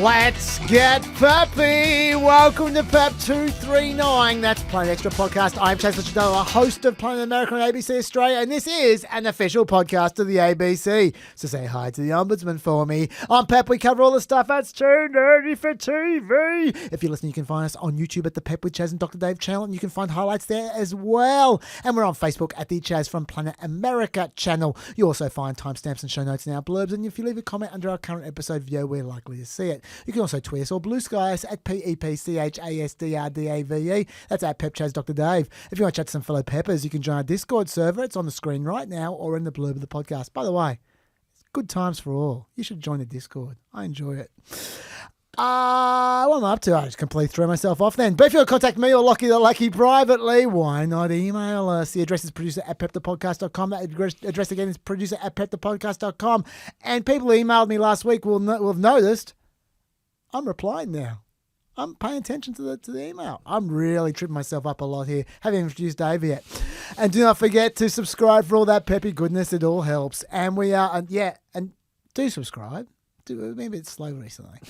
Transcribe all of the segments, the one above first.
Let's get peppy. Welcome to PEP 239. That's Planet Extra Podcast. I'm Chancellor Shutdown, a host of Planet America on ABC Australia, and this is an official podcast of the ABC. So say hi to the Ombudsman for me. On PEP, we cover all the stuff that's too nerdy for TV. If you're listening, you can find us on YouTube at the PEP with Chaz and Dr. Dave channel, and you can find highlights there as well. And we're on Facebook at the Chaz from Planet America channel. You also find timestamps and show notes in our blurbs, and if you leave a comment under our current episode video, we're likely to see it. You can also tweet us or blue sky us at PEPCHASDRDAVE. That's at PepChaz Dr. Dave. If you want to chat to some fellow peppers, you can join our Discord server. It's on the screen right now or in the blurb of the podcast. By the way, it's good times for all. You should join the Discord. I enjoy it. What am I up to? I just completely threw myself off then. But if you want to contact me or Lockie the Lucky privately, why not email us? The address is producer@pepthepodcast.com. That address again is producer@pepthepodcast.com. And people who emailed me last week will have noticed I'm replying now. I'm paying attention to the email. I'm really tripping myself up a lot here. Haven't introduced Dave yet. And do not forget to subscribe for all that peppy goodness. It all helps. And we are, and do subscribe. We've been a bit slow recently.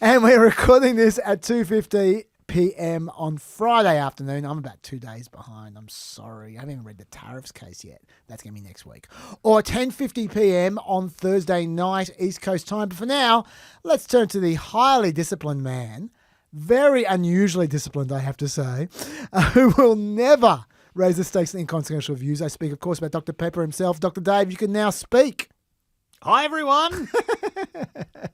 And we're recording this at 2:50 p.m. on Friday afternoon. I'm about 2 days behind. I'm sorry. I haven't even read the tariffs case yet. That's going to be next week. Or 10:50 p.m. on Thursday night, East Coast time. But for now, let's turn to the highly disciplined man, very unusually disciplined, I have to say, who will never raise the stakes in inconsequential views. I speak, of course, about Dr. Pepper himself. Dr. Dave, you can now speak. Hi, everyone.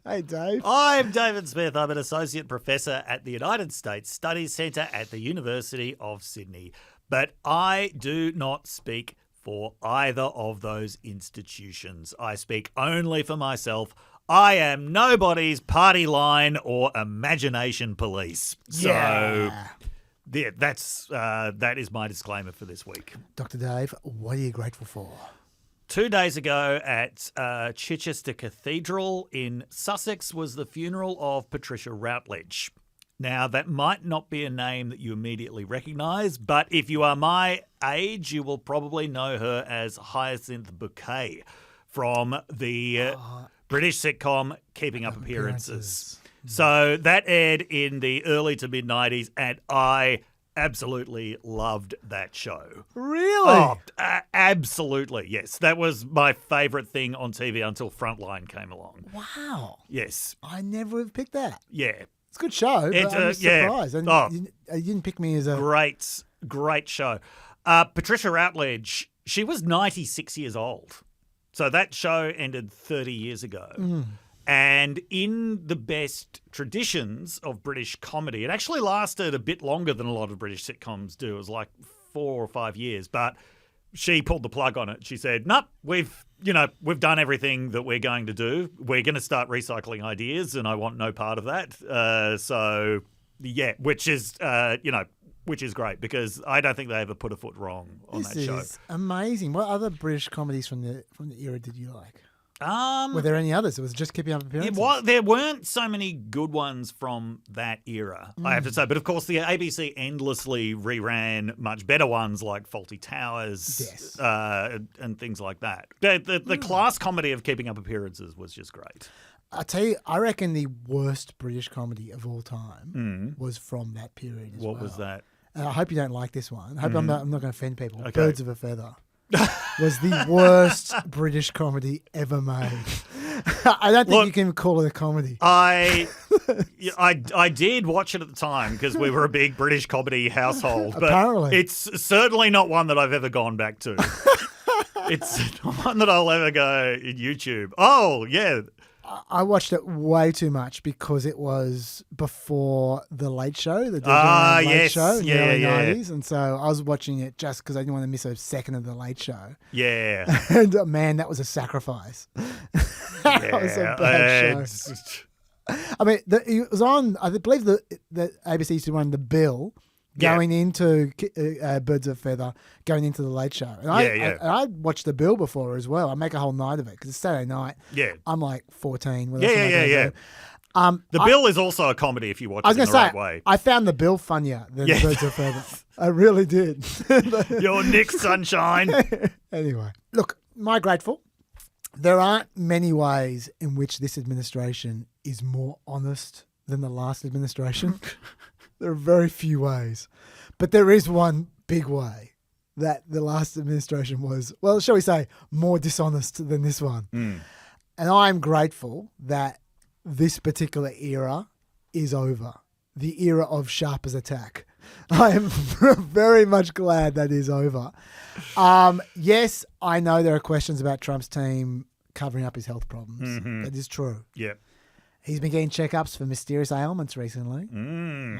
Hey, Dave. I'm David Smith. I'm an associate professor at the United States Studies Centre at the University of Sydney. But I do not speak for either of those institutions. I speak only for myself. I am nobody's party line or imagination police. Yeah. So that is my disclaimer for this week. Dr. Dave, what are you grateful for? 2 days ago at Chichester Cathedral in Sussex was the funeral of Patricia Routledge. Now, that might not be a name that you immediately recognise, but if you are my age, you will probably know her as Hyacinth Bouquet from the British sitcom Keeping Up Appearances. So that aired in the early to mid-90s, and I absolutely loved that show. Really? Oh, absolutely, yes. That was my favourite thing on TV until Frontline came along. Wow. Yes. I never would have picked that. Yeah. It's a good show, but I'm just surprised. And you didn't pick me as a... Great show. Patricia Routledge, she was 96 years old. So that show ended 30 years ago. Mm. And in the best traditions of British comedy, it actually lasted a bit longer than a lot of British sitcoms do. It was like 4 or 5 years, but she pulled the plug on it. She said, "Nope, we've done everything that we're going to do. We're going to start recycling ideas, and I want no part of that." Which is great because I don't think they ever put a foot wrong on that show. This is amazing. What other British comedies from the era did you like? Were there any others? It was just Keeping Up Appearances. There weren't so many good ones from that era, I have to say. But of course, the ABC endlessly reran much better ones like Fawlty Towers, yes, and things like that. The class comedy of Keeping Up Appearances was just great. I'll tell you, I reckon the worst British comedy of all time was from that period as well. What was that? I hope you don't like this one. I hope I'm not going to offend people. Okay. Birds of a Feather was the worst British comedy ever made. I don't think you can call it a comedy. I did watch it at the time because we were a big British comedy household. But apparently. It's certainly not one that I've ever gone back to. It's not one that I'll ever go in YouTube. Oh, yeah. I watched it way too much because it was before The Late Show, the Late Show in the early 90s. And so I was watching it just because I didn't want to miss a second of The Late Show. Yeah. And man, that was a sacrifice. That was a bad show. I mean, it was on, I believe the ABC used to run The Bill going into Birds of a Feather, going into The Late Show. And I watched The Bill before as well. I make a whole night of it because it's Saturday night. Yeah. I'm like 14. Yeah. The Bill is also a comedy if you watch it in the right way. I found The Bill funnier than Birds of a Feather. I really did. You're Nick Sunshine. Anyway, look, my grateful. There aren't many ways in which this administration is more honest than the last administration. There are very few ways. But there is one big way that the last administration was, well, shall we say, more dishonest than this one. And I'm grateful that this particular era is over. The era of sharp as a tack. I am very much glad that is over. Yes, I know there are questions about Trump's team covering up his health problems. That is true. Yeah. He's been getting checkups for mysterious ailments recently.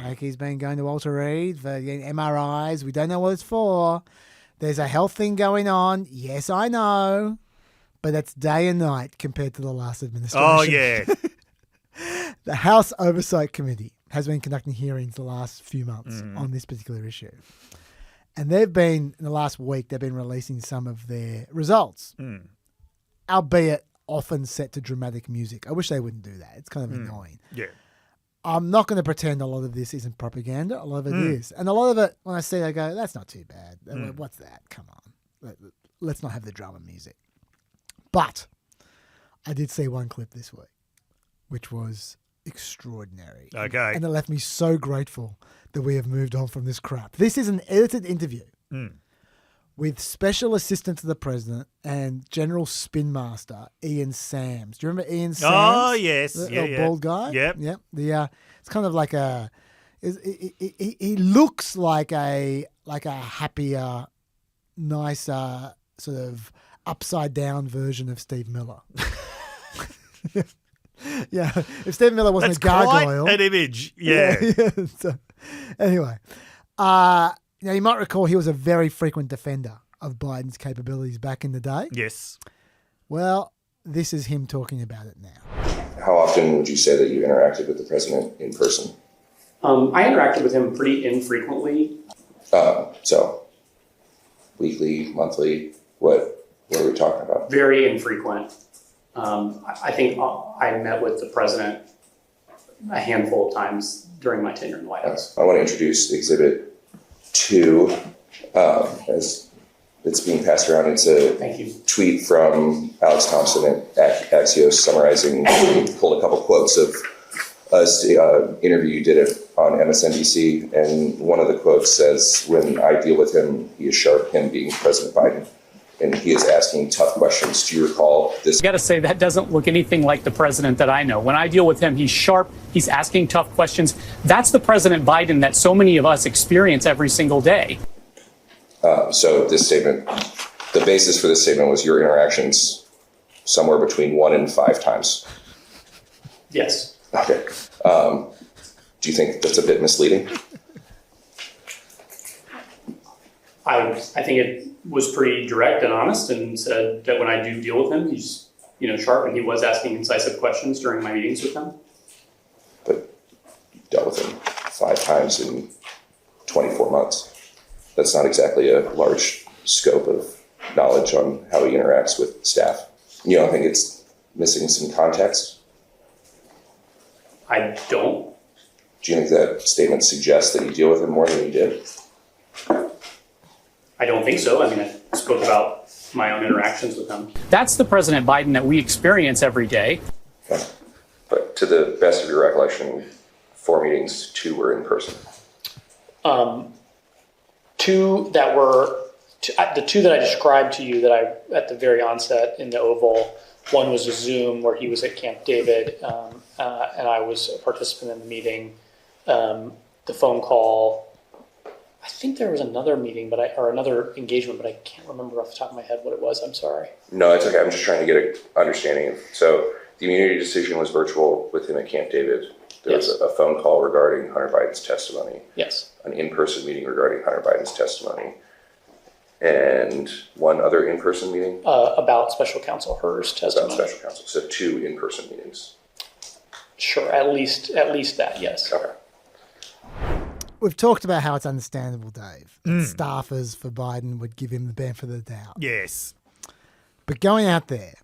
Like he's been going to Walter Reed for getting MRIs. We don't know what it's for. There's a health thing going on. Yes, I know. But that's day and night compared to the last administration. Oh, yeah. The House Oversight Committee has been conducting hearings the last few months on this particular issue. And they've been, in the last week, they've been releasing some of their results, albeit often set to dramatic music. I wish they wouldn't do that. It's kind of annoying. Yeah. I'm not going to pretend a lot of this isn't propaganda. A lot of it is. And a lot of it, when I see it, I go, that's not too bad. What's that? Come on. Let's not have the drama music. But I did see one clip this week, which was extraordinary. Okay. And it left me so grateful that we have moved on from this crap. This is an edited interview with Special Assistant to the President and General Spin Master Ian Sams. Do you remember Ian Sams? Oh, yes. The bald guy? Yep. Yep. It's kind of like he looks like a happier, nicer, sort of upside down version of Steve Miller. Yeah, if Steve Miller wasn't That's a gargoyle. quite an image. Yeah. So, anyway, now you might recall he was a very frequent defender of Biden's capabilities back in the day. Yes. Well, this is him talking about it now. How often would you say that you interacted with the president in person? I interacted with him pretty infrequently. So, weekly, monthly, what are we talking about? Very infrequent. I think I met with the president a handful of times during my tenure in the White House. I want to introduce Exhibit 2 as it's being passed around. It's a Thank you. tweet from Alex Thompson at Axios summarizing, he pulled a couple quotes of an interview you did on MSNBC, and one of the quotes says, "When I deal with him, he is sharp," him being President Biden. And he is asking tough questions. Do you recall this? I got to say, that doesn't look anything like the president that I know. When I deal with him, he's sharp. He's asking tough questions. That's the President Biden that so many of us experience every single day. So this statement, the basis for this statement was your interactions somewhere between 1 and 5 times. Yes. Okay. Do you think that's a bit misleading? I think it was pretty direct and honest, and said that when I do deal with him, he's sharp, and he was asking incisive questions during my meetings with him. But you dealt with him 5 times in 24 months. That's not exactly a large scope of knowledge on how he interacts with staff. You don't think it's missing some context? I don't. Do you think that statement suggests that you deal with him more than you did? I don't think so. I mean, I spoke about my own interactions with him. That's the President Biden that we experience every day. Okay. But to the best of your recollection, 4 meetings, 2 were in person. 2 that were, the 2 that I described to you that I, at the very onset in the Oval, one was a Zoom where he was at Camp David, and I was a participant in the meeting. The phone call, I think there was another meeting, or another engagement, but I can't remember off the top of my head what it was. I'm sorry. No, it's okay. I'm just trying to get an understanding of. So the immunity decision was virtual with him at Camp David. There was a phone call regarding Hunter Biden's testimony. Yes. An in-person meeting regarding Hunter Biden's testimony. And one other in-person meeting? About Special Counsel Hur's testimony. About Special Counsel. So 2 in-person meetings. Sure, at least that, yes. Okay. We've talked about how it's understandable, Dave, that staffers for Biden would give him the benefit of the doubt. Yes. But going out there,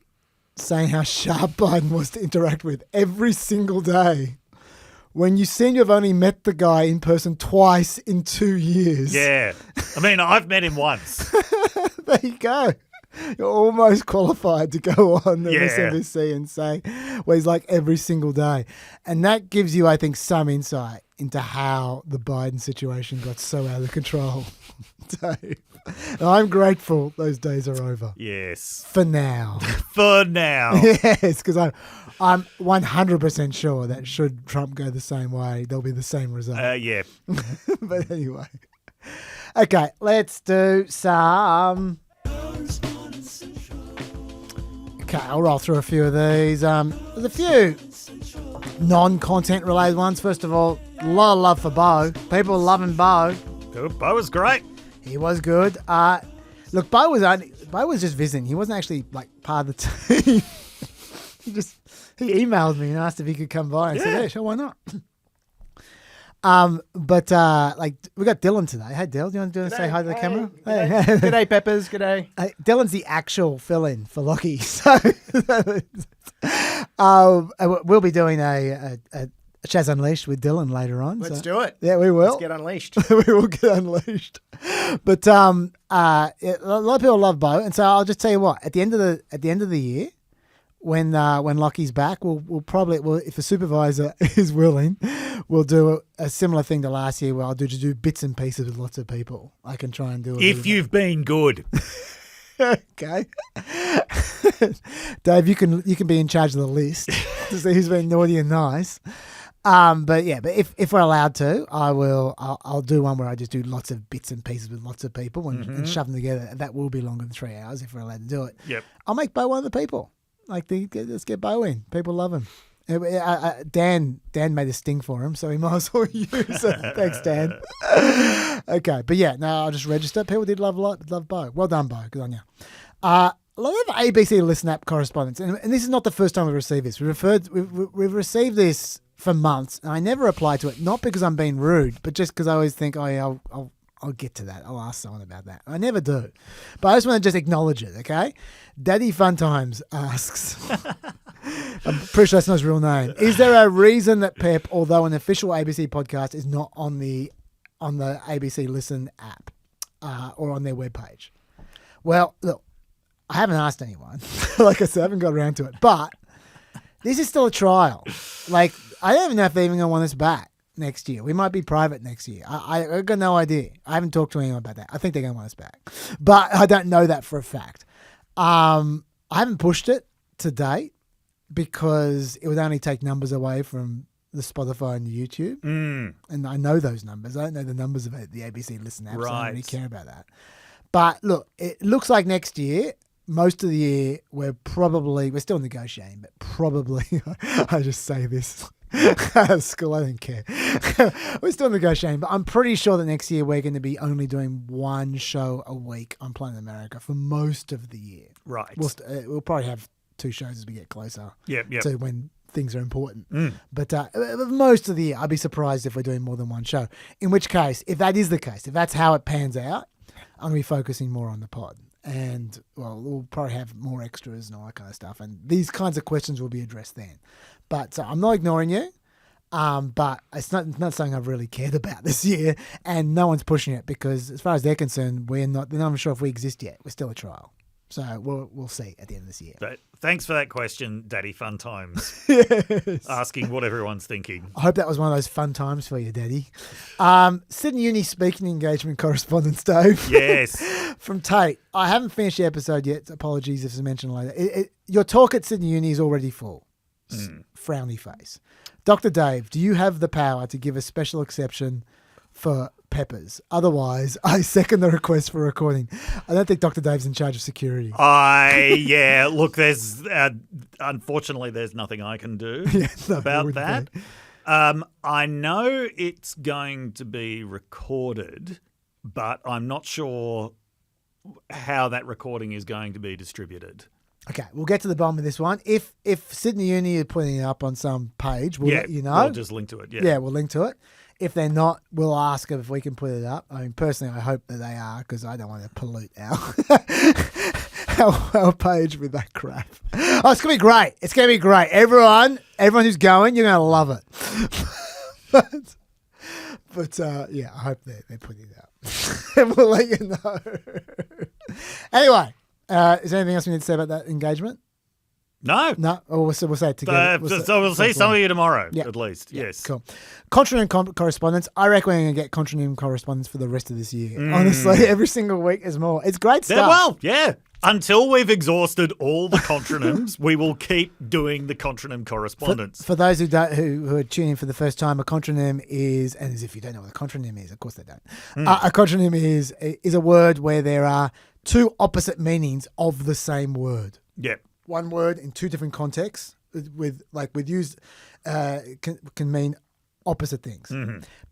saying how sharp Biden was to interact with every single day, when you seem to have only met the guy in person twice in 2 years. Yeah. I mean, I've met him once. There you go. You're almost qualified to go on the Yeah. MSNBC and say, well, he's like every single day. And that gives you, I think, some insight into how the Biden situation got so out of control, Dave. And I'm grateful those days are over. Yes. For now. For now. Yes, because I'm 100% sure that should Trump go the same way, there'll be the same result. Yeah. But anyway. Okay, let's do some... Okay, I'll roll through a few of these. There's a few non-content related ones. First of all, a lot of love for Bo. People loving Bo. Bo was great. He was good. Look, Bo was just visiting. He wasn't actually like part of the team. he emailed me and asked if he could come by. I said, yeah, sure, why not? But like we got Dylan today. Hey, Dylan, do you want to say hi to the camera? G'day. G'day, Peppers. G'day. Dylan's the actual fill-in for Lockie, so we'll be doing a Chaz Unleashed with Dylan later on. Let's do it. Yeah, we will. Let's get unleashed. We will get unleashed. But a lot of people love Bo, and so I'll just tell you what. At the end of the year, when Lockie's back, we'll probably if the supervisor is willing, we'll do a similar thing to last year where I'll do bits and pieces with lots of people. I can try and do it. If you've been good. Okay. Dave, you can be in charge of the list to see who's been naughty and nice. But if we're allowed to, I'll do one where I just do lots of bits and pieces with lots of people and shove them together. That will be longer than 3 hours if we're allowed to do it. Yep. I'll make Bo one of the people. Let's get Bo in. People love him. Dan made a sting for him, so he might as well use it. Thanks, Dan. Okay, but yeah, no, I'll just register. People did love Bo. Well done, Bo. Good on you. A lot of ABC Listen app correspondence, and this is not the first time we've received this. We've received this for months, and I never reply to it, not because I'm being rude, but just because I always think, oh yeah, I'll get to that. I'll ask someone about that. I never do. But I just want to just acknowledge it, okay? Daddy Fun Times asks, I'm pretty sure that's not his real name. Is there a reason that PEP, although an official ABC podcast, is not on the ABC Listen app or on their webpage? Well, look, I haven't asked anyone. Like I said, I haven't got around to it. But this is still a trial. Like, I don't even know if they're even going to want us back next year. We might be private next year. I've got no idea. I haven't talked to anyone about that. I think they're going to want us back. But I don't know that for a fact. I haven't pushed it to date because it would only take numbers away from the Spotify and the YouTube. And I know those numbers. I don't know the numbers of the ABC Listen app, so I don't really care about that. But look, it looks like next year, most of the year, we're still negotiating, but probably, I just say this out of school, I don't care. We're still negotiating, but I'm pretty sure that next year we're going to be only doing one show a week on Planet America for most of the year. Right. We'll probably have 2 shows as we get closer Yep. to when things are important. But most of the year, I'd be surprised if we're doing more than one show. In which case, if that is the case, if that's how it pans out, I'm going to be focusing more on the pod. And, well, we'll probably have more extras and all that kind of stuff. And these kinds of questions will be addressed then. But so I'm not ignoring you. But it's not something I've really cared about this year. And no one's pushing it because as far as they're concerned, they're not even sure if we exist yet. We're still a trial. So we'll see at the end of this year. But thanks for that question, Daddy Fun Times. Yes. Asking what everyone's thinking. I hope that was one of those fun times for you, Daddy. Sydney Uni speaking engagement correspondence, Dave. Yes. From Tate. I haven't finished the episode yet. Apologies if it's mentioned later. Your talk at Sydney Uni is already full. Frowny face. Dr. Dave, do you have the power to give a special exception for Peppers? Otherwise, I second the request for recording. I don't think Dr. Dave's in charge of security. Look, there's unfortunately there's nothing I can do about that. I know it's going to be recorded, but I'm not sure how that recording is going to be distributed. Okay, we'll get to the bottom of this one. If Sydney Uni are putting it up on some page, we'll let you know. We'll just link to it. Yeah, we'll link to it. If they're not, we'll ask if we can put it up. I mean, personally, I hope that they are because I don't want to pollute our page with that crap. Oh, it's going to be great. It's going to be great. Everyone who's going, you're going to love it. but I hope they're putting it up. And we'll let you know. Anyway, Is there anything else we need to say about that engagement? No. No? Or we'll say it together. So we'll see some of you tomorrow, Yeah. at least. Yeah, Yes. Cool. Contronym correspondence. I reckon we're going to get contronym correspondence for the rest of this year. Honestly, every single week is more. It's great stuff. Yeah, well, yeah. Until we've exhausted all the contronyms, we will keep doing the contronym correspondence. For those who are tuning in for the first time, a contronym is, and as if you don't know what a contronym is, of course they don't. A contronym is a word where there are two opposite meanings of the same word. Yep. One word in two different contexts with used can mean opposite things.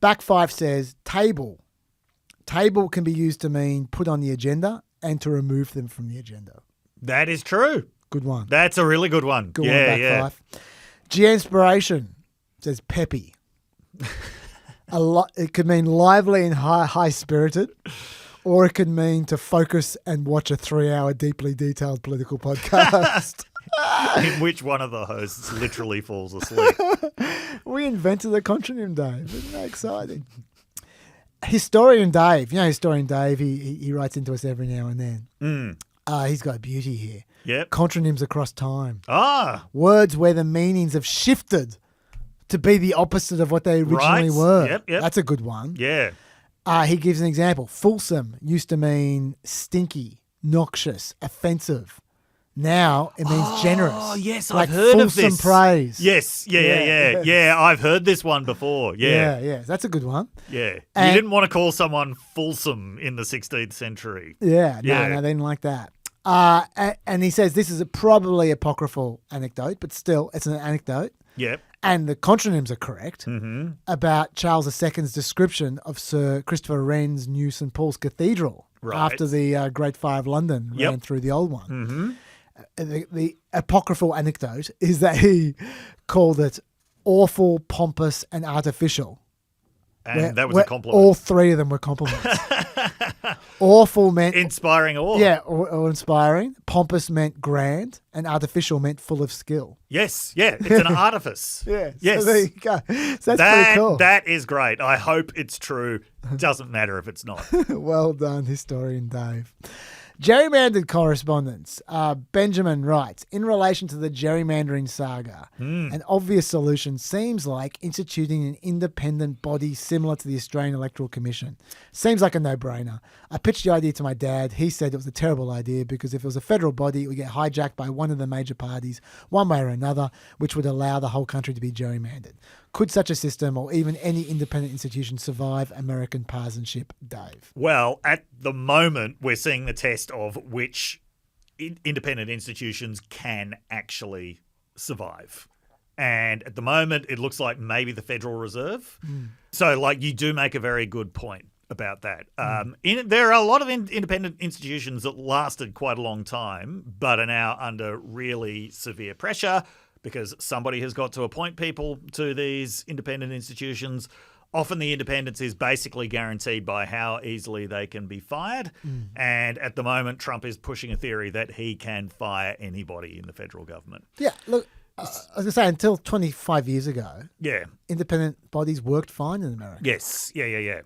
Back 5 says table. Table can be used to mean put on the agenda and to remove them from the agenda. That is true. Good one. That's a really good one. Good one, back 5. G-inspiration says peppy. It could mean lively and high spirited. Or it could mean to focus and watch a 3-hour deeply detailed political podcast. In which one of the hosts literally falls asleep. We invented the contronym, Dave. Isn't that exciting? Historian Dave. You know Historian Dave? He writes into us every now and then. He's got a beauty here. Yep. Contronyms across time. Ah. Words where the meanings have shifted to be the opposite of what they originally were. Yep. That's a good one. Yeah. He gives an example. Fulsome used to mean stinky, noxious, offensive. Now it means generous. Oh, yes, like I've heard of fulsome this. praise. Yes, yeah. I've heard this one before. Yeah. That's a good one. Yeah. And- You didn't want to call someone fulsome in the 16th century. Yeah, Yeah. no, they didn't like that. And he says this is probably apocryphal anecdote, but still, it's an anecdote. Yep. And the contronyms are correct about Charles II's description of Sir Christopher Wren's new St Paul's Cathedral after the Great Fire of London ran through the old one. The apocryphal anecdote is that he called it awful, pompous, and artificial. And that was a compliment. All three of them were compliments. Awful meant Inspiring awe. yeah, or inspiring. Pompous meant grand, and artificial meant full of skill. Yes, yeah. It's an artifice. Yeah. Yes. So there you go. So that's pretty cool. That is great. I hope it's true. Doesn't matter if it's not. Well done, historian Dave. Gerrymandered correspondence. Benjamin writes, in relation to the gerrymandering saga, an obvious solution seems like instituting an independent body similar to the Australian Electoral Commission. Seems like a no-brainer. I pitched the idea to my dad. He said it was a terrible idea because if it was a federal body, it would get hijacked by one of the major parties, one way or another, which would allow the whole country to be gerrymandered. Could such a system or even any independent institution survive American partisanship, Dave? Well, at the moment, we're seeing the test of which independent institutions can actually survive. And at the moment, it looks like maybe the Federal Reserve. So, like, you do make a very good point about that. There are a lot of independent institutions that lasted quite a long time, but are now under really severe pressure because somebody has got to appoint people to these independent institutions. Often the independence is basically guaranteed by how easily they can be fired. And at the moment, Trump is pushing a theory that he can fire anybody in the federal government. Yeah, look, I was going to say, until 25 years ago, Yeah. independent bodies worked fine in America. Yes. Yeah.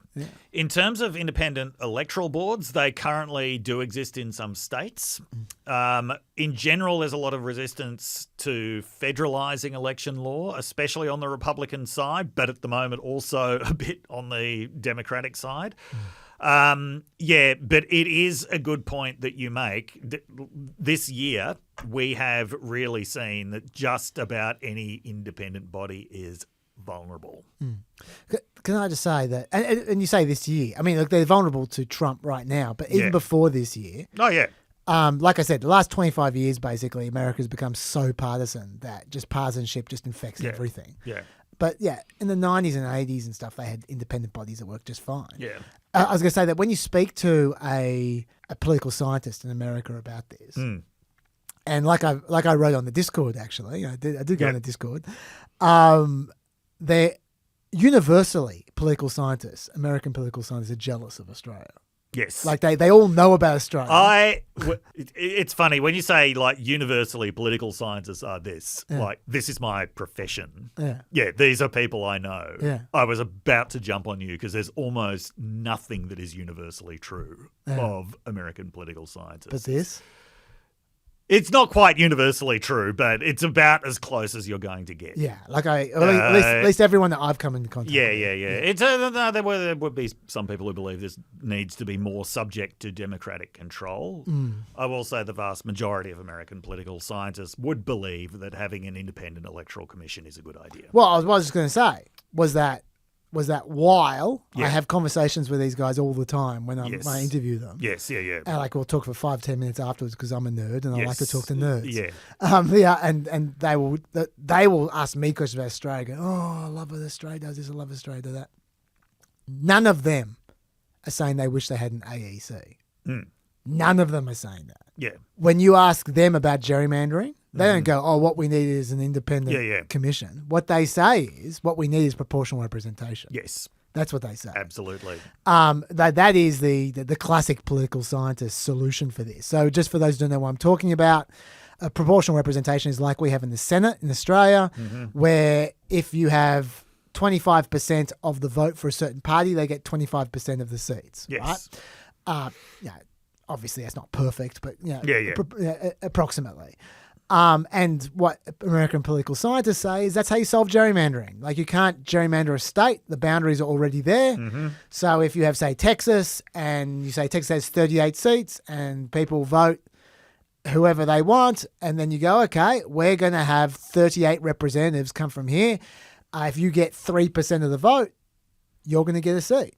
In terms of independent electoral boards, they currently do exist in some states. In general, there's a lot of resistance to federalizing election law, especially on the Republican side, but at the moment also a bit on the Democratic side. But it is a good point that you make. This year, we have really seen that just about any independent body is vulnerable. Can I just say that, and you say this year, I mean, look, they're vulnerable to Trump right now, but even before this year, Oh, yeah. like I said, the last 25 years, basically, America's become so partisan that just partisanship just infects everything. Yeah. But yeah, in the 90s and 80s and stuff, they had independent bodies that worked just fine. Yeah. I was going to say that when you speak to a political scientist in America about this, and like I wrote on the Discord, actually, I did go on the Discord, they're universally political scientists, American political scientists, are jealous of Australia. Yes. Like they all know about Australia. It's funny when you say like universally political scientists are this, like this is my profession. Yeah, these are people I know. Yeah. I was about to jump on you because there's almost nothing that is universally true of American political scientists. But this? It's not quite universally true, but it's about as close as you're going to get. Yeah, like at least everyone that I've come into contact Yeah. with. It's no, there would be some people who believe this needs to be more subject to democratic control. I will say the vast majority of American political scientists would believe that having an independent electoral commission is a good idea. Well, I was just going to say was that while I Yeah. have conversations with these guys all the time when Yes. I interview them. Yes, yeah. And we'll talk for 5-10 minutes afterwards because I'm a nerd and I like to talk to nerds. Yeah. And they will ask me questions about Australia. Go, oh, I love what Australia does this. I love Australia does that. None of them are saying they wish they had an AEC. None of them are saying that. Yeah. When you ask them about gerrymandering, they don't go, oh, what we need is an independent commission. What they say is, what we need is proportional representation. Yes. That's what they say. Absolutely. That is the classic political scientist solution for this. So just for those who don't know what I'm talking about, proportional representation is like we have in the Senate in Australia, where if you have 25% of the vote for a certain party, they get 25% of the seats. Yes. Right? Obviously, that's not perfect, but approximately. And what American political scientists say is that's how you solve gerrymandering. Like you can't gerrymander a state; the boundaries are already there. So if you have, say, Texas, and you say Texas has 38 seats, and people vote whoever they want, and then you go, okay, we're going to have 38 representatives come from here. If you get 3% of the vote, you're going to get a seat.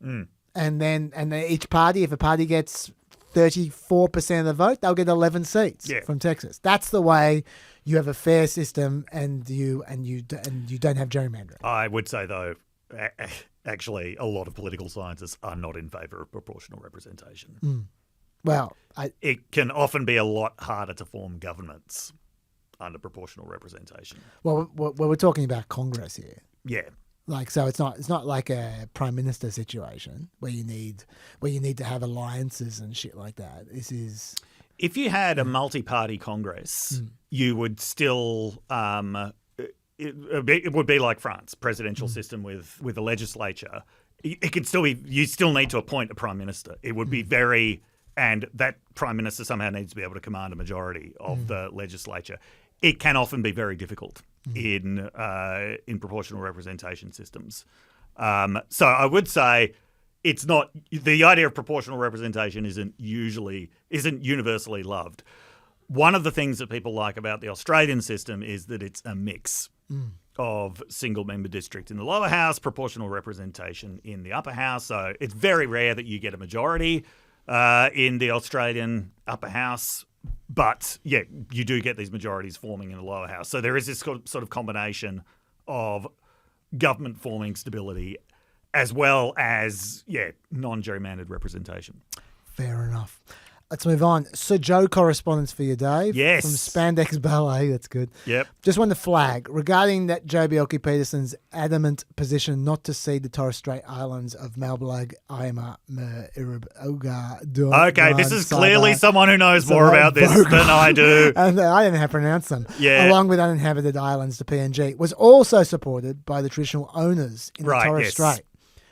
And then each party, if a party gets 34% of the vote, they'll get 11 seats from Texas. That's the way you have a fair system, and you don't have gerrymandering. I would say, though, actually, a lot of political scientists are not in favour of proportional representation. Well, it can often be a lot harder to form governments under proportional representation. Well, we're talking about Congress here. Yeah. Like, so it's not like a prime minister situation where you need to have alliances and shit like that. This is, if you had a multi-party Congress, you would still it would be like France, presidential system with a legislature. It could still be, you still need to appoint a prime minister. It would be very, and that prime minister somehow needs to be able to command a majority of the legislature. It can often be very difficult in proportional representation systems. So I would say it's not, the idea of proportional representation isn't universally loved. One of the things that people like about the Australian system is that it's a mix of single-member district in the lower house, proportional representation in the upper house. So it's very rare that you get a majority in the Australian upper house. But, yeah, you do get these majorities forming in the lower house. So there is this sort of combination of government forming stability as well as, non-gerrymandered representation. fair enough. Let's move on. Sir Joe correspondence for you, Dave. Yes. From Spandex Ballet. That's good. Yep. Just wanted to flag regarding that Joe Bjelke-Petersen's adamant position not to cede the Torres Strait Islands of Malblag, Ima, Irib, Oga, Okay, this is clearly someone who knows more about this than I do. And I don't know how to pronounce them. Yeah. Along with uninhabited islands to PNG, was also supported by the traditional owners in the Torres Strait,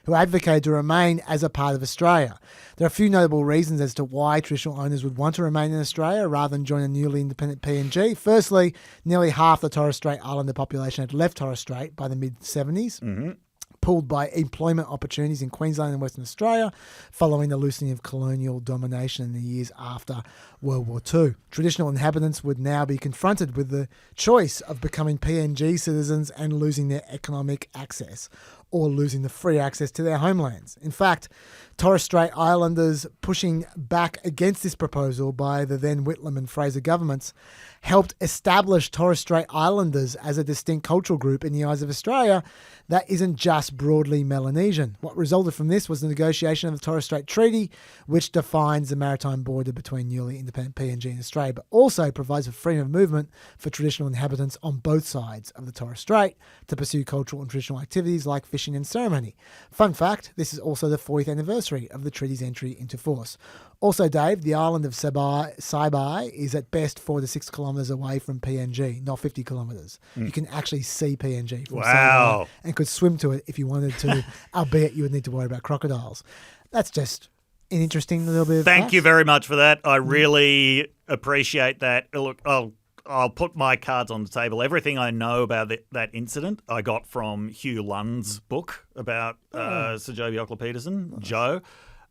who advocated to remain as a part of Australia. There are a few notable reasons as to why traditional owners would want to remain in Australia rather than join a newly independent PNG. Firstly, nearly half the Torres Strait Islander population had left Torres Strait by the mid-70s. Pulled by employment opportunities in Queensland and Western Australia following the loosening of colonial domination in the years after World War II. Traditional inhabitants would now be confronted with the choice of becoming PNG citizens and losing their economic access or losing the free access to their homelands. In fact, Torres Strait Islanders pushing back against this proposal by the then Whitlam and Fraser governments helped establish Torres Strait Islanders as a distinct cultural group in the eyes of Australia that isn't just broadly Melanesian. What resulted from this was the negotiation of the Torres Strait Treaty, which defines the maritime border between newly independent PNG and Australia, but also provides for freedom of movement for traditional inhabitants on both sides of the Torres Strait to pursue cultural and traditional activities like fishing and ceremony. Fun fact, this is also the 40th anniversary of the treaty's entry into force. Also, Dave, the island of Saibai is at best 4 to 6 kilometres away from PNG, not 50 kilometres. You can actually see PNG from Saibai and could swim to it if you wanted to, albeit you would need to worry about crocodiles. That's just an interesting little bit of Thank you facts. very much for that. I really appreciate that. Look, I'll put my cards on the table. Everything I know about that incident, I got from Hugh Lunn's book about Sir Joe Bjorkler-Peterson, Joe.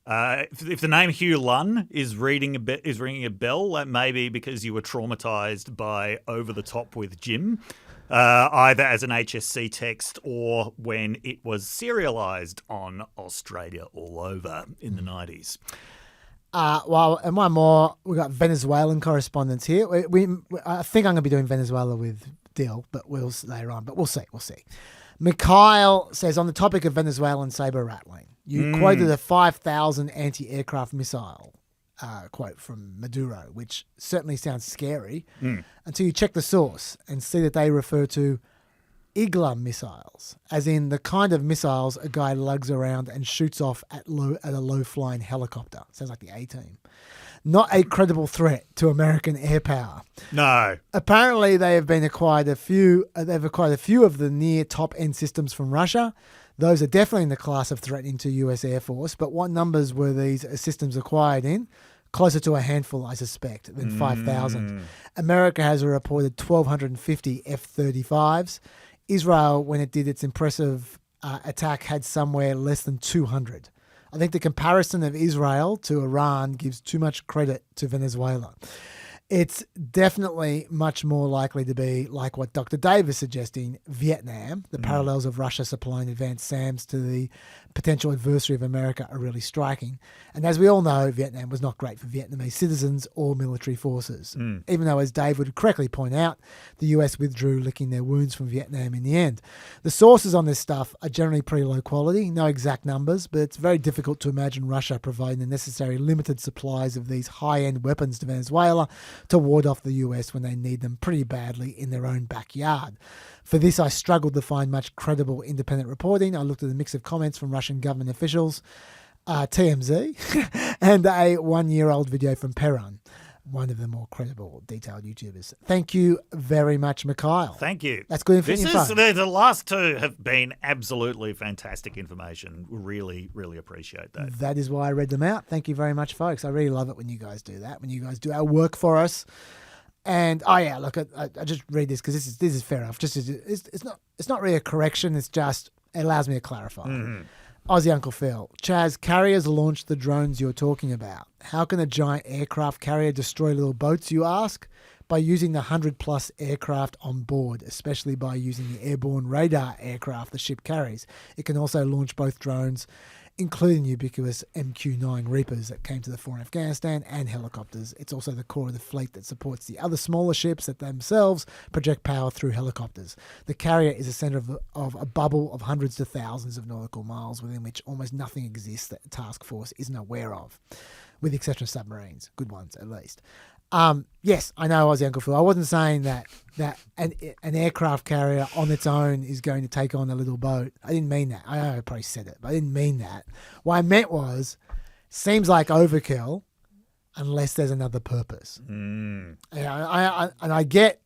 If the name Hugh Lunn is ringing a bell, that may be because you were traumatized by Over the Top with Jim, either as an HSC text or when it was serialized on Australia All Over in the 90s. Well, and one more. We've got Venezuelan correspondence here. I think I'm going to be doing Venezuela with Dill, but later on. But we'll see. Mikhail says, on the topic of Venezuelan saber rattling, you quoted a 5,000 anti-aircraft missile quote from Maduro, which certainly sounds scary until you check the source and see that they refer to Igla missiles, as in the kind of missiles a guy lugs around and shoots off at a low-flying helicopter. Sounds like the A-Team. Not a credible threat to American air power. No. Apparently, they've acquired a few of the near top-end systems from Russia. Those are definitely in the class of threatening to U.S. Air Force. But what numbers were these systems acquired in? Closer to a handful, I suspect, than 5,000. America has a reported 1,250 F-35s. Israel, when it did its impressive attack, had somewhere less than 200. I think the comparison of Israel to Iran gives too much credit to Venezuela. It's definitely much more likely to be like what Dr. Dave is suggesting, Vietnam. The parallels of Russia supplying advanced SAMs to the potential adversary of America are really striking. And as we all know, Vietnam was not great for Vietnamese citizens or military forces. Even though, as Dave would correctly point out, the US withdrew licking their wounds from Vietnam in the end. The sources on this stuff are generally pretty low quality, no exact numbers, but it's very difficult to imagine Russia providing the necessary limited supplies of these high-end weapons to Venezuela to ward off the US when they need them pretty badly in their own backyard. For this, I struggled to find much credible independent reporting. I looked at a mix of comments from Russian government officials, TMZ, and a one-year-old video from Perron, one of the more credible, detailed YouTubers. Thank you very much, Mikhail. Thank you. That's good info. The last two have been absolutely fantastic information. Really, really appreciate that. That is why I read them out. Thank you very much, folks. I really love it when you guys do that, when you guys do our work for us. And look, I just read this because this is fair enough. It's not really a correction. It's just it allows me to clarify. Aussie Uncle Phil, Chaz, carriers launched the drones you're talking about. How can a giant aircraft carrier destroy little boats, you ask? By using the 100-plus aircraft on board, especially by using the airborne radar aircraft the ship carries. It can also launch both drones, including ubiquitous MQ-9 Reapers that came to the fore in Afghanistan, and helicopters. It's also the core of the fleet that supports the other smaller ships that themselves project power through helicopters. The carrier is a centre of a bubble of hundreds to thousands of nautical miles within which almost nothing exists that the task force isn't aware of, with the exception of submarines, good ones at least. Yes, I know, Aussie Uncle Phil. I wasn't saying that an aircraft carrier on its own is going to take on a little boat. I didn't mean that. I know I probably said it, but I didn't mean that. What I meant was, seems like overkill unless there's another purpose. And I get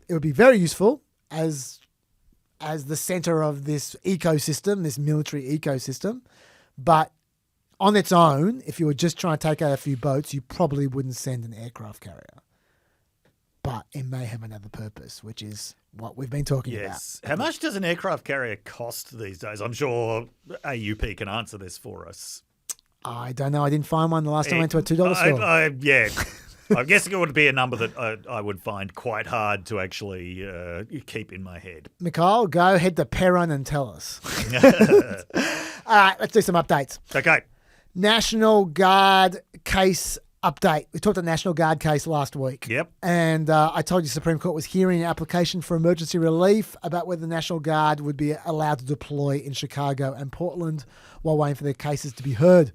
it would be very useful as the center of this ecosystem, this military ecosystem, but on its own, if you were just trying to take out a few boats, you probably wouldn't send an aircraft carrier. But it may have another purpose, which is what we've been talking about. How much does an aircraft carrier cost these days? I'm sure AUP can answer this for us. I don't know. I didn't find one the last time I went to a $2 store. Yeah. I'm guessing it would be a number that I would find quite hard to actually keep in my head. Mikhail, go head to Perron and tell us. All right, let's do some updates. Okay. National Guard case update. We talked about the National Guard case last week. Yep. And I told you Supreme Court was hearing an application for emergency relief about whether the National Guard would be allowed to deploy in Chicago and Portland while waiting for their cases to be heard.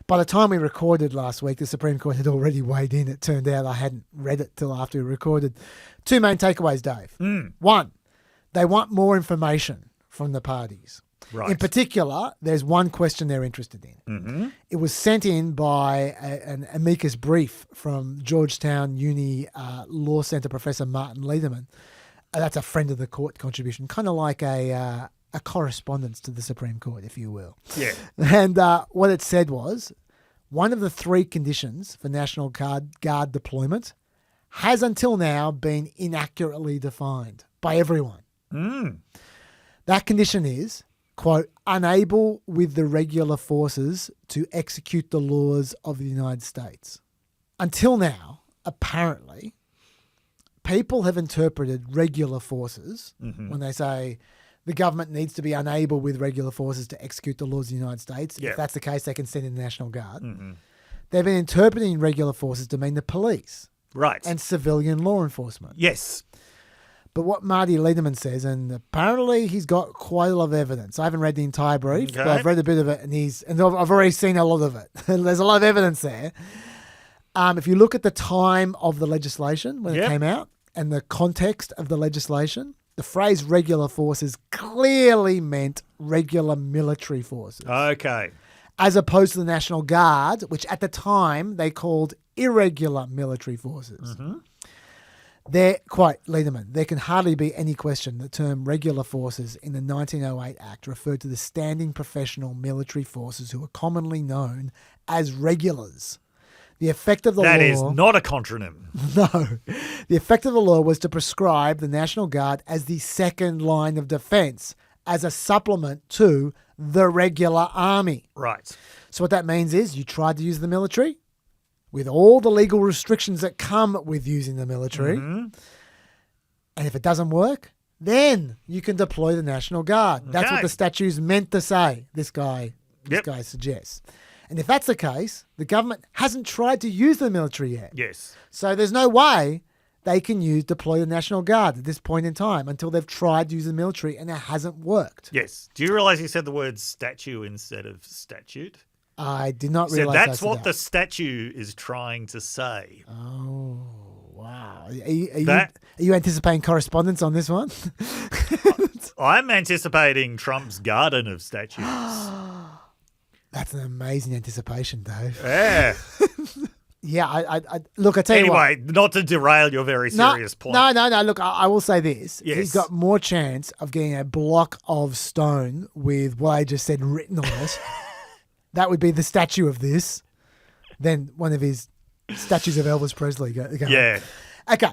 By the time we recorded last week, the Supreme Court had already weighed in. It turned out I hadn't read it till after we recorded. Two main takeaways, Dave. One, they want more information from the parties. Right. In particular, there's one question they're interested in. It was sent in by an amicus brief from Georgetown Uni Law Center Professor Martin Lederman. That's a friend of the court contribution, kind of like a correspondence to the Supreme Court, if you will. Yeah. And what it said was, one of the three conditions for National Guard deployment has until now been inaccurately defined by everyone. That condition is, quote, unable with the regular forces to execute the laws of the United States. Until now, apparently, people have interpreted regular forces when they say the government needs to be unable with regular forces to execute the laws of the United States. Yeah. If that's the case, they can send in the National Guard. They've been interpreting regular forces to mean the police Right. and civilian law enforcement. yes. But what Marty Lederman says, and apparently he's got quite a lot of evidence. I haven't read the entire brief, but Okay. I've read a bit of it, and I've already seen a lot of it. There's a lot of evidence there. If you look at the time of the legislation when it Yep. came out and the context of the legislation, the phrase regular forces clearly meant regular military forces, Okay. as opposed to the National Guard, which at the time they called irregular military forces. There, quote, Lederman, there can hardly be any question the term regular forces in the 1908 Act referred to the standing professional military forces who are commonly known as regulars. The effect of the That law... is not a contronym. No. The effect of the law was to prescribe the National Guard as the second line of defence, as a supplement to the regular army. Right. So what that means is you tried to use the military with all the legal restrictions that come with using the military. And if it doesn't work, then you can deploy the National Guard. That's what Okay. the statute's meant to say, this guy suggests. And if that's the case, the government hasn't tried to use the military yet. Yes. So there's no way they can deploy the National Guard at this point in time until they've tried to use the military and it hasn't worked. Yes. Do you realise he said the word statue instead of statute? I did not So realise that's what the statue is trying to say. Oh, wow. Are you anticipating correspondence on this one? I'm anticipating Trump's garden of statues. That's an amazing anticipation, Dave. Yeah. Yeah, I look, I tell you what. Anyway, not to derail your very serious point. No. Look, I will say this. Yes. He's got more chance of getting a block of stone with what I just said written on it. That would be the statue of this. Than one of his statues of Elvis Presley. Yeah. Okay.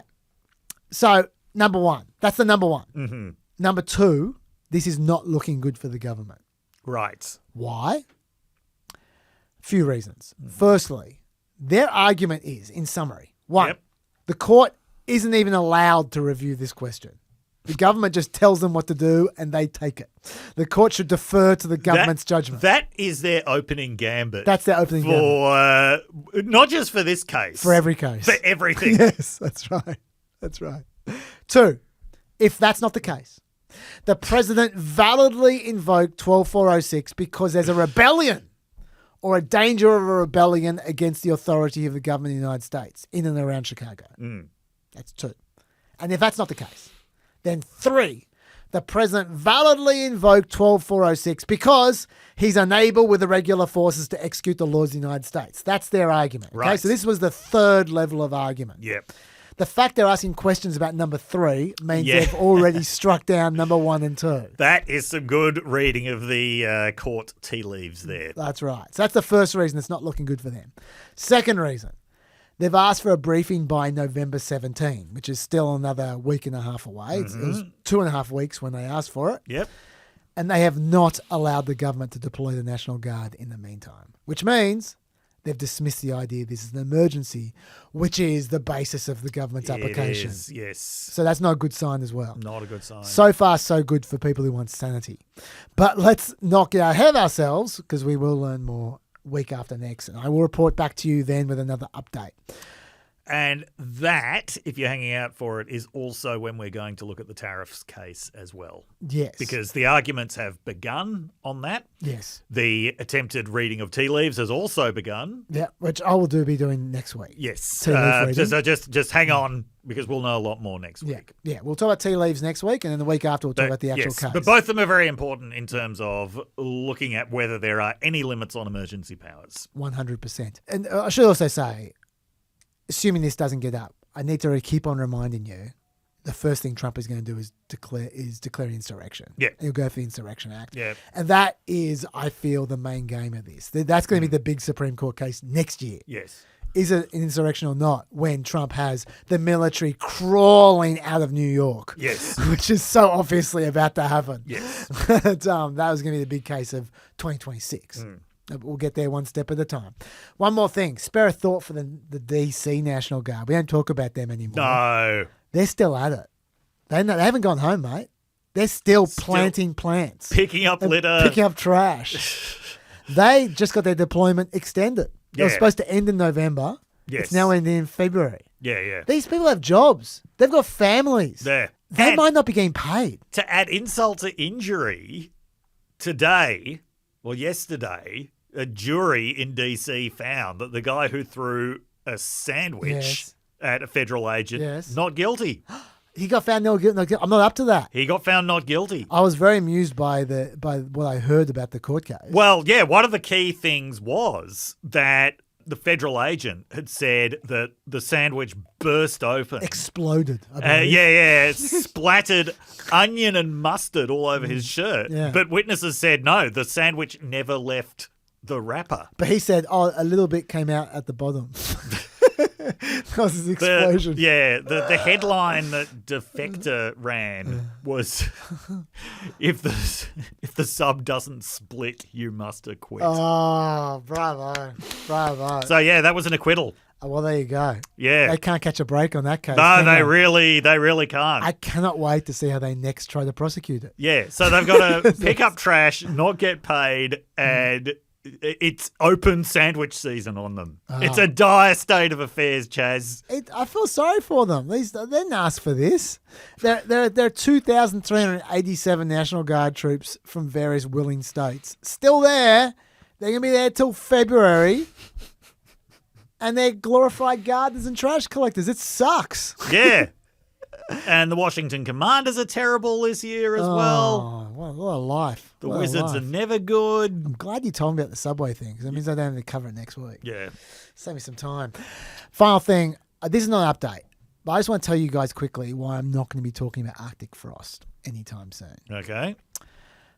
So, number one. That's the number one. Number two, this is not looking good for the government. Right. Why? Few reasons. Firstly, their argument is, in summary, one, Yep. the court isn't even allowed to review this question. The government just tells them what to do and they take it. The court should defer to the government's judgment. That is their opening gambit. That's their opening gambit. For not just for this case. For every case. For everything. Yes, that's right. That's right. Two, if that's not the case, the president validly invoked 12406 because there's a rebellion or a danger of a rebellion against the authority of the government of the United States in and around Chicago. That's two. And if that's not the case, then three, the president validly invoked 12406 because he's unable with the regular forces to execute the laws of the United States. That's their argument. Okay? Right. So this was the third level of argument. Yep. The fact they're asking questions about number three means Yeah. they've already struck down number one and two. That is some good reading of the court tea leaves there. That's right. So that's the first reason it's not looking good for them. Second reason, they've asked for a briefing by November 17, which is still another week and a half away. It was 2.5 weeks when they asked for it. Yep. And they have not allowed the government to deploy the National Guard in the meantime, which means they've dismissed the idea this is an emergency, which is the basis of the government's application. It is, yes. So that's not a good sign as well. Not a good sign. So far, so good for people who want sanity. But let's not get ahead of ourselves because we will learn more week after next. And I will report back to you then with another update. And that, if you're hanging out for it, is also when we're going to look at the tariffs case as well. Yes. Because the arguments have begun on that. Yes. The attempted reading of tea leaves has also begun. Yeah, which I will be doing next week. Yes. Tea leaf reading. So just hang on because we'll know a lot more next week. Yeah, we'll talk about tea leaves next week, and then the week after we'll talk about the actual case. But both of them are very important in terms of looking at whether there are any limits on emergency powers. 100%. And I should also say, assuming this doesn't get up, I need to keep on reminding you, the first thing Trump is going to do is declare insurrection. Yeah. He'll go for the Insurrection Act. Yeah. And that is, I feel, the main game of this. That's going to be the big Supreme Court case next year. Yes. Is it an insurrection or not when Trump has the military crawling out of New York? Yes. Which is so obviously about to happen. Yes. But, that was going to be the big case of 2026. We'll get there one step at a time. One more thing. Spare a thought for the DC National Guard. We don't talk about them anymore. No. They're still at it. They haven't gone home, mate. They're still planting plants. Picking up litter. Picking up trash. They just got their deployment extended. It was Yeah. supposed to end in November. Yes. It's now ending in February. Yeah, yeah. These people have jobs. They've got families. There. They And might not be getting paid. to add insult to injury, yesterday, a jury in DC found that the guy who threw a sandwich Yes. at a federal agent, Yes. not guilty. He got found no guilty. I'm not up to that. He got found not guilty. I was very amused by what I heard about the court case. Well, yeah, one of the key things was that the federal agent had said that the sandwich burst open. Exploded. I believe. It splattered onion and mustard all over his shirt. Yeah. But witnesses said no, the sandwich never left the wrapper. But he said, a little bit came out at the bottom. Because his explosion. The headline that Defector ran was, if the sub doesn't split, you must acquit. Oh, bravo. Bravo. So yeah, that was an acquittal. Well, there you go. Yeah. They can't catch a break on that case. No, can they really can't. I cannot wait to see how they next try to prosecute it. Yeah, so they've got to pick up trash, not get paid, and it's open sandwich season on them. It's a dire state of affairs, Chaz. I feel sorry for them. They didn't ask for this. There are 2,387 National Guard troops from various willing states still there. They're going to be there till February. And they're glorified gardeners and trash collectors. It sucks. Yeah. And the Washington Commanders are terrible this year as well. What a life. The What a Wizards are life. never good. I'm glad you told me about the subway thing because that means I don't have to cover it next week. Yeah. Save me some time. Final thing. This is not an update, but I just want to tell you guys quickly why I'm not going to be talking about Arctic frost anytime soon. Okay.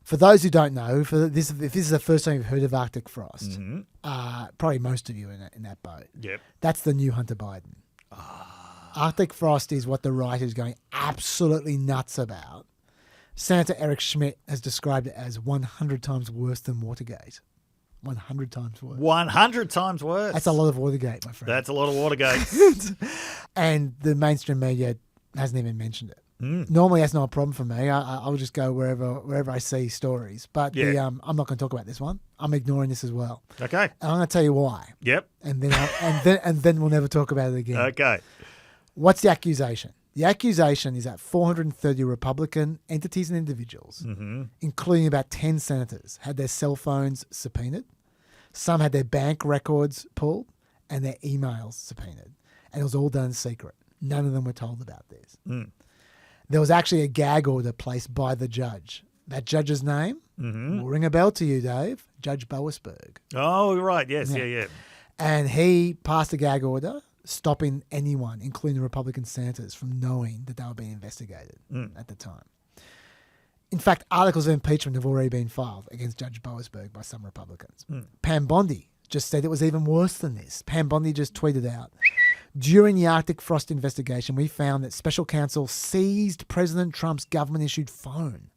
For those who don't know, if this is the first time you've heard of Arctic frost, probably most of you in that boat. Yep. That's the new Hunter Biden. Arctic frost is what the right is going absolutely nuts about. Senator Eric Schmidt has described it as 100 times worse than Watergate. 100 times worse. 100 times worse. That's a lot of Watergate, my friend. That's a lot of Watergate. And the mainstream media hasn't even mentioned it. Normally, that's not a problem for me. I'll just go wherever I see stories. But I'm not going to talk about this one. I'm ignoring this as well. Okay. And I'm going to tell you why. Yep. And then we'll never talk about it again. Okay. What's the accusation? The accusation is that 430 Republican entities and individuals, including about 10 senators, had their cell phones subpoenaed. Some had their bank records pulled and their emails subpoenaed. And it was all done in secret. None of them were told about this. There was actually a gag order placed by the judge. That judge's name will ring a bell to you, Dave. Judge Boasberg. Oh, right. Yes. Yeah. And he passed a gag order stopping anyone, including the Republican senators, from knowing that they were being investigated at the time. In fact, articles of impeachment have already been filed against Judge Boasberg by some Republicans. Pam Bondi just said it was even worse than this. Pam Bondi just tweeted out, during the Arctic frost investigation, we found that special counsel seized President Trump's government-issued phone.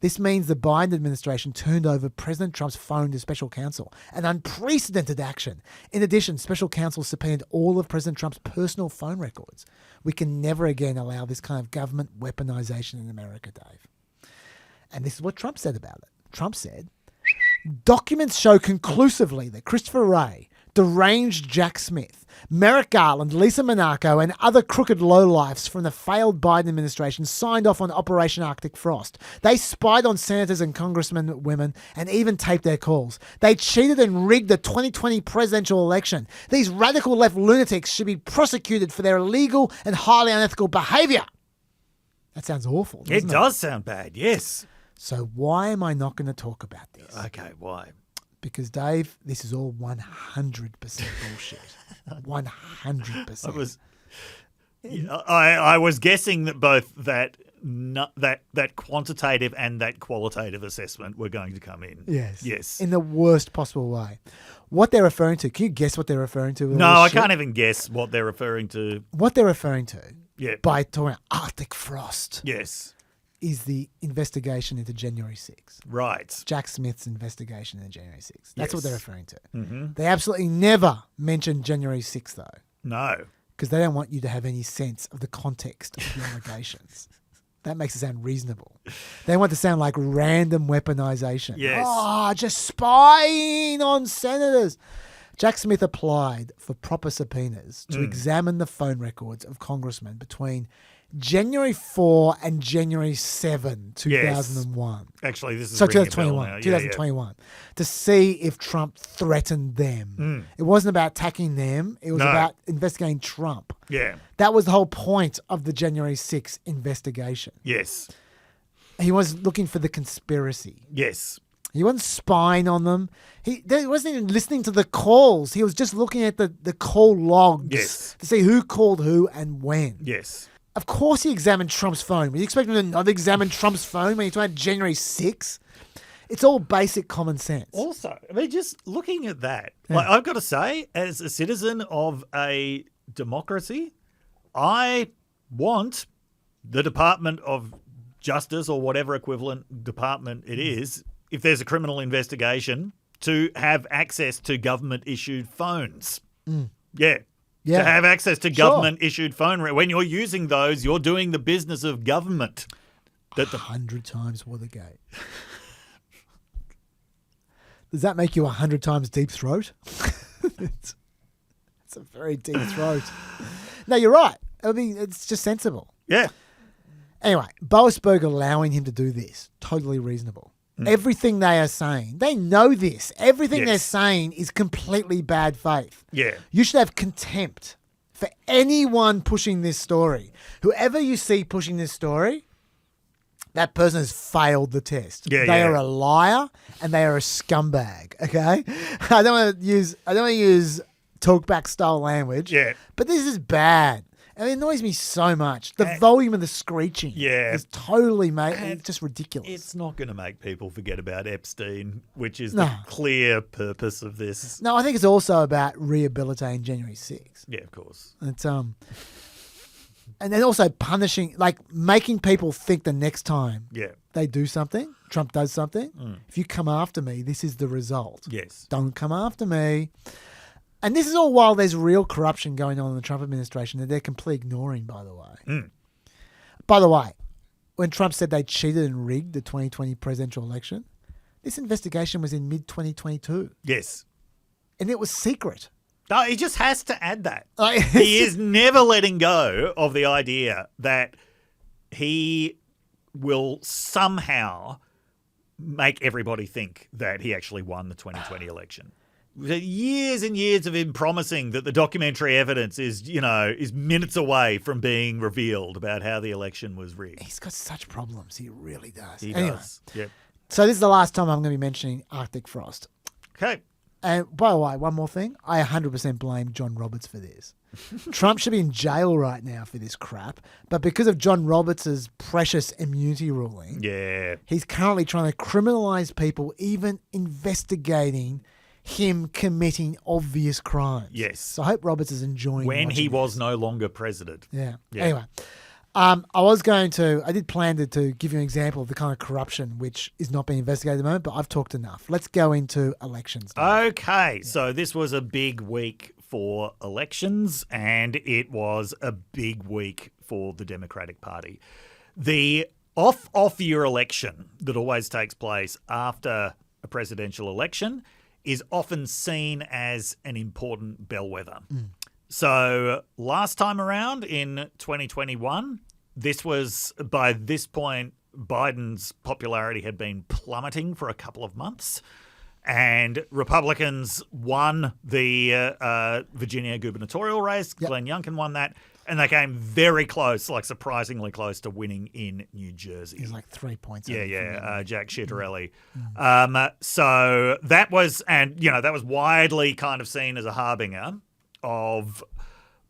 This means the Biden administration turned over President Trump's phone to special counsel, an unprecedented action. In addition, special counsel subpoenaed all of President Trump's personal phone records. We can never again allow this kind of government weaponization in America, Dave. And this is what Trump said about it. Trump said, documents show conclusively that Christopher Wray, deranged Jack Smith, Merrick Garland, Lisa Monaco, and other crooked lowlifes from the failed Biden administration signed off on Operation Arctic Frost. They spied on senators and congressmen, women, and even taped their calls. They cheated and rigged the 2020 presidential election. These radical left lunatics should be prosecuted for their illegal and highly unethical behavior. That sounds awful, doesn't it? It does sound bad, yes. So why am I not going to talk about this? Okay, why? Because, Dave, this is all 100% bullshit. 100%. I was guessing that both that quantitative and that qualitative assessment were going to come in. Yes. In the worst possible way. What they're referring to, can you guess what they're referring to? No, I can't even guess what they're referring to. What they're referring to by talking about Arctic frost is the investigation into January 6th. Right. Jack Smith's investigation into January 6th. That's what they're referring to. Mm-hmm. They absolutely never mention January 6th, though. No. Because they don't want you to have any sense of the context of the allegations. That makes it sound reasonable. They want it to sound like random weaponization. Yes. Oh, just spying on senators. Jack Smith applied for proper subpoenas to examine the phone records of congressmen between January 4 and January 7, 2001. Actually, this is So ringing a bell 2021, now. 2021, to see if Trump threatened them. It wasn't about attacking them. It was about investigating Trump. Yeah. That was the whole point of the January 6th investigation. Yes. He was looking for the conspiracy. Yes. He wasn't spying on them. He wasn't even listening to the calls. He was just looking at the call logs to see who called who and when. Yes. Of course he examined Trump's phone. Were you expecting him to not examine Trump's phone when he's talking about January 6th? It's all basic common sense. Also, I mean, just looking at that, like, I've got to say, as a citizen of a democracy, I want the Department of Justice or whatever equivalent department it is, if there's a criminal investigation, to have access to government-issued phones. Yeah. To have access to government-issued phone. When you're using those, you're doing the business of government. 100 times Watergate. Does that make you 100 times deep throat? It's a very deep throat. No, you're right. I mean, it's just sensible. Yeah. Anyway, Boasberg allowing him to do this, totally reasonable. Everything they are saying, they know this. Everything they're saying is completely bad faith. Yeah. You should have contempt for anyone pushing this story. Whoever you see pushing this story, that person has failed the test. They are a liar and they are a scumbag. Okay, I don't want to use talkback style language. Yeah, but this is bad. And it annoys me so much. The volume of the screeching is totally it's just ridiculous. It's not going to make people forget about Epstein, which is the clear purpose of this. No, I think it's also about rehabilitating January 6th. Yeah, of course. It's and then also punishing, like making people think the next time they do something, Trump does something, if you come after me, this is the result. Yes. Don't come after me. And this is all while there's real corruption going on in the Trump administration that they're completely ignoring, by the way. By the way, when Trump said they cheated and rigged the 2020 presidential election, this investigation was in mid-2022. Yes. And it was secret. No, he just has to add that. He is never letting go of the idea that he will somehow make everybody think that he actually won the 2020 election. Years and years of him promising that the documentary evidence is minutes away from being revealed about how the election was rigged. He's got such problems. He really does. He does. Yep. So this is the last time I'm going to be mentioning Arctic frost. Okay. And by the way, one more thing. I 100% blame John Roberts for this. Trump should be in jail right now for this crap. But because of John Roberts' precious immunity ruling, he's currently trying to criminalize people even investigating him committing obvious crimes. Yes. So I hope Roberts is enjoying when he was this. no longer president. Yeah. Anyway, I did plan to give you an example of the kind of corruption which is not being investigated at the moment, but I've talked enough. Let's go into elections now. Okay. So this was a big week for elections, and it was a big week for the Democratic Party. The off-year election that always takes place after a presidential election is often seen as an important bellwether. So last time around in 2021, by this point, Biden's popularity had been plummeting for a couple of months, and Republicans won the Virginia gubernatorial race. Glenn Youngkin won that. And they came very close, like surprisingly close to winning in New Jersey. He's like 3 points. Jack Schitterelli. So that was, that was widely kind of seen as a harbinger of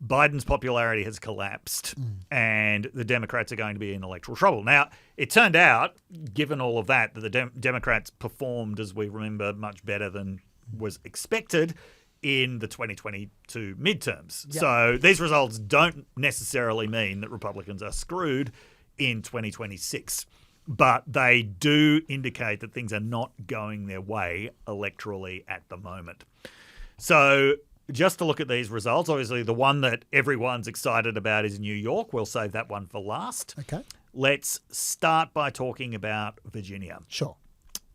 Biden's popularity has collapsed and the Democrats are going to be in electoral trouble. Now, it turned out, given all of that, that the Democrats performed, as we remember, much better than was expected in the 2022 midterms. Yep. So these results don't necessarily mean that Republicans are screwed in 2026, but they do indicate that things are not going their way electorally at the moment. So just to look at these results, obviously the one that everyone's excited about is New York. We'll save that one for last. Okay. Let's start by talking about Virginia. Sure.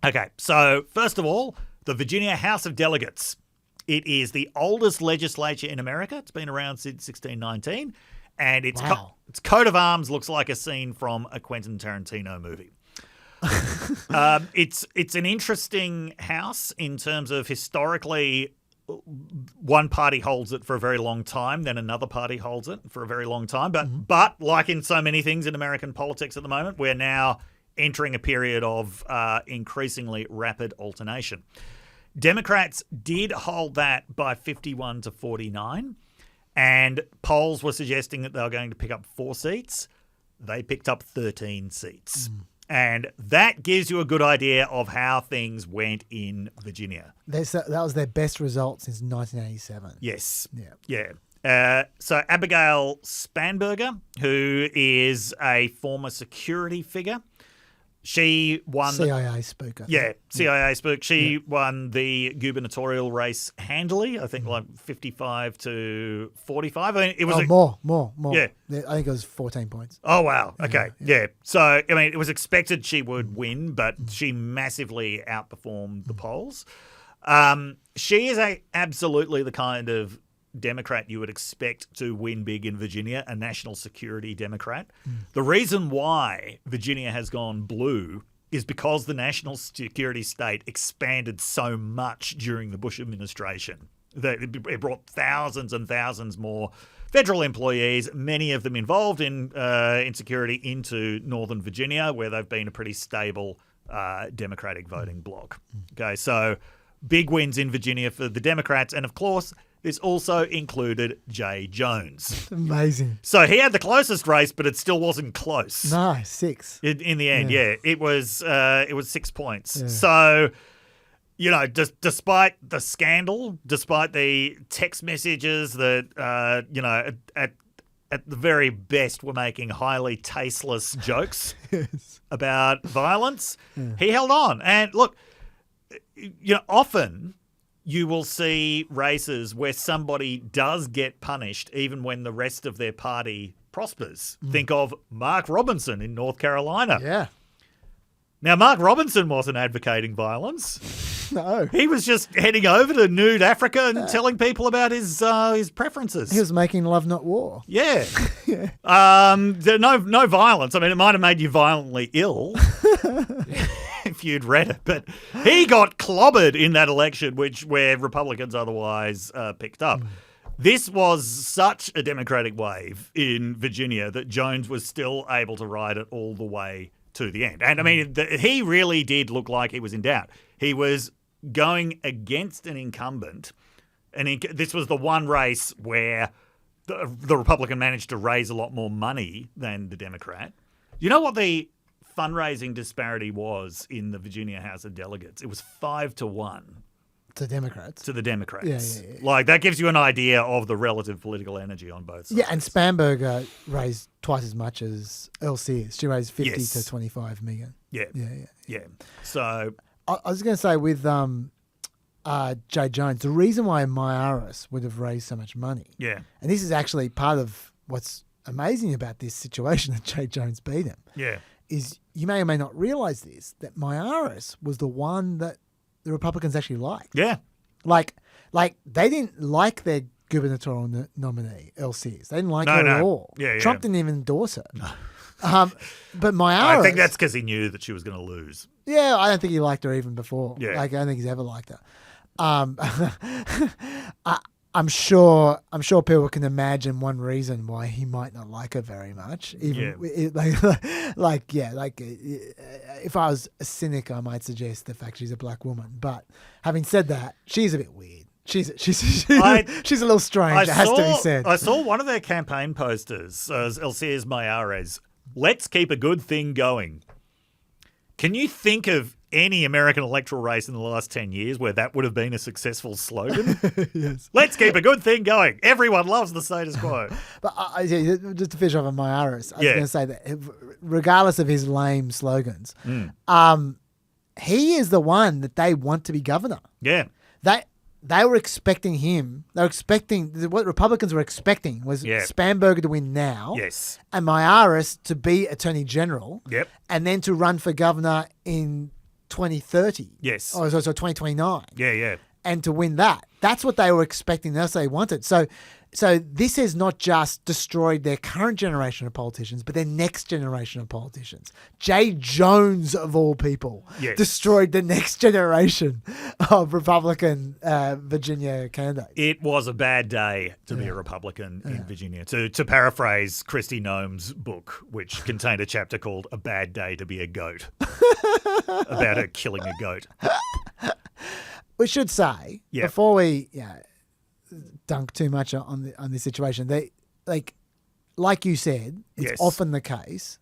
Okay, so first of all, the Virginia House of Delegates. It is the oldest legislature in America. It's been around since 1619, and its coat of arms looks like a scene from a Quentin Tarantino movie. It's an interesting house in terms of historically one party holds it for a very long time, then another party holds it for a very long time. But like in so many things in American politics at the moment, we're now entering a period of increasingly rapid alternation. Democrats did hold that by 51 to 49, and polls were suggesting that they were going to pick up 4 seats. They picked up 13 seats. And that gives you a good idea of how things went in Virginia. That was their best result since 1987. Yes. Yeah. Yeah. So Abigail Spanberger, who is a former security figure, she won CIA spook. CIA spook. She won the gubernatorial race handily, I think like 55 to 45. I mean, it was more. Yeah. I think it was 14 points. Oh, wow. Okay. Yeah. So, I mean, it was expected she would win, but she massively outperformed the polls. She is absolutely the kind of Democrat you would expect to win big in Virginia, a national security Democrat. The reason why Virginia has gone blue is because the national security state expanded so much during the Bush administration. It brought thousands and thousands more federal employees, many of them involved in security, into Northern Virginia, where they've been a pretty stable Democratic voting bloc. Okay, so big wins in Virginia for the Democrats, and of course, this also included Jay Jones. Amazing. So he had the closest race, but it still wasn't close. No, 6. In the end, it was 6 points. Yeah. So, you know, despite the scandal, despite the text messages that, you know, at the very best were making highly tasteless jokes about violence, he held on. And look, you know, often you will see races where somebody does get punished even when the rest of their party prospers. Think of Mark Robinson in North Carolina. Yeah. Now, Mark Robinson wasn't advocating violence. No. He was just heading over to nude Africa and telling people about his preferences. He was making love, not war. Yeah. No violence. I mean, it might have made you violently ill if you'd read it, but he got clobbered in that election, where Republicans otherwise picked up. This was such a Democratic wave in Virginia that Jones was still able to ride it all the way to the end. And I mean, he really did look like he was in doubt. He was going against an incumbent, and this was the one race where the Republican managed to raise a lot more money than the Democrat. You know what the fundraising disparity was in the Virginia House of Delegates? It was 5-1. To Democrats. To the Democrats. Yeah. Like, that gives you an idea of the relative political energy on both sides. Yeah, and Spanberger raised twice as much as Elle Sears. She raised 50 to 25 million. Yeah. So I was going to say with Jay Jones, the reason why Myaris would have raised so much money, and this is actually part of what's amazing about this situation that Jay Jones beat him, is you may or may not realise this, that Myaris was the one that the Republicans actually liked. Yeah. Like they didn't like their gubernatorial nominee, Elle Sears. They didn't like her at all. Yeah. Trump didn't even endorse her. But Myaris... I think that's because he knew that she was going to lose. Yeah, I don't think he liked her even before. Yeah. Like, I don't think he's ever liked her. I'm sure people can imagine one reason why he might not like her very much. Even if I was a cynic, I might suggest the fact she's a black woman. But having said that, she's a bit weird. She's a little strange. It has to be said. I saw one of their campaign posters, Alcides Mayares. Let's keep a good thing going. Can you think of any American electoral race in the last 10 years where that would have been a successful slogan? Yes. Let's keep a good thing going. Everyone loves the status quo. But just to finish off on Mayaris, I was going to say that regardless of his lame slogans, he is the one that they want to be governor. Yeah. They were expecting him. They were expecting what Republicans were expecting was Spanberger to win now, Yes. and Mayaris to be Attorney General, Yep. and then to run for governor in 2030. Yes. Oh, so 2029. Yeah. And to win that. That's what they were expecting. That's what they wanted. So this has not just destroyed their current generation of politicians, but their next generation of politicians. Jay Jones, of all people, destroyed the next generation of Republican Virginia candidates. It was a bad day to be a Republican in Virginia. To paraphrase Kristi Noem's book, which contained a chapter called A Bad Day to be a Goat, about her killing a goat. We should say, before we dunk too much on this situation, they like you said, it's often the case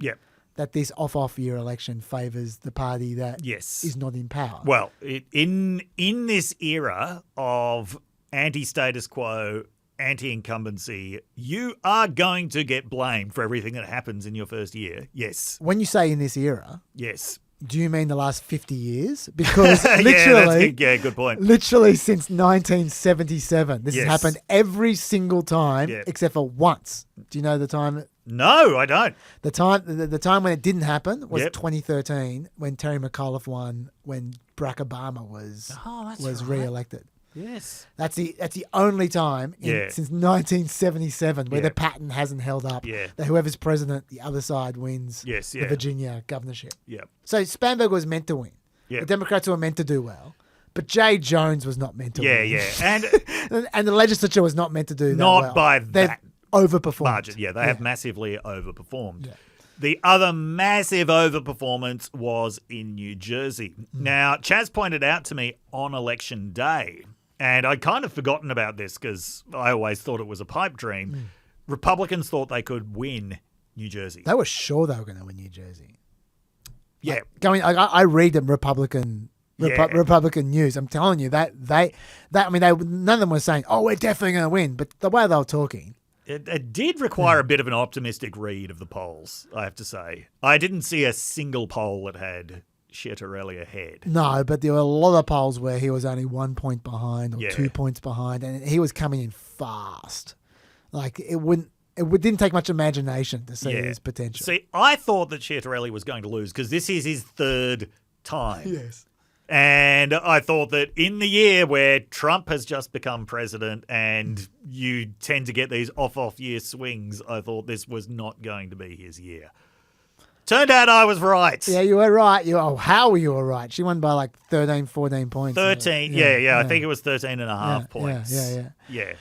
that this off year election favours the party that is not in power. Well, in this era of anti-status quo, anti-incumbency, you are going to get blamed for everything that happens in your first year. Yes. When you say in this era, yes. Do you mean the last 50 years? Because literally, good point. Literally since 1977, this has happened every single time except for once. Do you know the time? No, I don't. The time when it didn't happen was 2013 when Terry McAuliffe won when Barack Obama was re-elected. Yes. That's the only time since 1977 where the pattern hasn't held up. Yeah. That whoever's president, the other side wins the Virginia governorship. Yeah. So Spanberger was meant to win. Yeah. The Democrats were meant to do well. But Jay Jones was not meant to win. Yeah. And the legislature was not meant to do that Not by They've that overperformed. margin. Yeah, they have massively overperformed. Yeah. The other massive overperformance was in New Jersey. Now, Chaz pointed out to me on election day, and I'd kind of forgotten about this because I always thought it was a pipe dream. Republicans thought they could win New Jersey. They were sure they were going to win New Jersey. Yeah. I read the Republican news. I'm telling you none of them were saying, "Oh, we're definitely going to win." But the way they were talking, it did require a bit of an optimistic read of the polls, I have to say. I didn't see a single poll that had Schiaparelli ahead. No, but there were a lot of polls where he was only 1 point behind or 2 points behind, and he was coming in fast. Like it didn't take much imagination to see his potential. See, I thought that Schiaparelli was going to lose because this is his third time. Yes. And I thought that in the year where Trump has just become president and you tend to get these off year swings, I thought this was not going to be his year. Turned out I was right. Yeah, you were right. How you were right. She won by like 13, 14 points. 13, I think it was 13 and a half points. Yeah.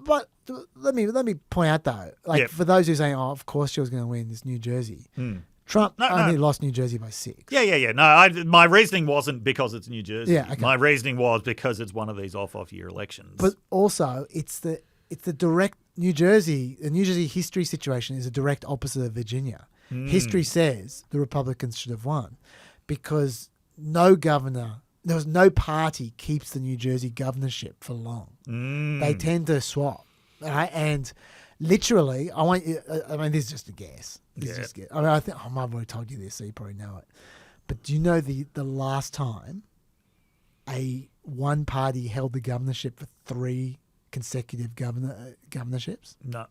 But let me point out though, for those who say, "Oh, of course she was going to win this New Jersey." Trump only lost New Jersey by 6. Yeah. No, my reasoning wasn't because it's New Jersey. Yeah, okay. My reasoning was because it's one of these off-year elections. But also, it's the direct New Jersey history situation is a direct opposite of Virginia. History says the Republicans should have won because there was no party keeps the New Jersey governorship for long. They tend to swap, right? And literally, this is just a guess. I think I might have already told you this, so you probably know it. But do you know the last time one party held the governorship for 3 consecutive governorships? No.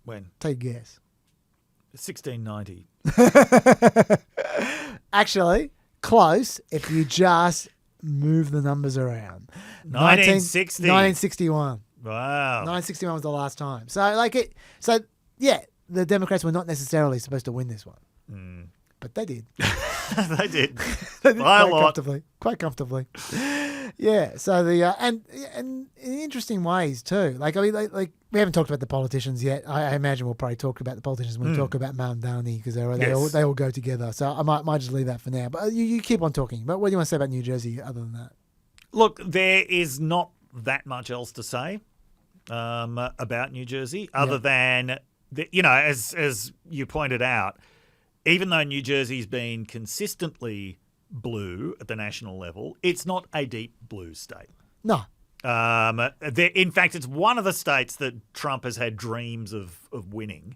When? Take a guess. 1690. Actually, close if you just move the numbers around. 1961. Wow. 1961 was the last time. The Democrats were not necessarily supposed to win this one. But they did. They did. Quite comfortably. Yeah. So and in interesting ways too. We haven't talked about the politicians yet. I imagine we'll probably talk about the politicians when we talk about Mamdani because they all go together. So I might just leave that for now. But you keep on talking. But what do you want to say about New Jersey other than that? Look, there is not that much else to say about New Jersey other than, as you pointed out, even though New Jersey's been consistently blue at the national level, it's not a deep blue state. No. In fact, it's one of the states that Trump has had dreams of winning.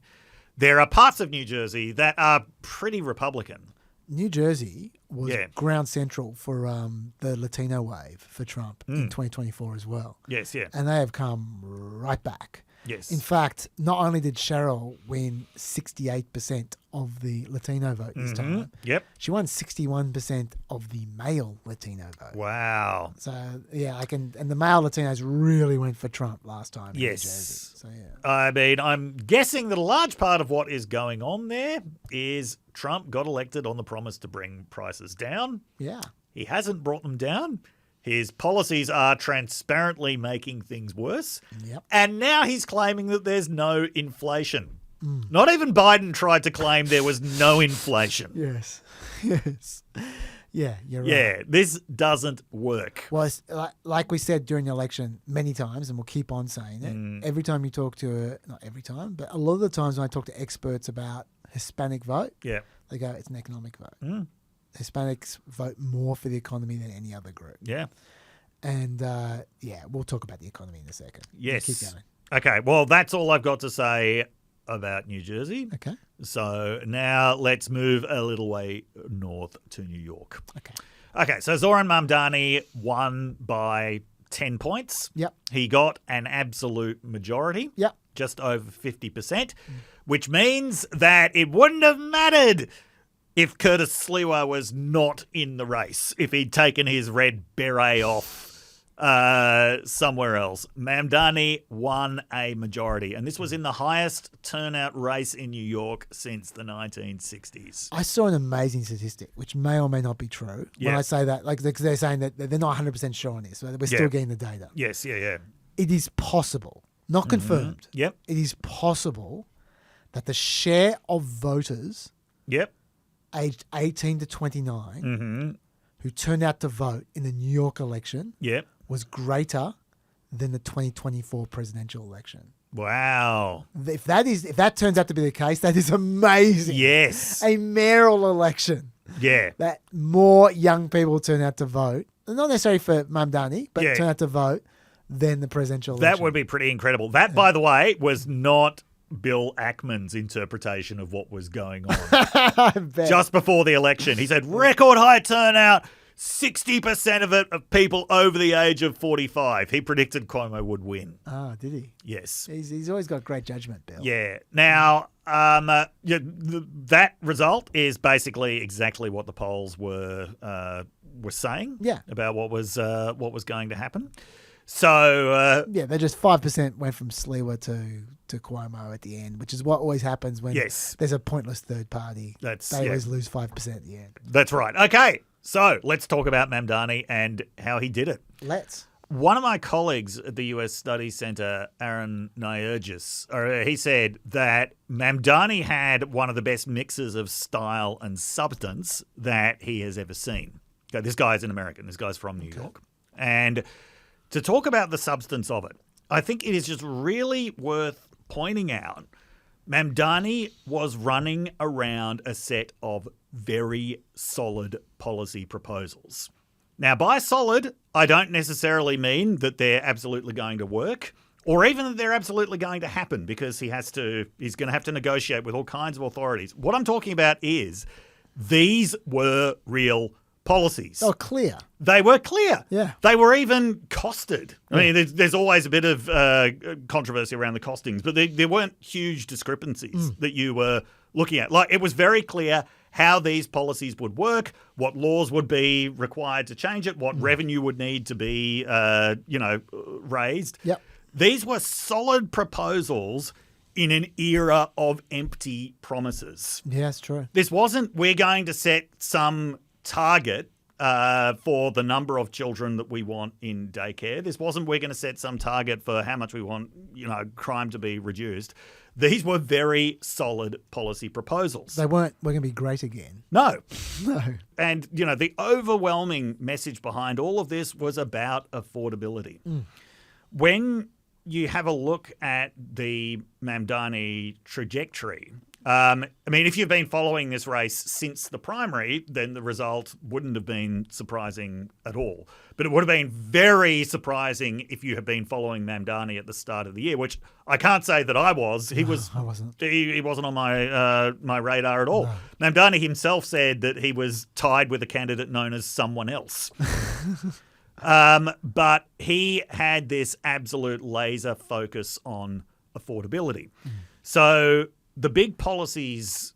There are parts of New Jersey that are pretty Republican. New Jersey was ground central for the Latino wave for Trump in 2024 as well. Yes, yeah. And they have come right back. Yes. In fact, not only did Cheryl win 68% of the Latino vote this time, Yep. she won 61% of the male Latino vote. Wow. So, and the male Latinos really went for Trump last time in New Jersey. So, I mean, I'm guessing that a large part of what is going on there is Trump got elected on the promise to bring prices down. Yeah. He hasn't brought them down. His policies are transparently making things worse. Yep. And now he's claiming that there's no inflation. Not even Biden tried to claim there was no inflation. Yes. Yes. Yeah, you're right. Yeah, this doesn't work. Well, it's like we said during the election many times, and we'll keep on saying it, every time you talk to not every time, but a lot of the times when I talk to experts about Hispanic vote, they go, it's an economic vote. Hispanics vote more for the economy than any other group. Yeah. And, we'll talk about the economy in a second. Yes. Keep going. Okay, well, that's all I've got to say about New Jersey. Okay. So now let's move a little way north to New York. Okay. Okay, so Zoran Mamdani won by 10 points. Yep. He got an absolute majority. Yep. Just over 50%, which means that it wouldn't have mattered if Curtis Sliwa was not in the race, if he'd taken his red beret off somewhere else. Mamdani won a majority, and this was in the highest turnout race in New York since the 1960s. I saw an amazing statistic, which may or may not be true. When I say that, because they're saying that they're not 100% sure on this, so we're still getting the data. Yes, yeah. It is possible, not confirmed. Yep. It is possible that the share of voters aged 18 to 29 who turned out to vote in the New York election was greater than the 2024 presidential election. Wow. If that turns out to be the case, that is amazing. Yes. A mayoral election. Yeah. That more young people turn out to vote, not necessarily for Mamdani, but turn out to vote than the presidential election. That would be pretty incredible. That, by the way, was not Bill Ackman's interpretation of what was going on. I bet. Just before the election. He said record high turnout, 60% of it of people over the age of 45. He predicted Cuomo would win. Oh, did he? Yes. He's always got great judgment, Bill. Yeah. Now, that result is basically exactly what the polls were saying about what was going to happen. So they just 5% went from Sliwa to Cuomo at the end, which is what always happens when there's a pointless third party. They always lose 5% at the end. That's right. Okay, so let's talk about Mamdani and how he did it. Let's. One of my colleagues at the US Studies Center, Aaron Nyergis, he said that Mamdani had one of the best mixes of style and substance that he has ever seen. Okay, this guy is an American. This guy's from New York. And to talk about the substance of it, I think it is just really worth pointing out Mamdani was running around a set of very solid policy proposals. Now, by solid, I don't necessarily mean that they're absolutely going to work or even that they're absolutely going to happen, because he's going to have to negotiate with all kinds of authorities. What I'm talking about is these were real policies. Oh, clear. They were clear. Yeah. They were even costed. I mean, there's always a bit of controversy around the costings, but there weren't huge discrepancies that you were looking at. Like, it was very clear how these policies would work, what laws would be required to change it, what revenue would need to be, raised. Yep. These were solid proposals in an era of empty promises. Yeah, that's true. This wasn't, we're going to set some target for the number of children that we want in daycare. This wasn't, we're going to set some target for how much we want, crime to be reduced. These were very solid policy proposals. They weren't, we're going to be great again. No. No. And, the overwhelming message behind all of this was about affordability. when you have a look at the Mamdani trajectory, I mean, if you've been following this race since the primary, then the result wouldn't have been surprising at all. But it would have been very surprising if you had been following Mamdani at the start of the year, which I can't say that I was. I wasn't. He wasn't on my my radar at all. No. Mamdani himself said that he was tied with a candidate known as someone else. But he had this absolute laser focus on affordability. So the big policies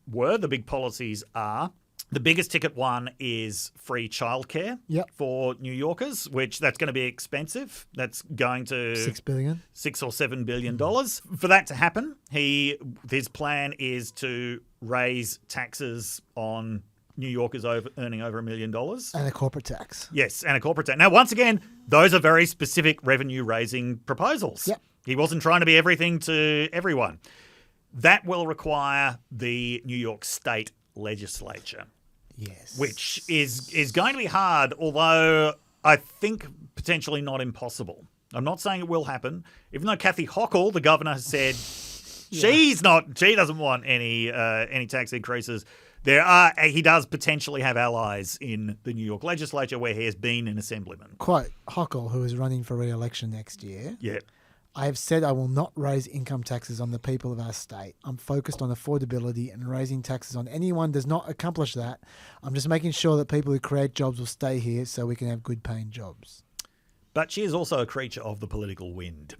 are, the biggest ticket one is free childcare for New Yorkers, which that's going to be expensive. That's going to $6 or $7 billion. For that to happen, his plan is to raise taxes on New Yorkers earning over $1 million. And a corporate tax. Yes, and a corporate tax. Now, once again, those are very specific revenue-raising proposals. Yep. He wasn't trying to be everything to everyone. That will require the New York State legislature. Yes. Which is going to be hard, although I think potentially not impossible. I'm not saying it will happen, even though Kathy Hochul, the governor, has said she doesn't want any tax increases. He does potentially have allies in the New York legislature where he has been an assemblyman. Quote, Hochul, who is running for re-election next year. Yeah. I have said I will not raise income taxes on the people of our state. I'm focused on affordability, and raising taxes on anyone does not accomplish that. I'm just making sure that people who create jobs will stay here so we can have good paying jobs. But she is also a creature of the political wind.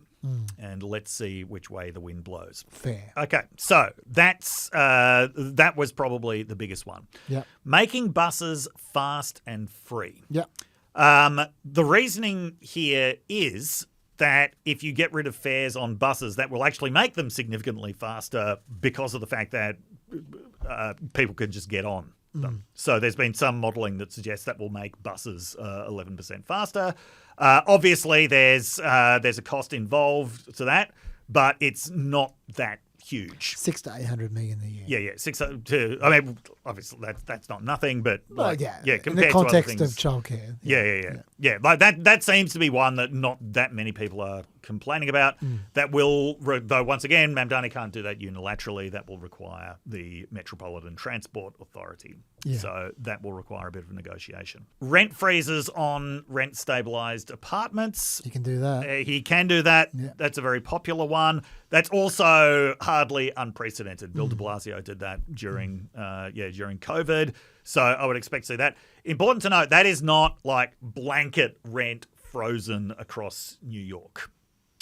And let's see which way the wind blows. Fair. Okay, so that was probably the biggest one. Yep. Making buses fast and free. Yep. The reasoning here is that if you get rid of fares on buses, that will actually make them significantly faster because of the fact that people can just get on them. So there's been some modelling that suggests that will make buses 11% faster. Obviously, there's a cost involved to that, but it's not that huge. 600 to 800 million a year. Yeah. I mean, obviously that's not nothing, but Well, compared in the context to other of childcare. Yeah. Like that seems to be one that not that many people are complaining about. That will, though, once again, Mamdani can't do that unilaterally. That will require the Metropolitan Transport Authority. Yeah. So that will require a bit of a negotiation. Rent freezes on rent stabilised apartments. You can do that. He can do that. Yeah. That's a very popular one. That's also hardly unprecedented. Bill de Blasio did that during COVID. So I would expect to see that. Important to note, that is not like blanket rent frozen across New York.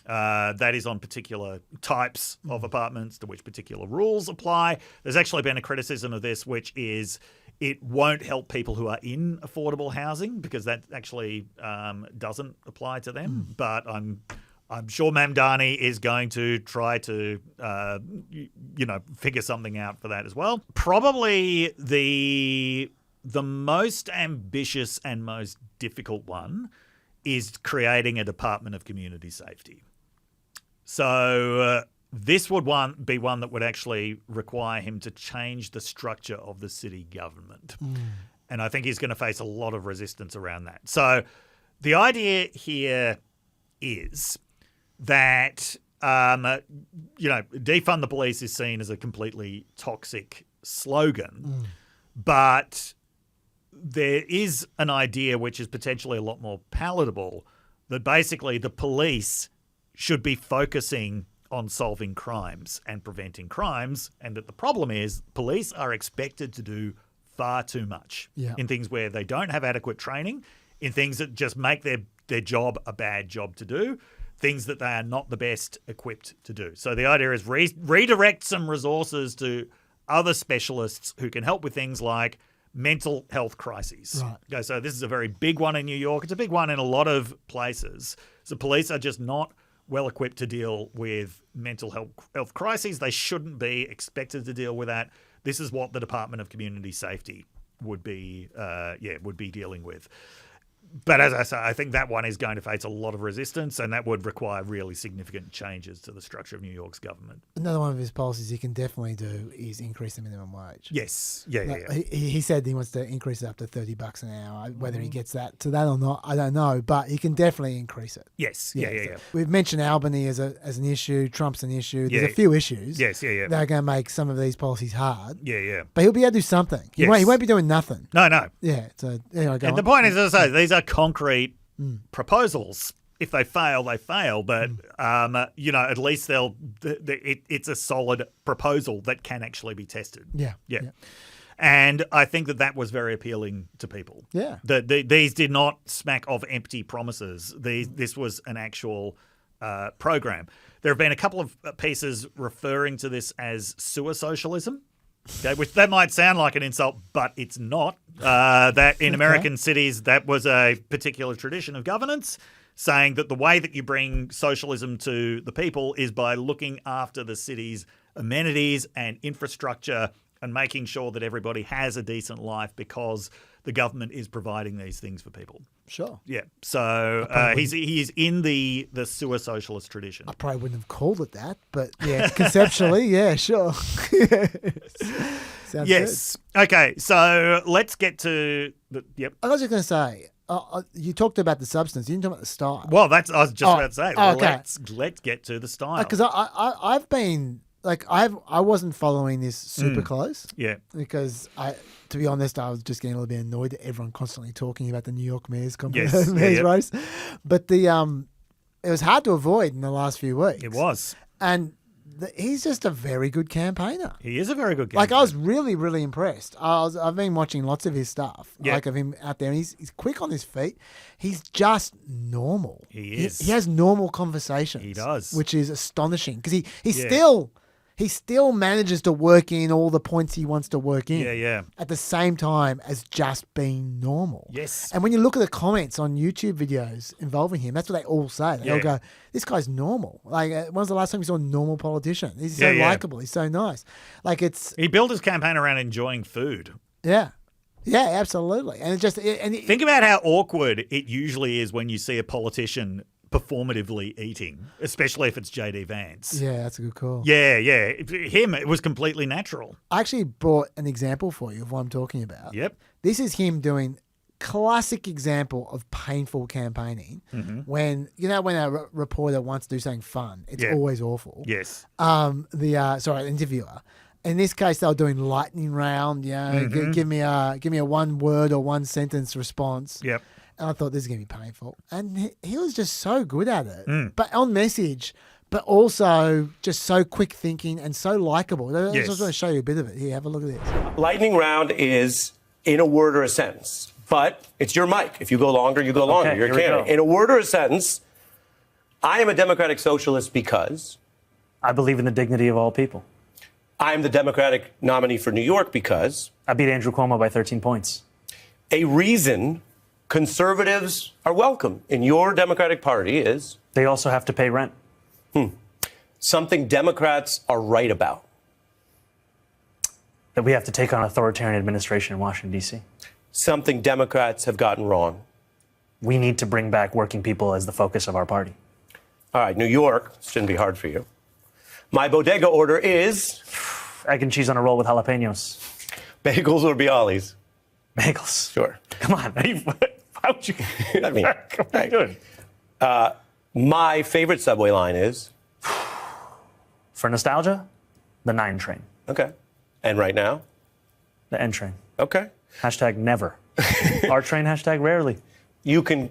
That is on particular types of apartments to which particular rules apply. There's actually been a criticism of this, which is it won't help people who are in affordable housing because that actually doesn't apply to them. But I'm sure Mamdani is going to try to, figure something out for that as well. Probably the most ambitious and most difficult one is creating a Department of Community Safety. So this would be one that would actually require him to change the structure of the city government. And I think he's going to face a lot of resistance around that. So the idea here is that, defund the police is seen as a completely toxic slogan, but there is an idea which is potentially a lot more palatable that basically the police should be focusing on solving crimes and preventing crimes, and that the problem is police are expected to do far too much in things where they don't have adequate training, in things that just make their job a bad job to do, things that they are not the best equipped to do. So the idea is redirect some resources to other specialists who can help with things like mental health crises. Right. Okay, so this is a very big one in New York. It's a big one in a lot of places. So police are just not well equipped to deal with mental health crises. They shouldn't be expected to deal with that. This is what the Department of Community Safety would be dealing with. But as I say, I think that one is going to face a lot of resistance, and that would require really significant changes to the structure of New York's government. Another one of his policies he can definitely do is increase the minimum wage. Yes. Yeah. He said he wants to increase it up to $30 an hour. Whether he gets that to that or not, I don't know. But he can definitely increase it. Yes. Yeah. We've mentioned Albany as an issue. Trump's an issue. There's Yeah. a few issues. Yes. Yeah. That are going to make some of these policies hard. Yeah. But he'll be able to do something. He won't be doing nothing. No. Yeah. So anyway, go And on. the point is, as I say, these are concrete proposals. If they fail, they fail. But at least it's a solid proposal that can actually be tested. Yeah. And I think that was very appealing to people. Yeah. These did not smack of empty promises. This was an actual program. There have been a couple of pieces referring to this as sewer socialism. Okay, which that might sound like an insult, but it's not. That in American cities, that was a particular tradition of governance, saying that the way that you bring socialism to the people is by looking after the city's amenities and infrastructure and making sure that everybody has a decent life because the government is providing these things for people. Sure. Yeah. So he's in the sewer socialist tradition. I probably wouldn't have called it that, but yeah, conceptually, yeah, sure. Sounds Yes. Okay. So let's get to the. Yep. good. I was just going to say, you talked about the substance. You didn't talk about the style. Well, I was just about to say. Okay. Let's get to the style. Because I've been like I wasn't following this super close. Yeah. Because to be honest, I was just getting a little bit annoyed at everyone constantly talking about the New York mayor's Yes. race. But it was hard to avoid in the last few weeks. It was. And he's just a very good campaigner. He is a very good Like, campaigner. I was really, really impressed. I've been watching lots of his stuff, Yeah. like of him out there. And he's quick on his feet. He's just normal. He is. He has normal conversations. He does. Which is astonishing because he still manages to work in all the points he wants to work in. Yeah. At the same time as just being normal. Yes. And when you look at the comments on YouTube videos involving him, that's what they all say. They all go, "This guy's normal." Like, when was the last time you saw a normal politician? He's so likable. He's so nice. Like, He built his campaign around enjoying food. Yeah, absolutely. And Think about how awkward it usually is when you see a politician performatively eating, especially if it's JD Vance. yeah, that's a good call. Yeah. Him, it was completely natural. I actually brought an example for you of what I'm talking about. Yep. This is him doing classic example of painful campaigning. When a reporter wants to do something fun, it's always awful. Yes. The interviewer. In this case, they were doing lightning round. Give me a one word or one sentence response. Yep. And I thought this is going to be painful. And he was just so good at it, but on message, but also just so quick thinking and so likable. I just want to show you a bit of it. Here, have a look at this. Lightning round is in a word or a sentence, but it's your mic. If you go longer, you go longer. Okay, You're a here we candidate. go. In a word or a sentence, I am a democratic socialist because I believe in the dignity of all people. I'm the Democratic nominee for New York because I beat Andrew Cuomo by 13 points. a reason conservatives are welcome in your Democratic Party is They also have to pay rent. something Democrats are right about. That we have to take on authoritarian administration in Washington, D.C. Something Democrats have gotten wrong. We need to bring back working people as the focus of our party. All right, New York, shouldn't be hard for you. My bodega order is Egg and cheese on a roll with jalapenos. bagels or bialys. Bagels. Sure. Come on. How would you? I mean, Come on, dude. My favorite subway line is, For nostalgia, the 9 train. okay. And right now, The N train. okay. Hashtag never. R train, hashtag rarely. You can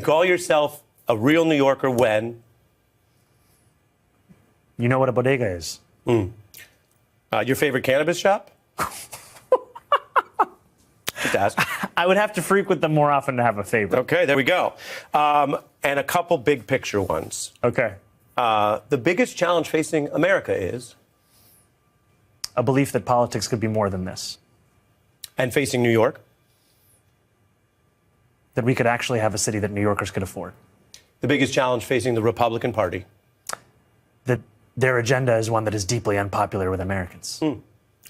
call yourself a real New Yorker when You know what a bodega is. your favorite cannabis shop? Just ask. I would have to frequent them more often to have a favorite. Okay, there we go. And a couple big picture ones. Okay. The biggest challenge facing America is, A belief that politics could be more than this. and facing New York, That we could actually have a city that New Yorkers could afford. the biggest challenge facing the Republican Party, That their agenda is one that is deeply unpopular with Americans.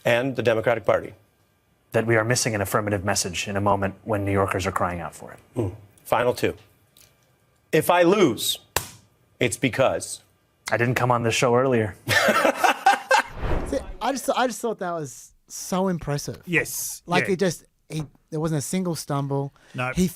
and the Democratic Party. That we are missing an affirmative message in a moment when New Yorkers are crying out for it. Final two. If I lose, it's because I didn't come on this show earlier. See, I just thought that was so impressive. Yes. Like yeah. there wasn't a single stumble. No. He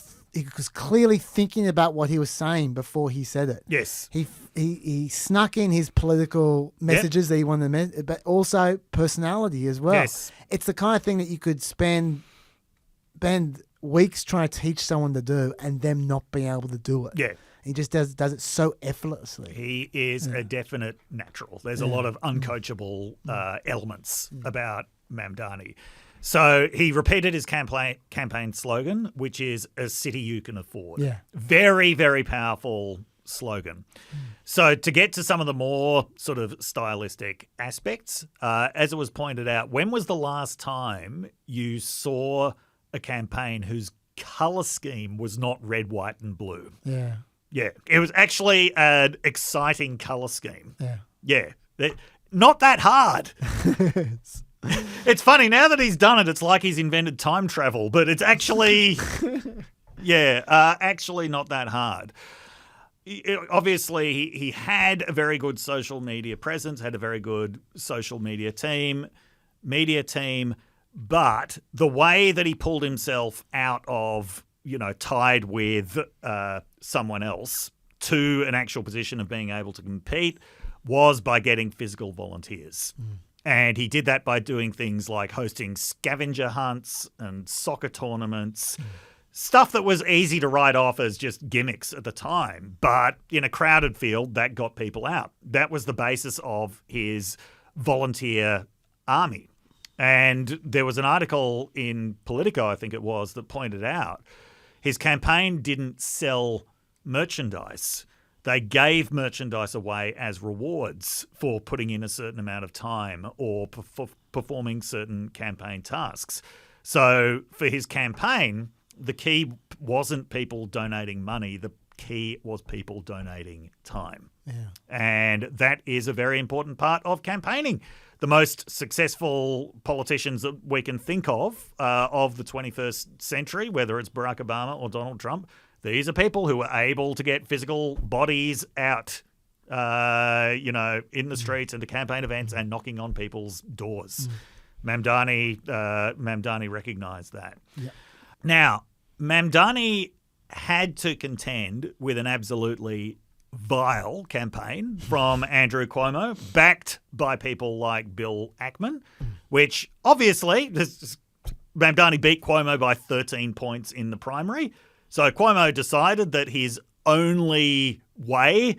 was clearly thinking about what he was saying before he said it. Yes. He snuck in his political messages that he wanted to but also personality as well. Yes. It's the kind of thing that you could spend weeks trying to teach someone to do and them not being able to do it. Yeah. He just does it so effortlessly. He is a definite natural. There's a lot of uncoachable elements about Mamdani. So he repeated his campaign slogan, which is "A city you can afford." Yeah. Very, very powerful slogan. So to get to some of the more sort of stylistic aspects, as it was pointed out, when was the last time you saw a campaign whose colour scheme was not red, white and blue? Yeah. Yeah, it was actually an exciting colour scheme. Yeah. Yeah, not that hard. It's funny, now that he's done it, it's like he's invented time travel, but it's actually, actually not that hard. Obviously, he had a very good social media presence, had a very good social media team, but the way that he pulled himself out of, tied with someone else to an actual position of being able to compete was by getting physical volunteers. And he did that by doing things like hosting scavenger hunts and soccer tournaments, stuff that was easy to write off as just gimmicks at the time. But in a crowded field, that got people out. That was the basis of his volunteer army. And there was an article in Politico, I think it was, that pointed out his campaign didn't sell merchandise. They gave merchandise away as rewards for putting in a certain amount of time or performing certain campaign tasks. So for his campaign, the key wasn't people donating money. The key was people donating time. Yeah. And that is a very important part of campaigning. The most successful politicians that we can think of the 21st century, whether it's Barack Obama or Donald Trump, these are people who were able to get physical bodies out, in the streets and to campaign events and knocking on people's doors. Mamdani recognised that. Yep. Now, Mamdani had to contend with an absolutely vile campaign from Andrew Cuomo, backed by people like Bill Ackman, which obviously Mamdani beat Cuomo by 13 points in the primary. So Cuomo decided that his only way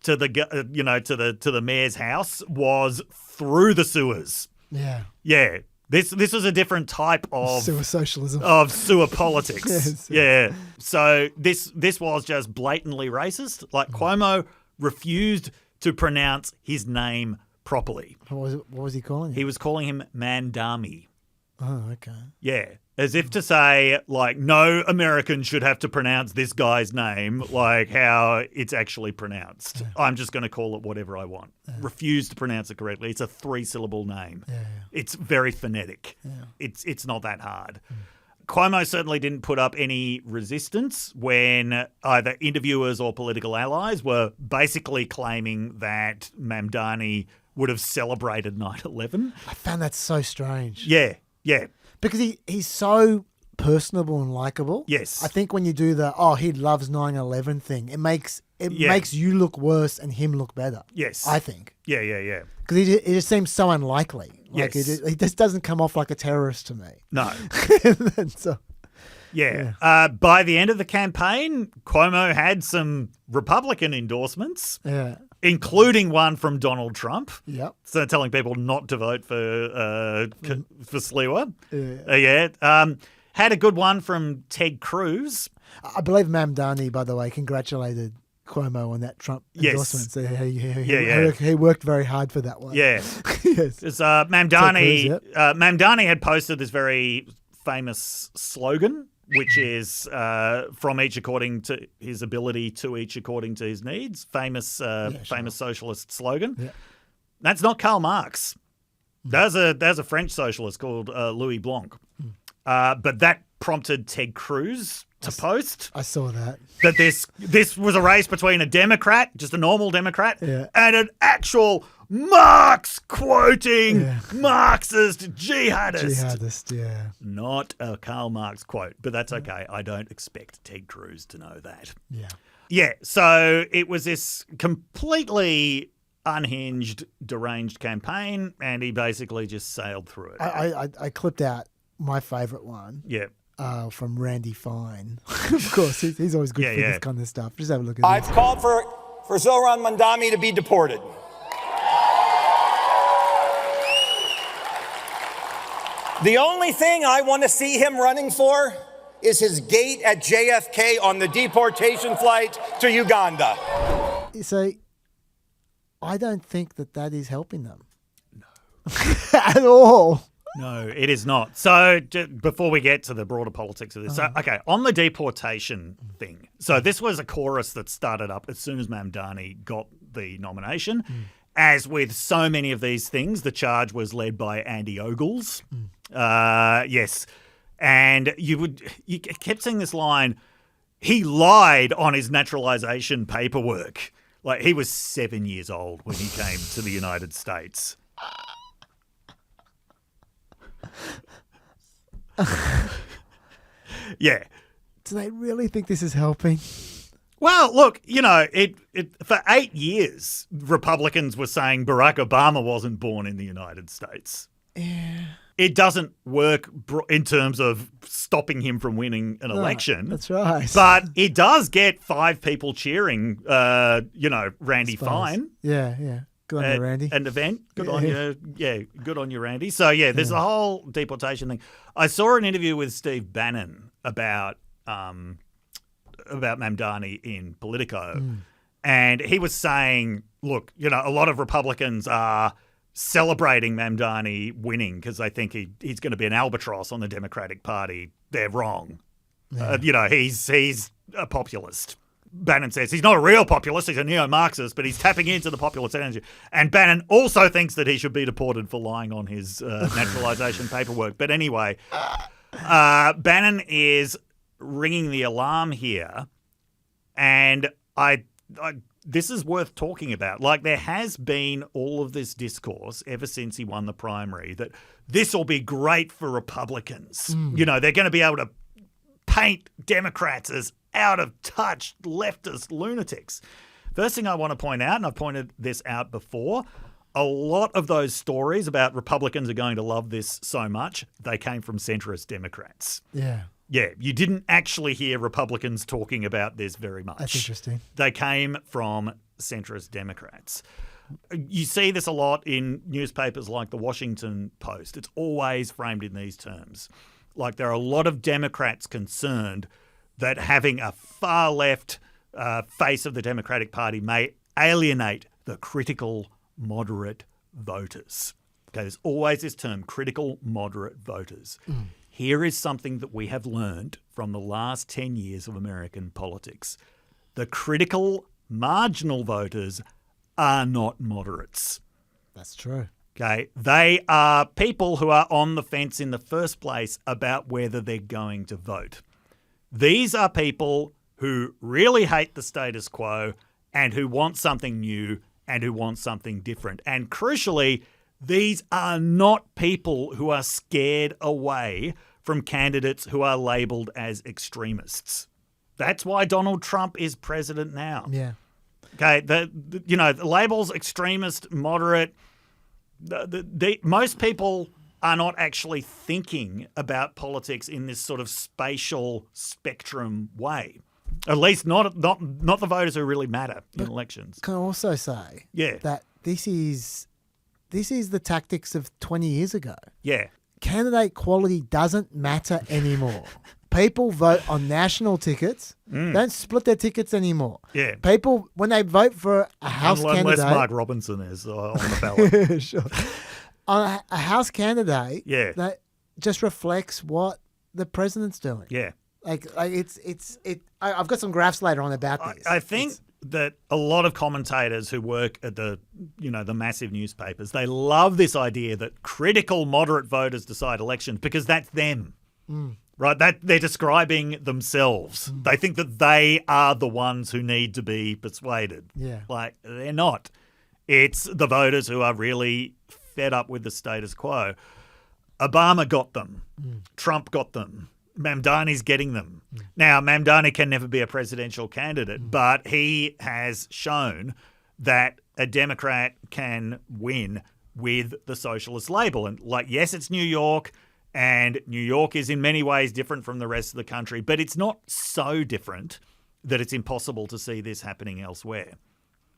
to the mayor's house was through the sewers. Yeah. Yeah. This was a different type of sewer socialism, of sewer politics. Yes. Yeah. So this was just blatantly racist. Like Cuomo refused to pronounce his name properly. What was he calling him? He was calling him Mamdani. Oh, okay. Yeah. As if to say, like, no American should have to pronounce this guy's name like how it's actually pronounced. Yeah. I'm just going to call it whatever I want. Yeah. Refuse to pronounce it correctly. It's a 3-syllable name. Yeah. It's very phonetic. Yeah. It's not that hard. Cuomo certainly didn't put up any resistance when either interviewers or political allies were basically claiming that Mamdani would have celebrated 9/11. I found that so strange. Yeah, yeah. Because he's so personable and likable. Yes. I think when you do he loves 9/11 thing, it makes you look worse and him look better. Yes. I think. Yeah. Because it just seems so unlikely. Like yes. He just doesn't come off like a terrorist to me. No. So, yeah. By the end of the campaign, Cuomo had some Republican endorsements. Yeah. Including one from Donald Trump. Yep. So telling people not to vote for Sliwa. Yeah. Had a good one from Ted Cruz. I believe Mamdani, by the way, congratulated Cuomo on that Trump endorsement. So he worked very hard for that one. Yeah. Yes. Because Mamdani had posted this very famous slogan, which is from each according to his ability, to each according to his needs. Famous socialist slogan. Yeah. That's not Karl Marx. There's a French socialist called Louis Blanc. But that prompted Ted Cruz to post I saw that. that this was a race between a Democrat, just a normal Democrat, Yeah. and an actual Marx quoting Marxist jihadist. Jihadist, yeah. Not a Karl Marx quote, but that's okay. I don't expect Ted Cruz to know that. Yeah. Yeah, so it was this completely unhinged, deranged campaign, and he basically just sailed through it. I clipped out my favourite one Yeah. from Randy Fine. Of course, he's always good for this kind of stuff. Just have a look at I've this. called for Zohran Mamdani to be deported. The only thing I want to see him running for is his gate at JFK on the deportation flight to Uganda. So, I don't think that is helping them. No. At all. No, it is not. So before we get to the broader politics of this, so, okay, on the deportation thing. So this was a chorus that started up as soon as Mamdani got the nomination. As with so many of these things, the charge was led by Andy Ogles. Yes. And you kept saying this line, he lied on his naturalization paperwork. Like, he was 7 years old when he came to the United States. Yeah. Do they really think this is helping? Well, look, you know, it for 8 years, Republicans were saying Barack Obama wasn't born in the United States. Yeah. It doesn't work in terms of stopping him from winning an election. That's right. But it does get 5 people cheering, Randy Fine. Yeah. Good on you, Randy. An event. Good on you. Yeah, good on you, Randy. So, yeah, there's a whole deportation thing. I saw an interview with Steve Bannon about Mamdani in Politico, and he was saying, look, you know, a lot of Republicans are celebrating Mamdani winning because they think he's going to be an albatross on the Democratic Party. They're wrong. Yeah. He's a populist. Bannon says he's not a real populist, he's a neo-Marxist, but he's tapping into the populist energy. And Bannon also thinks that he should be deported for lying on his naturalization paperwork. But anyway, Bannon is ringing the alarm here, and this is worth talking about. Like, there has been all of this discourse ever since he won the primary that this will be great for Republicans. You know, they're going to be able to paint Democrats as out of touch leftist lunatics. First thing I want to point out, and I've pointed this out before, a lot of those stories about Republicans are going to love this so much, they came from centrist Democrats. Yeah. Yeah, you didn't actually hear Republicans talking about this very much. That's interesting. They came from centrist Democrats. You see this a lot in newspapers like the Washington Post. It's always framed in these terms. Like, there are a lot of Democrats concerned that having a far left face of the Democratic Party may alienate the critical moderate voters. Okay, there's always this term, critical moderate voters. Here is something that we have learned from the last 10 years of American politics. The critical marginal voters are not moderates. That's true. Okay, they are people who are on the fence in the first place about whether they're going to vote. These are people who really hate the status quo and who want something new and who want something different. And crucially, these are not people who are scared away from candidates who are labelled as extremists. That's why Donald Trump is president now. Yeah. Okay, the labels extremist, moderate, most people are not actually thinking about politics in this sort of spatial spectrum way. At least not the voters who really matter in elections. Can I also say that this is the tactics of 20 years ago. Yeah. Candidate quality doesn't matter anymore. People vote on national tickets. Don't split their tickets anymore. Yeah. People, when they vote for a House candidate... Unless Mark Robinson is on the ballot. Sure. On a House candidate that just reflects what the president's doing. Yeah. Like I've got some graphs later on about this. I think that a lot of commentators who work at the massive newspapers, they love this idea that critical moderate voters decide elections because that's them. right? That they're describing themselves. They think that they are the ones who need to be persuaded. Yeah. Like, they're not. It's the voters who are really fed up with the status quo. Obama got them. Trump got them. Mamdani's getting them. Now, Mamdani can never be a presidential candidate, but he has shown that a Democrat can win with the socialist label. And like, yes, it's New York, and New York is in many ways different from the rest of the country, but it's not so different that it's impossible to see this happening elsewhere.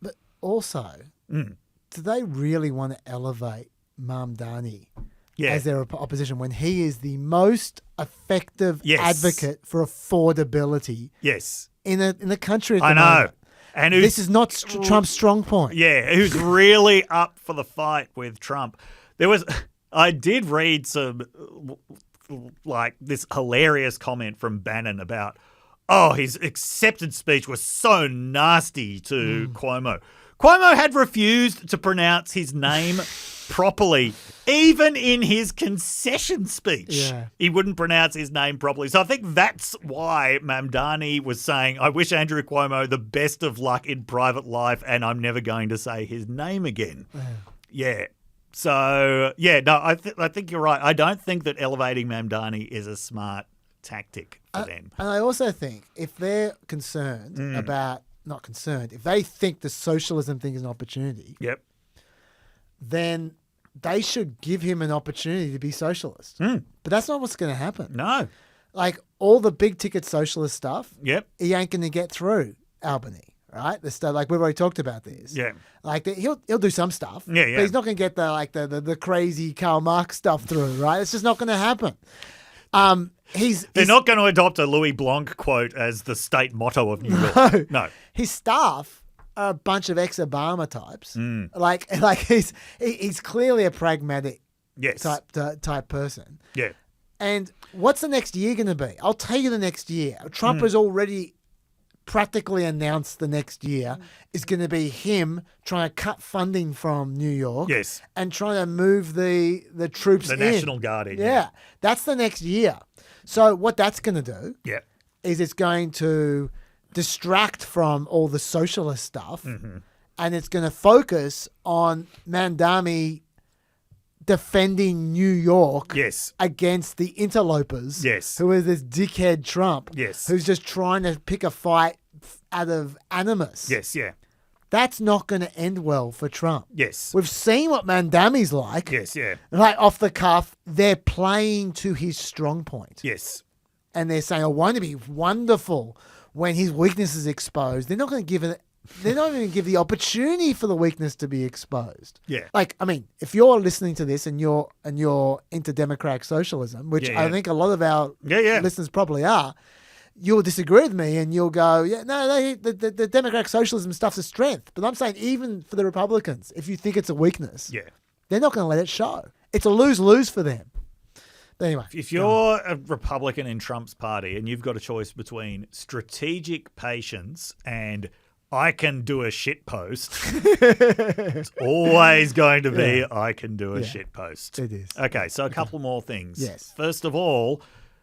But also, do they really want to elevate Mamdani as their opposition when he is the most effective advocate for affordability in the country at the moment? And this is not Trump's strong point. Yeah, who's really up for the fight with Trump. I did read some, like, this hilarious comment from Bannon about, his acceptance speech was so nasty to Cuomo. Cuomo had refused to pronounce his name properly, even in his concession speech. Yeah. He wouldn't pronounce his name properly. So I think that's why Mamdani was saying, I wish Andrew Cuomo the best of luck in private life, and I'm never going to say his name again. Yeah. So, I think you're right. I don't think that elevating Mamdani is a smart tactic for them. And I also think if they're concerned if they think the socialism thing is an opportunity, then they should give him an opportunity to be socialist. But that's not what's going to happen. No. Like, all the big ticket socialist stuff, he ain't going to get through Albany, right? The stuff, like, we've already talked about this. Yeah. Like, he'll do some stuff, but he's not going to get the crazy Karl Marx stuff through, right? It's just not going to happen. They're not going to adopt a Louis Blanc quote as the state motto of New York. No. His staff are a bunch of ex-Obama types. Like he's clearly a pragmatic type person. Yeah. And what's the next year going to be? I'll tell you the next year. Trump has already practically announced the next year is going to be him trying to cut funding from New York and trying to move the troops in. The National Guard in. Yeah. That's the next year. So what that's going to do is it's going to distract from all the socialist stuff and it's going to focus on Mamdani defending New York against the interlopers who is this dickhead Trump who's just trying to pick a fight out of animus. That's not going to end well for Trump. We've seen what Mamdani's like. Like, off the cuff, they're playing to his strong point. And they're saying, won't it be wonderful when his weakness is exposed? They're not going to give it. They're not even going to give the opportunity for the weakness to be exposed. Like, I mean, if you're listening to this and you're into democratic socialism, which I think a lot of our listeners probably are, you'll disagree with me and you'll go, the democratic socialism stuff's a strength. But I'm saying, even for the Republicans, if you think it's a weakness, they're not going to let it show. It's a lose-lose for them. But anyway. If you're a Republican in Trump's party and you've got a choice between strategic patience and I can do a shit post, it's always going to be I can do a shit post. It is. Okay, so a couple more things. First of all,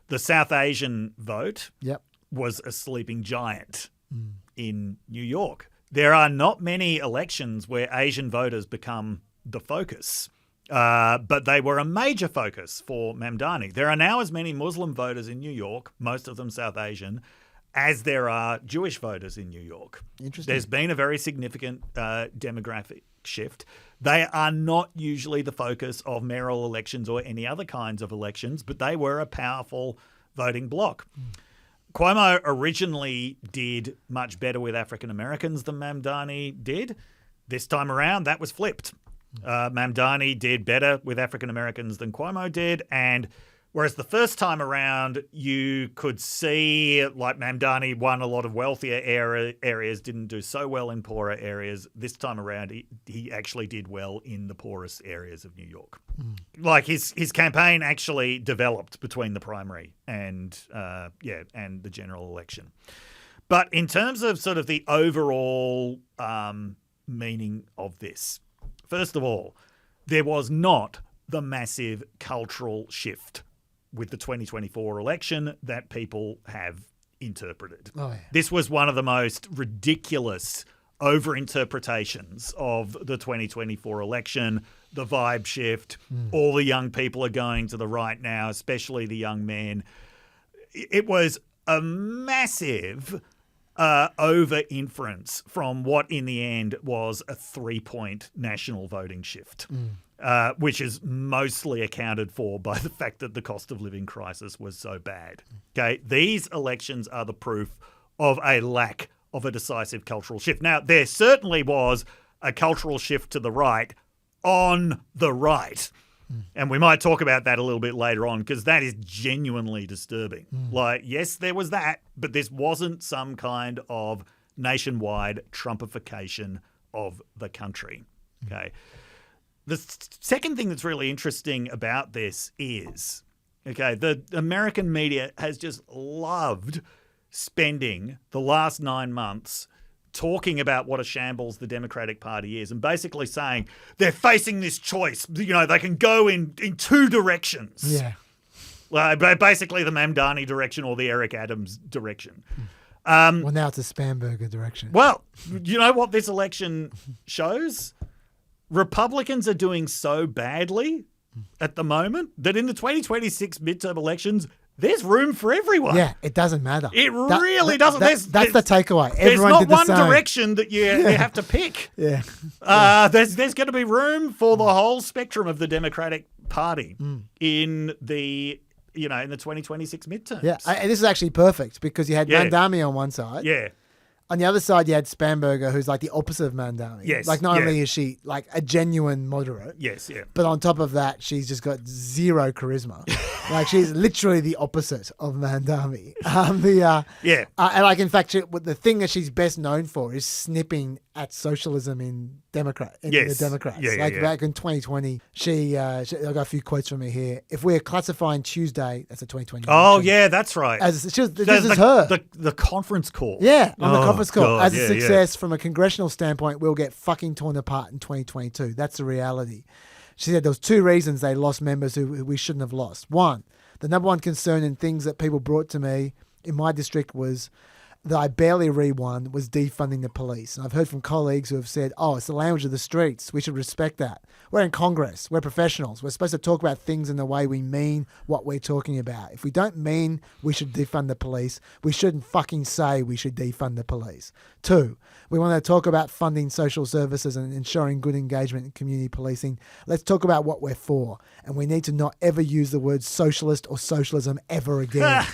the South Asian vote was a sleeping giant in New York. There are not many elections where Asian voters become the focus, but they were a major focus for Mamdani. There are now as many Muslim voters in New York, most of them South Asian, as there are Jewish voters in New York. Interesting. There's been a very significant demographic shift. They are not usually the focus of mayoral elections or any other kinds of elections, but they were a powerful voting bloc. Cuomo originally did much better with African Americans than Mamdani did. This time around, that was flipped. Mamdani did better with African Americans than Cuomo did, and whereas the first time around, you could see like Mamdani won a lot of wealthier areas, didn't do so well in poorer areas. This time around, he actually did well in the poorest areas of New York. Like his campaign actually developed between the primary and the general election. But in terms of sort of the overall meaning of this, first of all, there was not the massive cultural shift with the 2024 election that people have interpreted. Oh, yeah. This was one of the most ridiculous overinterpretations of the 2024 election. The vibe shift, all the young people are going to the right now, especially the young men. It was a massive over-inference from what in the end was a 3-point national voting shift, which is mostly accounted for by the fact that the cost of living crisis was so bad. Okay, these elections are the proof of a lack of a decisive cultural shift. Now, there certainly was a cultural shift to the right on the right. And we might talk about that a little bit later on because that is genuinely disturbing. Like, yes, there was that, but this wasn't some kind of nationwide Trumpification of the country. Okay. The second thing that's really interesting about this is, okay, the American media has just loved spending the last 9 months talking about what a shambles the Democratic Party is and basically saying they're facing this choice. You know, they can go in two directions. Yeah. Basically the Mamdani direction or the Eric Adams direction. Well, now it's a spam burger direction. Well, you know what this election shows? Republicans are doing so badly at the moment that in the 2026 midterm elections, there's room for everyone. Yeah, it doesn't matter. It really doesn't. That's the takeaway. There's Everyone not did the one same. direction that you have to pick. Yeah. There's going to be room for the whole spectrum of the Democratic Party in the 2026 midterms. Yeah, and this is actually perfect because you had Mamdani on one side. Yeah. On the other side, you had Spamberger, who's like the opposite of Mamdani. Yes, Like, not only is she like a genuine moderate. Yes, yeah. But on top of that, she's just got zero charisma. Like, she's literally the opposite of Mamdani. And like, in fact, the thing that she's best known for is snipping at socialism in the Democrats. Back in 2020, I got a few quotes from her here. If we're classifying Tuesday, that's a 2020. Oh, yeah, that's right. This is her. The conference call. Yeah, on the conference call. God, As a success from a congressional standpoint, we'll get fucking torn apart in 2022. That's the reality. She said there was 2 reasons they lost members who we shouldn't have lost. One, the number one concern and things that people brought to me in my district was that I barely re-won was defunding the police. And I've heard from colleagues who have said, it's the language of the streets. We should respect that. We're in Congress. We're professionals. We're supposed to talk about things in the way we mean what we're talking about. If we don't mean we should defund the police, we shouldn't fucking say we should defund the police. 2, we want to talk about funding social services and ensuring good engagement in community policing. Let's talk about what we're for. And we need to not ever use the word socialist or socialism ever again.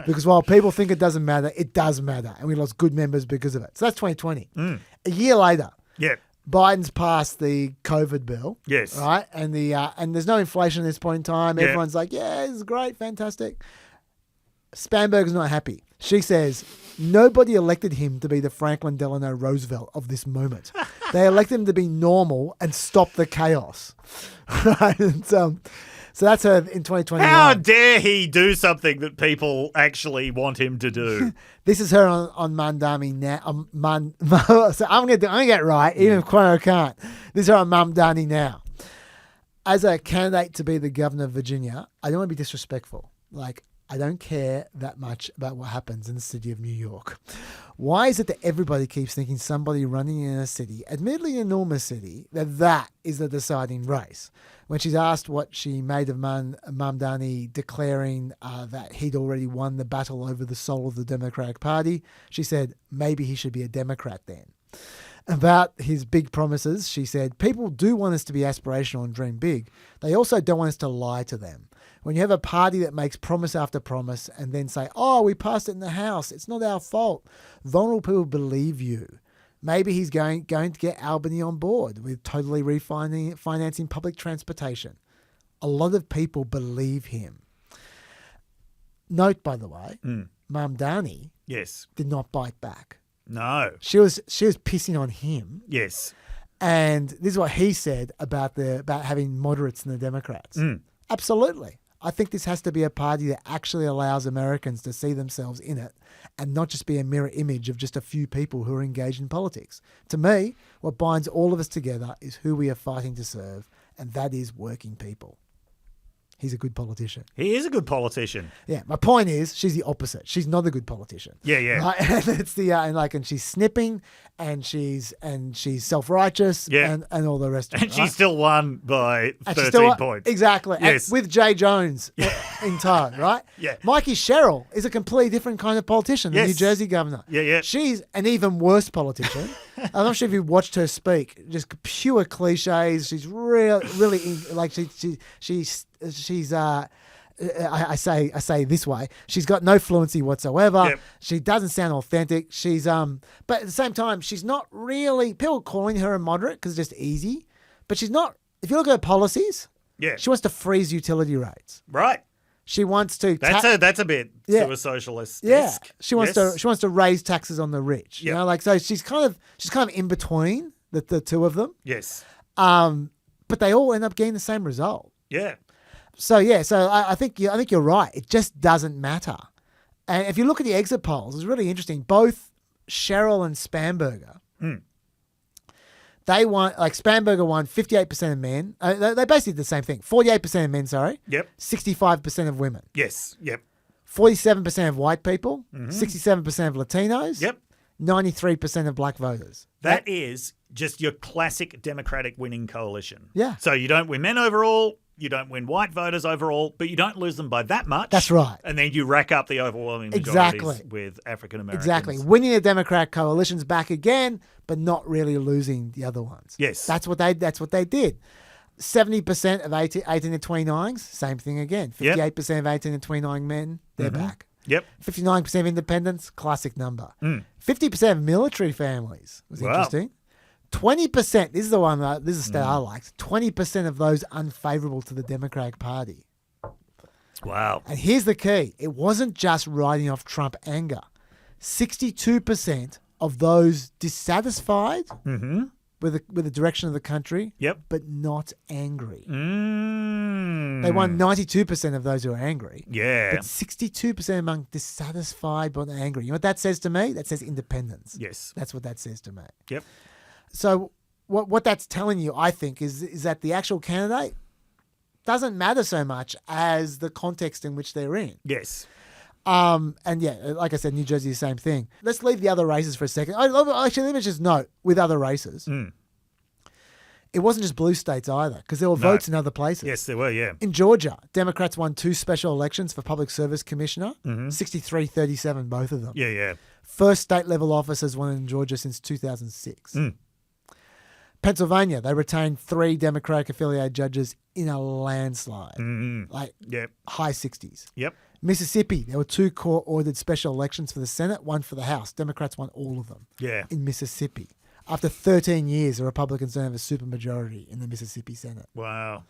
Because while people think it doesn't matter, it does matter. And we lost good members because of it. So that's 2020. A year later, Biden's passed the COVID bill. Yes. Right? And and there's no inflation at this point in time. Everyone's like, yeah, this is great, fantastic. Spamberger's not happy. She says, nobody elected him to be the Franklin Delano Roosevelt of this moment. They elected him to be normal and stop the chaos. Right? And, so that's her in 2021. How dare he do something that people actually want him to do? This is her on Mamdani now. So I'm gonna get it right, even if Cuomo can't. This is her on Mamdani now. As a candidate to be the governor of Virginia, I don't want to be disrespectful. Like, I don't care that much about what happens in the city of New York. Why is it that everybody keeps thinking somebody running in a city, admittedly an enormous city, that is the deciding race? When she's asked what she made of Mamdani declaring that he'd already won the battle over the soul of the Democratic Party, she said, maybe he should be a Democrat then. About his big promises, she said, people do want us to be aspirational and dream big. They also don't want us to lie to them. When you have a party that makes promise after promise and then say, we passed it in the House, it's not our fault. Vulnerable people believe you. Maybe he's going to get Albany on board with totally financing public transportation. A lot of people believe him. Note, by the way, Mamdani did not bite back. No. She was pissing on him. Yes. And this is what he said about having moderates in the Democrats. Absolutely. I think this has to be a party that actually allows Americans to see themselves in it and not just be a mirror image of just a few people who are engaged in politics. To me, what binds all of us together is who we are fighting to serve, and that is working people. He's a good politician. He is a good politician. Yeah, my point is she's the opposite. She's not a good politician. Yeah, yeah. Right? And it's the and she's snipping and she's self-righteous and all the rest of it. And she still won by And 13 points. Exactly. Yes. And with Jay Jones in tow, right? Yeah. Mikey Sherrill is a completely different kind of politician, the Yes. New Jersey governor. Yeah, yeah. She's an even worse politician. I'm not sure if you've watched her speak. Just pure cliches. She's really like she's I say this way. She's got no fluency whatsoever. Yep. She doesn't sound authentic. She's but at the same time, she's not really. People are calling her a moderate because it's just easy, but she's not. If you look at her policies, Yeah. she wants to freeze utility rates. Right. She wants to. That's a bit Yeah. to a socialist. Yeah, she wants to raise taxes on the rich. You Yep. know, like so she's kind of in between the two of them. Yes. But they all end up getting the same result. Yeah. So I think you're right. It just doesn't matter. And if you look at the exit polls, it's really interesting. Both Sherrill and Spanberger, they won. Like Spanberger won 58% of men. They basically did the same thing. 48% of men, sorry. Yep. 65% of women. Yes. Yep. 47% of white people. 67% of Latinos. Yep. 93% of black voters. That is just your classic Democratic winning coalition. Yeah. So you don't win men overall, you don't win white voters overall, but you don't lose them by that much. That's right. And then you rack up the overwhelming majorities with African Americans. Exactly. Winning the Democratic coalitions back again, but not really losing the other ones. Yes. That's what they did. 70% of 18 to 29s, same thing again. 58% of 18 to 29 men, they're back. Yep. 59% of independents, classic number. 50% of military families was interesting. 20%, this is the one, this is a stat I liked, 20% of those unfavourable to the Democratic Party. Wow. And here's the key. It wasn't just riding off Trump anger. 62% of those dissatisfied with the direction of the country, but not angry. They won 92% of those who are angry. Yeah. But 62% among dissatisfied but not angry. You know what that says to me? That says independence. Yes. That's what that says to me. Yep. So what that's telling you, I think, is that the actual candidate doesn't matter so much as the context in which they're in. Yes. And yeah, like I said, New Jersey, the same thing. Let's leave the other races for a second. Actually, let me just note, with other races, it wasn't just blue states either, because there were votes in other places. Yes, there were, yeah. In Georgia, Democrats won 2 special elections for public service commissioner, 63-37, both of them. Yeah, yeah. First state-level officers won in Georgia since 2006. Pennsylvania, they retained 3 Democratic-affiliated judges in a landslide, high 60s. Yep. Mississippi, there were 2 court-ordered special elections for the Senate, 1 for the House. Democrats won all of them. Yeah. In Mississippi. After 13 years, the Republicans don't have a supermajority in the Mississippi Senate. Wow.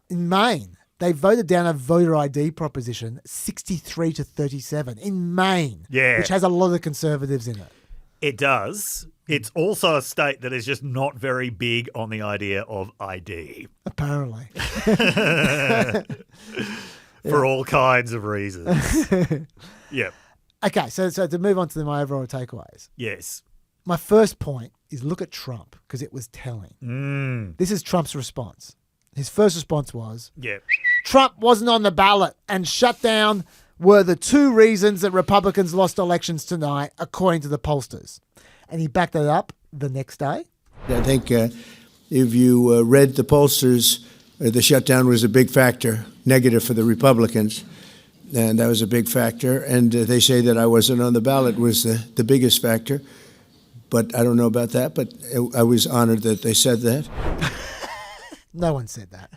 In Maine, they voted down a voter ID proposition 63-37 in Maine, which has a lot of conservatives in it. It does. It's also a state that is just not very big on the idea of ID. Apparently. For all kinds of reasons. Yep. Okay, so to move on to my overall takeaways. Yes. My first point is look at Trump, because it was telling. This is Trump's response. His first response was, Trump wasn't on the ballot and Shutdown were the 2 reasons that Republicans lost elections tonight, according to the pollsters. And he backed that up the next day. I think if you read the pollsters, the shutdown was a big factor, negative for the Republicans, and that was a big factor. And they say that I wasn't on the ballot was the biggest factor. But I don't know about that, but I was honored that they said that. No one said that.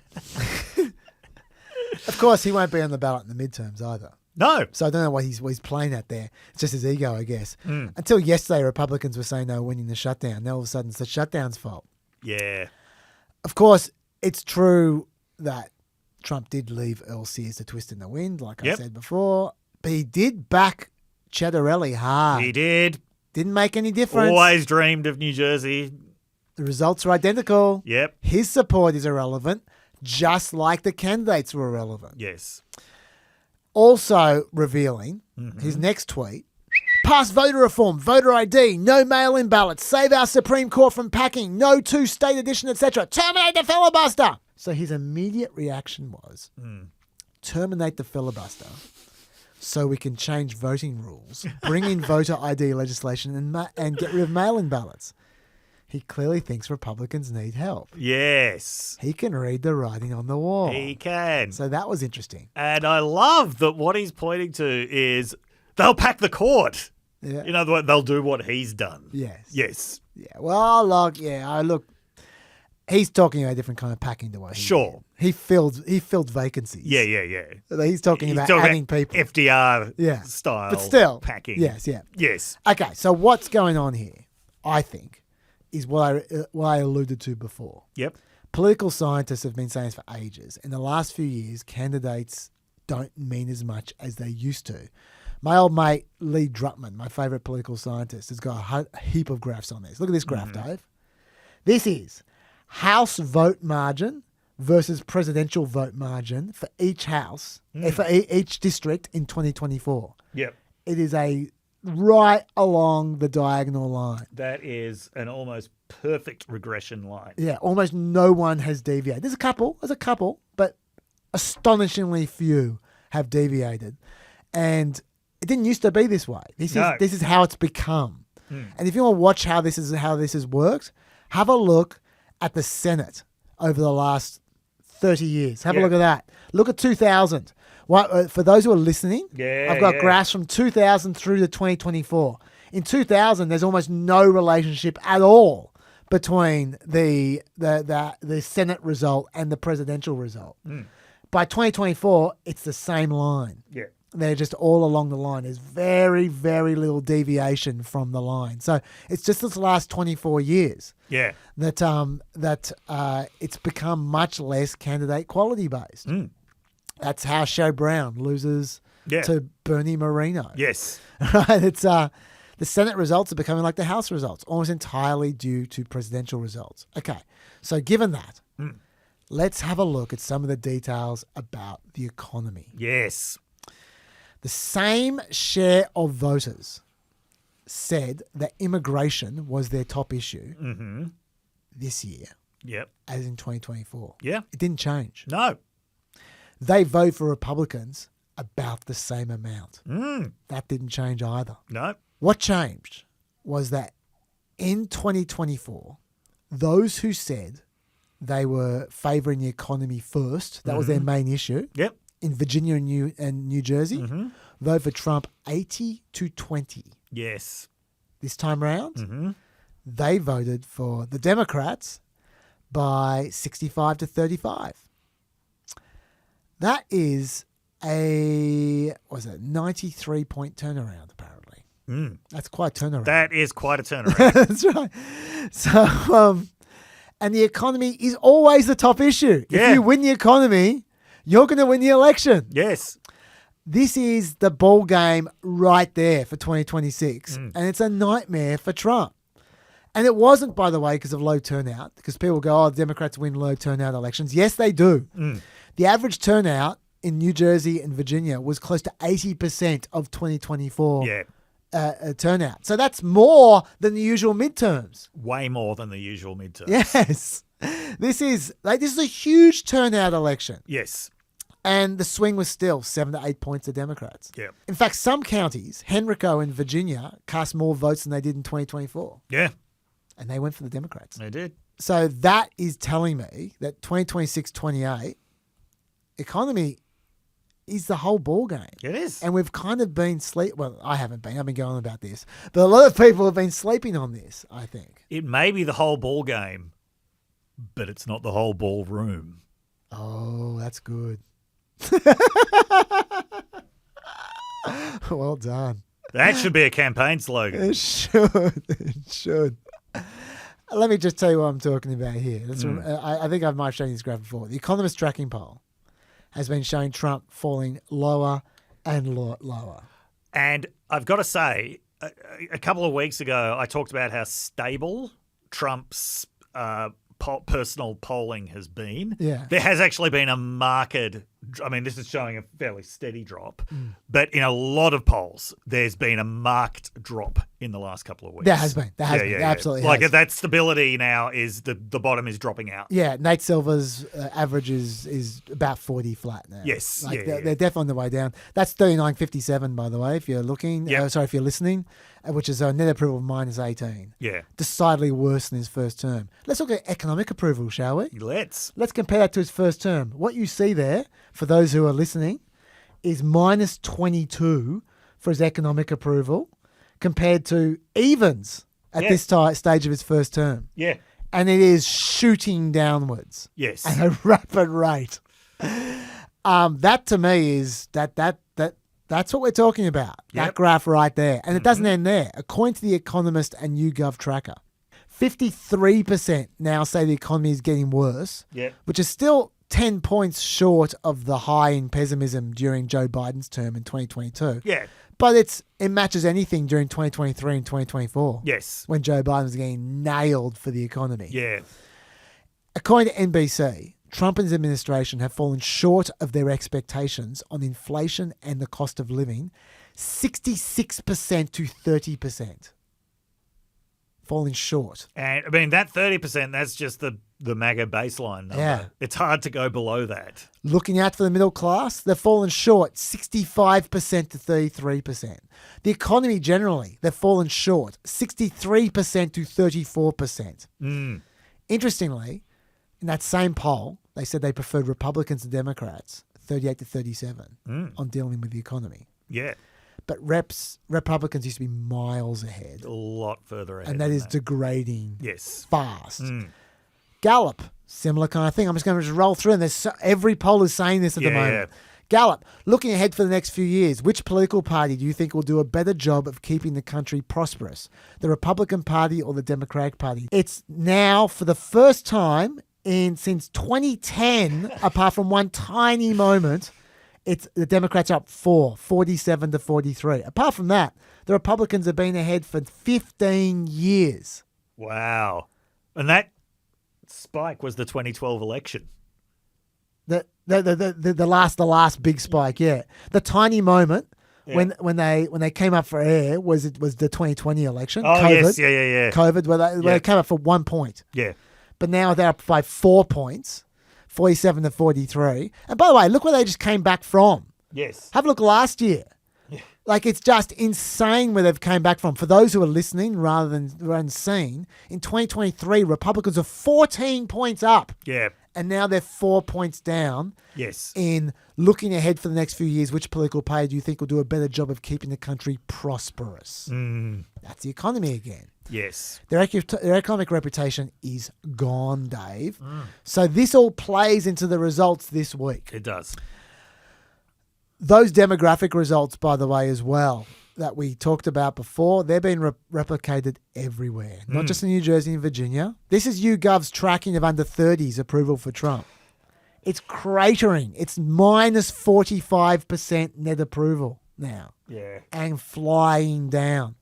Of course, he won't be on the ballot in the midterms either. No. So I don't know what he's playing at there. It's just his ego, I guess. Until yesterday, Republicans were saying they were winning the shutdown. Now all of a sudden, it's the shutdown's fault. Yeah. Of course, it's true that Trump did leave Earl Sears to twist in the wind, like I said before. But he did back Chattarelli hard. He did. Didn't make any difference. Always dreamed of New Jersey. The results are identical. Yep. His support is irrelevant, just like the candidates were irrelevant. Yes. Also revealing his next tweet, pass voter reform, voter ID, no mail-in ballots, save our Supreme Court from packing, no 2-state edition, etc. Terminate the filibuster. So his immediate reaction was terminate the filibuster so we can change voting rules, bring in voter ID legislation, and get rid of mail-in ballots. He clearly thinks Republicans need help. Yes. He can read the writing on the wall. He can. So that was interesting. And I love that what he's pointing to is they'll pack the court. Yeah. In other words, they'll do what he's done. Yes. Yes. Yeah. Well, look, he's talking about a different kind of packing the way. Sure. He filled vacancies. Yeah. He's talking about adding people. FDR style but still, packing. Yes. Okay, so what's going on here, I think, is what I alluded to before. Yep. Political scientists have been saying this for ages. In the last few years, candidates don't mean as much as they used to. My old mate, Lee Drutman, my favourite political scientist, has got a heap of graphs on this. Look at this graph, Dave. This is House vote margin versus presidential vote margin for each house, for each district in 2024. Yep. It is right along the diagonal line. That is an almost perfect regression line. Yeah, almost no one has deviated. There's a couple, but astonishingly few have deviated. And it didn't used to be this way. This is how it's become. And if you want to watch how this has worked, have a look at the Senate over the last 30 years. Have a look at that. Look at 2000. For those who are listening, I've got graphs from 2000 through to 2024. In 2000, there's almost no relationship at all between the Senate result and the presidential result. By 2024, it's the same line. Yeah. They're just all along the line. There's very, very little deviation from the line. So it's just this last 24 years that it's become much less candidate quality based. That's how Sherrod Brown loses to Bernie Moreno. Yes. Right? It's the Senate results are becoming like the House results, almost entirely due to presidential results. Okay, so given that, let's have a look at some of the details about the economy. Yes. The same share of voters said that immigration was their top issue this year as in 2024. Yeah. It didn't change. No. They vote for Republicans about the same amount. That didn't change either. No. What changed was that in 2024, those who said they were favouring the economy first, that was their main issue, Yep. in Virginia and New Jersey, vote for Trump 80-20. Yes. This time round, they voted for the Democrats by 65-35. That is a 93-point turnaround, apparently. That's quite a turnaround. That is quite a turnaround. That's right. So, and the economy is always the top issue. Yeah. If you win the economy, you're going to win the election. Yes. This is the ball game right there for 2026. And it's a nightmare for Trump. And it wasn't, by the way, because of low turnout, because people go, the Democrats win low turnout elections. Yes, they do. The average turnout in New Jersey and Virginia was close to 80% of 2024 turnout. So that's more than the usual midterms. Way more than the usual midterms. Yes. This is a huge turnout election. Yes. And the swing was still 7 to 8 points to Democrats. Yeah. In fact, some counties, Henrico and Virginia, cast more votes than they did in 2024. Yeah. And they went for the Democrats. They did. So that is telling me that 2026-28 economy is the whole ball game. It is. And we've kind of been well, I haven't been. I've been going on about this. But a lot of people have been sleeping on this, I think. It may be the whole ball game, but it's not the whole ballroom. Oh, that's good. Well done. That should be a campaign slogan. It should. It should. Let me just tell you what I'm talking about here. I think I might have shown you this graph before. The Economist tracking poll has been showing Trump falling lower and lower. And I've got to say, a couple of weeks ago, I talked about how stable Trump's personal polling has been. Yeah. There has actually been a marked I mean, this is showing a fairly steady drop, but in a lot of polls, there's been a marked drop in the last couple of weeks. There has been. Absolutely Like has. that stability now is the bottom is dropping out. Yeah, Nate Silver's average is about 40 flat now. Yes. They're definitely on the way down. That's 39.57, by the way, if you're looking. Yep. If you're listening, which is a net approval of minus 18. Yeah. Decidedly worse than his first term. Let's look at economic approval, shall we? Let's compare that to his first term. What you see there, for those who are listening, is minus 22 for his economic approval compared to evens at this stage of his first term. Yeah. And it is shooting downwards. Yes. At a rapid rate. That to me is that's what we're talking about. Yep. That graph right there. And it doesn't end there. According to The Economist and YouGov Tracker, 53% now say the economy is getting worse, which is still 10 points short of the high in pessimism during Joe Biden's term in 2022. Yeah. But it matches anything during 2023 and 2024. Yes. When Joe Biden was getting nailed for the economy. Yeah. According to NBC, Trump and his administration have fallen short of their expectations on inflation and the cost of living, 66% to 30%. Falling short. And I mean, that 30%, that's just the MAGA baseline number. Yeah. It's hard to go below that. Looking out for the middle class, they've fallen short 65% to 33%. The economy generally, they've fallen short 63% to 34%. Interestingly, in that same poll, they said they preferred Republicans to Democrats, 38 to 37, on dealing with the economy. Yeah. But Republicans used to be miles ahead. A lot further ahead. And that is degrading fast. Gallup, similar kind of thing. I'm just going to just roll through, and every poll is saying this at the moment. Gallup, looking ahead for the next few years, which political party do you think will do a better job of keeping the country prosperous? The Republican Party or the Democratic Party? It's now, for the first time since 2010, apart from one tiny moment, it's the Democrats up 47 to 43. Apart from that, the Republicans have been ahead for 15 years. Wow. And that spike was the 2012 election. The last big spike, The tiny moment when they came up for air was the 2020 election. Oh, COVID, yes, COVID, where they came up for 1 point. Yeah. But now they're up by 4 points, 47 to 43. And by the way, look where they just came back from. Yes. Have a look last year. Like, it's just insane where they've came back from. For those who are listening rather than seeing, in 2023, Republicans are 14 points up. Yeah. And now they're 4 points down. Yes. In looking ahead for the next few years, which political party do you think will do a better job of keeping the country prosperous? That's the economy again. Yes. Their economic reputation is gone, Dave. So this all plays into the results this week. It does. Those demographic results, by the way, as well, that we talked about before, they're being replicated everywhere, not just in New Jersey and Virginia. This is YouGov's tracking of under 30s approval for Trump. It's cratering. It's minus 45% net approval now. Yeah. And flying down.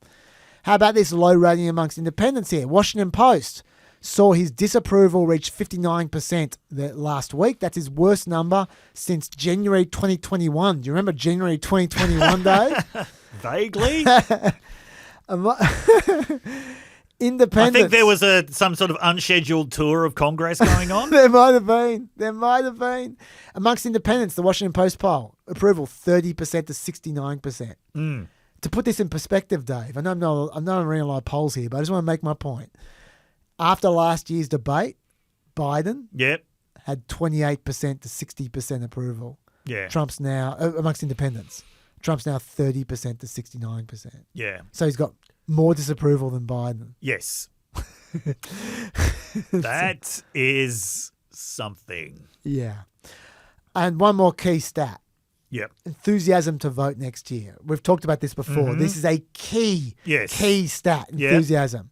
How about this low rating amongst independents here? Washington Post saw his disapproval reach 59% last week. That's his worst number since January 2021. Do you remember January 2021, Dave? Vaguely. Independents. I think there was some sort of unscheduled tour of Congress going on. There might have been. Amongst independents, the Washington Post poll, approval 30% to 69%. To put this in perspective, Dave, I know I'm not reading a lot of polls here, but I just want to make my point. After last year's debate, Biden had 28% to 60% approval. Yeah. Trump's now, amongst independents, Trump's now 30% to 69%. Yeah. So he's got more disapproval than Biden. Yes. That is something. Yeah. And one more key stat. Yep. Enthusiasm to vote next year. We've talked about this before. This is a key stat, enthusiasm.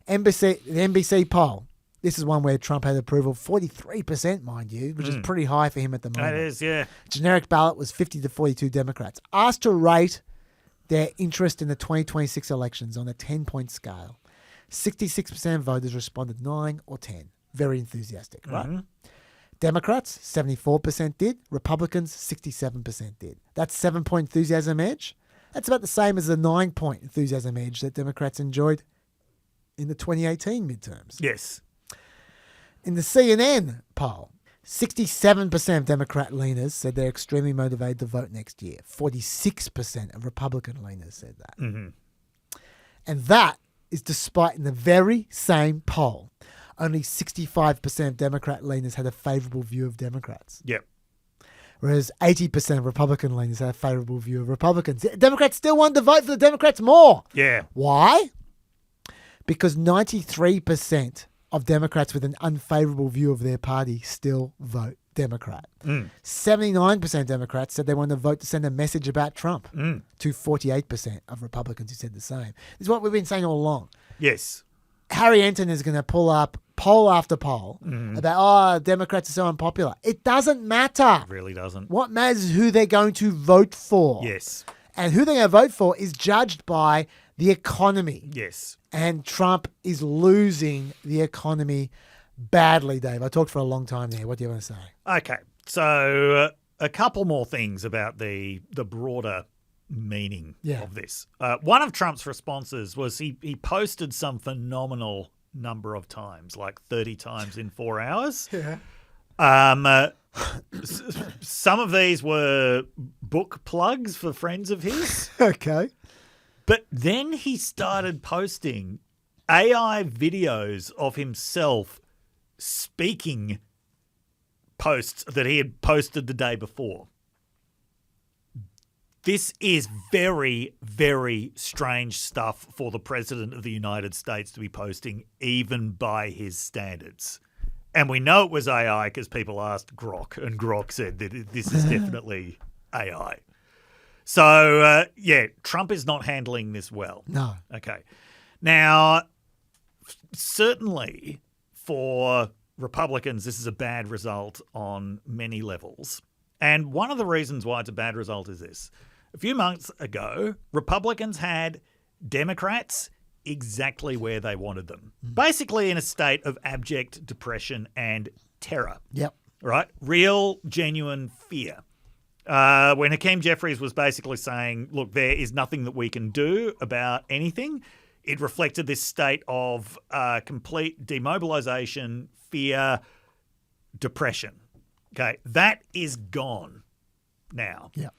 The NBC poll, this is one where Trump had approval, 43%, mind you, which is pretty high for him at the moment. That is, yeah. Generic ballot was 50 to 42 Democrats. Asked to rate their interest in the 2026 elections on a 10-point scale. 66% of voters responded 9 or 10. Very enthusiastic, right? Democrats, 74% did. Republicans, 67% did. That's 7-point enthusiasm edge. That's about the same as the 9-point enthusiasm edge that Democrats enjoyed in the 2018 midterms. Yes. In the CNN poll, 67% of Democrat leaners said they're extremely motivated to vote next year. 46% of Republican leaners said that. Mm-hmm. And that is despite in the very same poll, only 65% of Democrat leaners had a favourable view of Democrats. Yep. Whereas 80% of Republican leaners had a favourable view of Republicans. Democrats still wanted to vote for the Democrats more. Yeah. Why? Because 93% of Democrats with an unfavourable view of their party still vote Democrat. 79% of Democrats said they want to vote to send a message about Trump to 48% of Republicans who said the same. This is what we've been saying all along. Yes. Harry Enton is going to pull up poll after poll about, Democrats are so unpopular. It doesn't matter. It really doesn't. What matters is who they're going to vote for. Yes. And who they're going to vote for is judged by the economy. Yes. And Trump is losing the economy badly, Dave. I talked for a long time there. What do you want to say? Okay. So a couple more things about the broader meaning of this. One of Trump's responses was he posted some phenomenal number of times, like 30 times in 4 hours. Yeah. Some of these were book plugs for friends of his. Okay. But then he started posting AI videos of himself speaking posts that he had posted the day before. This is very, very strange stuff for the President of the United States to be posting, even by his standards. And we know it was AI because people asked Grok, and Grok said that this is definitely AI. So, Trump is not handling this well. No. Okay. Now, certainly for Republicans, this is a bad result on many levels. And one of the reasons why it's a bad result is this. A few months ago, Republicans had Democrats exactly where they wanted them. Basically in a state of abject depression and terror. Yep. Right? Real, genuine fear. When Hakeem Jeffries was basically saying, look, there is nothing that we can do about anything, it reflected this state of complete demobilization, fear, depression. Okay, that is gone now. Yeah.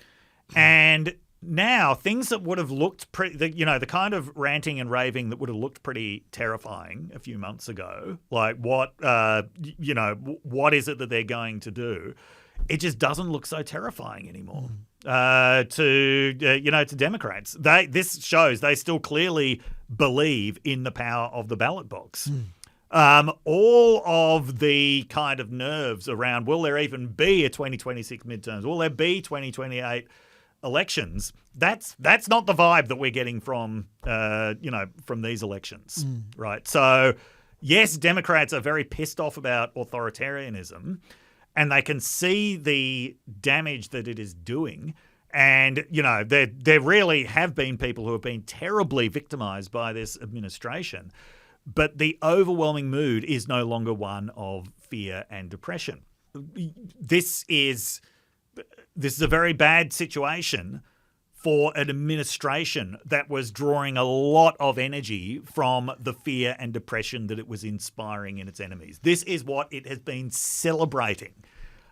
And now things that would have looked the kind of ranting and raving that would have looked pretty terrifying a few months ago, like what is it that they're going to do? It just doesn't look so terrifying anymore to Democrats. This shows they still clearly believe in the power of the ballot box. All of the kind of nerves around, will there even be a 2026 midterms? Will there be 2028 elections? That's not the vibe that we're getting from these elections, right? So, yes, Democrats are very pissed off about authoritarianism, and they can see the damage that it is doing. And, there really have been people who have been terribly victimized by this administration. But the overwhelming mood is no longer one of fear and depression. This is a very bad situation for an administration that was drawing a lot of energy from the fear and depression that it was inspiring in its enemies. This is what it has been celebrating.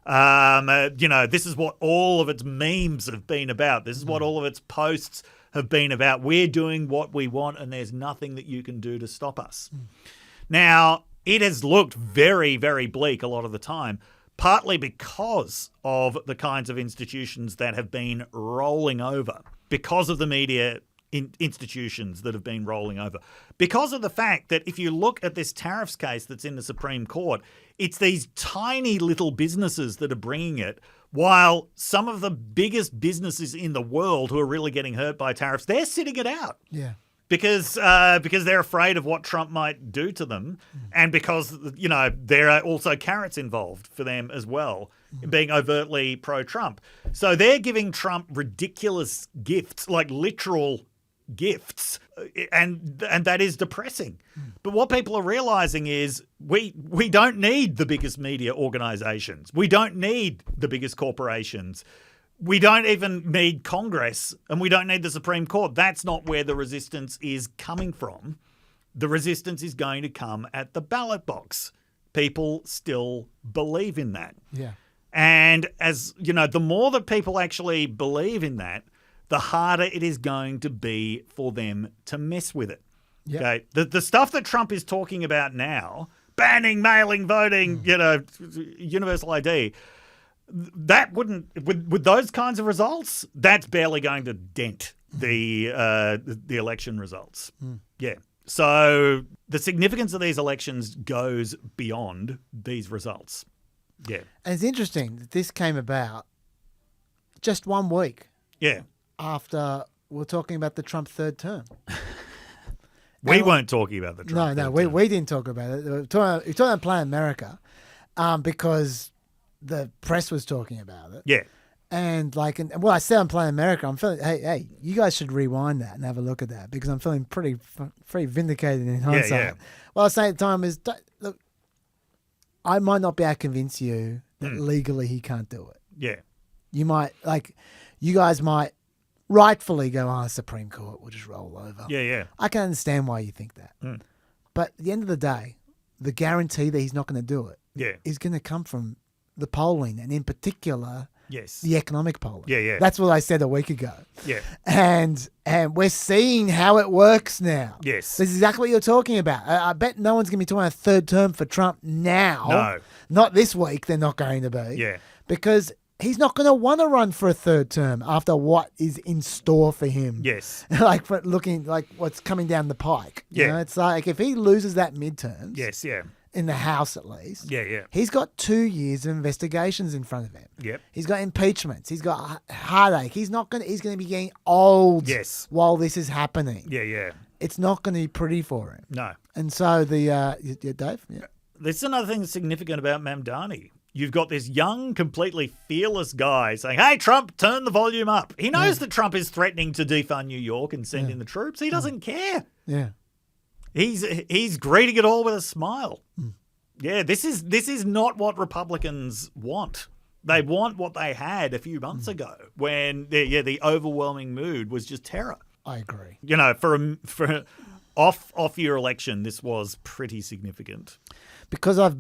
This is what all of its memes have been about. This is what all of its posts have been about. We're doing what we want, and there's nothing that you can do to stop us. Now, it has looked very, very bleak a lot of the time, partly because of the kinds of institutions that have been rolling over, because of the media institutions that have been rolling over, because of the fact that if you look at this tariffs case that's in the Supreme Court, it's these tiny little businesses that are bringing it, while some of the biggest businesses in the world who are really getting hurt by tariffs, they're sitting it out. Yeah. Because they're afraid of what Trump might do to them, and because there are also carrots involved for them as well, being overtly pro-Trump. So they're giving Trump ridiculous gifts, like literal gifts, and that is depressing. But what people are realizing is we don't need the biggest media organizations. We don't need the biggest corporations. We don't even need Congress, and we don't need the Supreme Court. That's not where the resistance is coming from. The resistance is going to come at the ballot box. People still believe in that. Yeah. And as you know, the more that people actually believe in that, the harder it is going to be for them to mess with it. Yep. Okay. The stuff that Trump is talking about now, banning mailing voting, universal ID, that wouldn't, with those kinds of results, that's barely going to dent the election results. Yeah. So the significance of these elections goes beyond these results. Yeah. And it's interesting that this came about just 1 week after we're talking about the Trump third term. We weren't talking about the Trump No, we didn't talk about it. We're talking about Plan America because the press was talking about it. Yeah. And I said on Plan America, I'm feeling, hey, you guys should rewind that and have a look at that because I'm feeling pretty vindicated in hindsight. Yeah. What I was saying at the time is, look, I might not be able to convince you that legally he can't do it. Yeah. You guys might rightfully go, Supreme Court will just roll over. Yeah. I can understand why you think that. But at the end of the day, the guarantee that he's not going to do it is going to come from the polling, and in particular, the economic polling. Yeah. That's what I said a week ago. Yeah. And we're seeing how it works now. Yes. This is exactly what you're talking about. I bet no one's going to be talking about a third term for Trump now. No. Not this week, they're not going to be. Yeah. Because he's not going to want to run for a third term after what is in store for him. Yes. For looking like what's coming down the pike. You Yeah. know, it's like if he loses that midterms. Yes, yeah. In the House, at least. Yeah. He's got 2 years of investigations in front of him. Yep. He's got impeachments. He's got heartache. He's going to be getting old. Yes. While this is happening. Yeah. It's not going to be pretty for him. No. And so Dave. Yeah. There's another thing that's significant about Mamdani. You've got this young, completely fearless guy saying, "Hey, Trump, turn the volume up." He knows that Trump is threatening to defund New York and send in the troops. He doesn't care. Yeah. He's greeting it all with a smile. Yeah, this is not what Republicans want. They want what they had a few months ago when the overwhelming mood was just terror. I agree. You know, for off year election, this was pretty significant. Because I've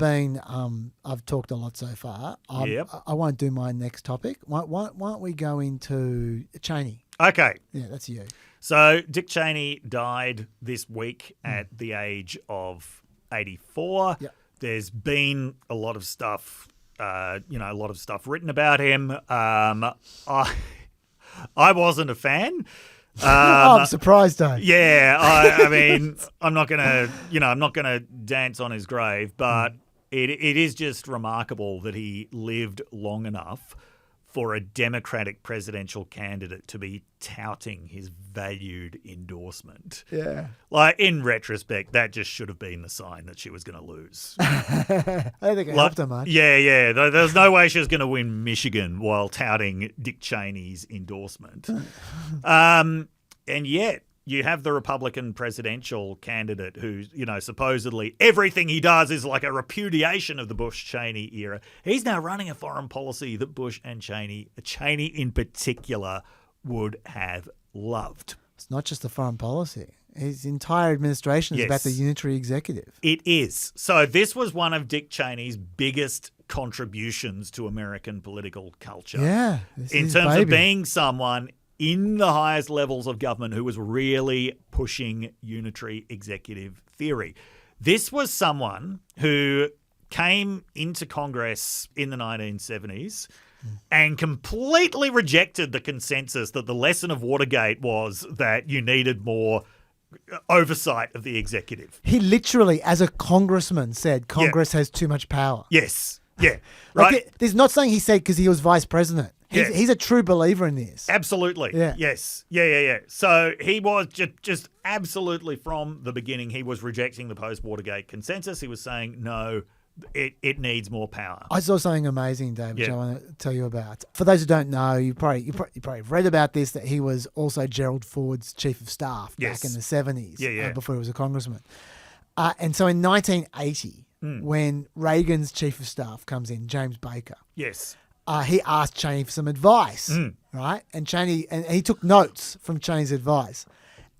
talked a lot so far. I won't do my next topic. Why don't we go into Cheney? Okay. Yeah, that's you. So Dick Cheney died this week at the age of 84. Yep. There's been a lot of stuff, written about him. I wasn't a fan. I'm surprised, Dave. Yeah, I mean, I'm not gonna dance on his grave, but it is just remarkable that he lived long enough for a Democratic presidential candidate to be touting his valued endorsement. Yeah. Like, in retrospect, that just should have been the sign that she was going to lose. I don't think it helped her much. Yeah. There's no way she was going to win Michigan while touting Dick Cheney's endorsement. And yet, you have the Republican presidential candidate who's, supposedly everything he does is like a repudiation of the Bush-Cheney era. He's now running a foreign policy that Bush and Cheney in particular, would have loved. It's not just the foreign policy. His entire administration is about the unitary executive. It is. So this was one of Dick Cheney's biggest contributions to American political culture. Yeah. In terms of being someone in the highest levels of government who was really pushing unitary executive theory. This was someone who came into Congress in the 1970s and completely rejected the consensus that the lesson of Watergate was that you needed more oversight of the executive. He literally, as a congressman, said Congress has too much power. Yes. Yeah. Right. There's not saying he said because he was vice president. He's a true believer in this. Absolutely. Yeah. Yes. Yeah. So he was just absolutely from the beginning, he was rejecting the post-Watergate consensus. He was saying, no, it needs more power. I saw something amazing, Dave, which Yeah. I want to tell you about. For those who don't know, you probably read about this, that he was also Gerald Ford's chief of staff Yes. back in the 70s, Yeah. before he was a congressman. And so in 1980, when Reagan's chief of staff comes in, James Baker, Yes. he asked Cheney for some advice, right? And he took notes from Cheney's advice.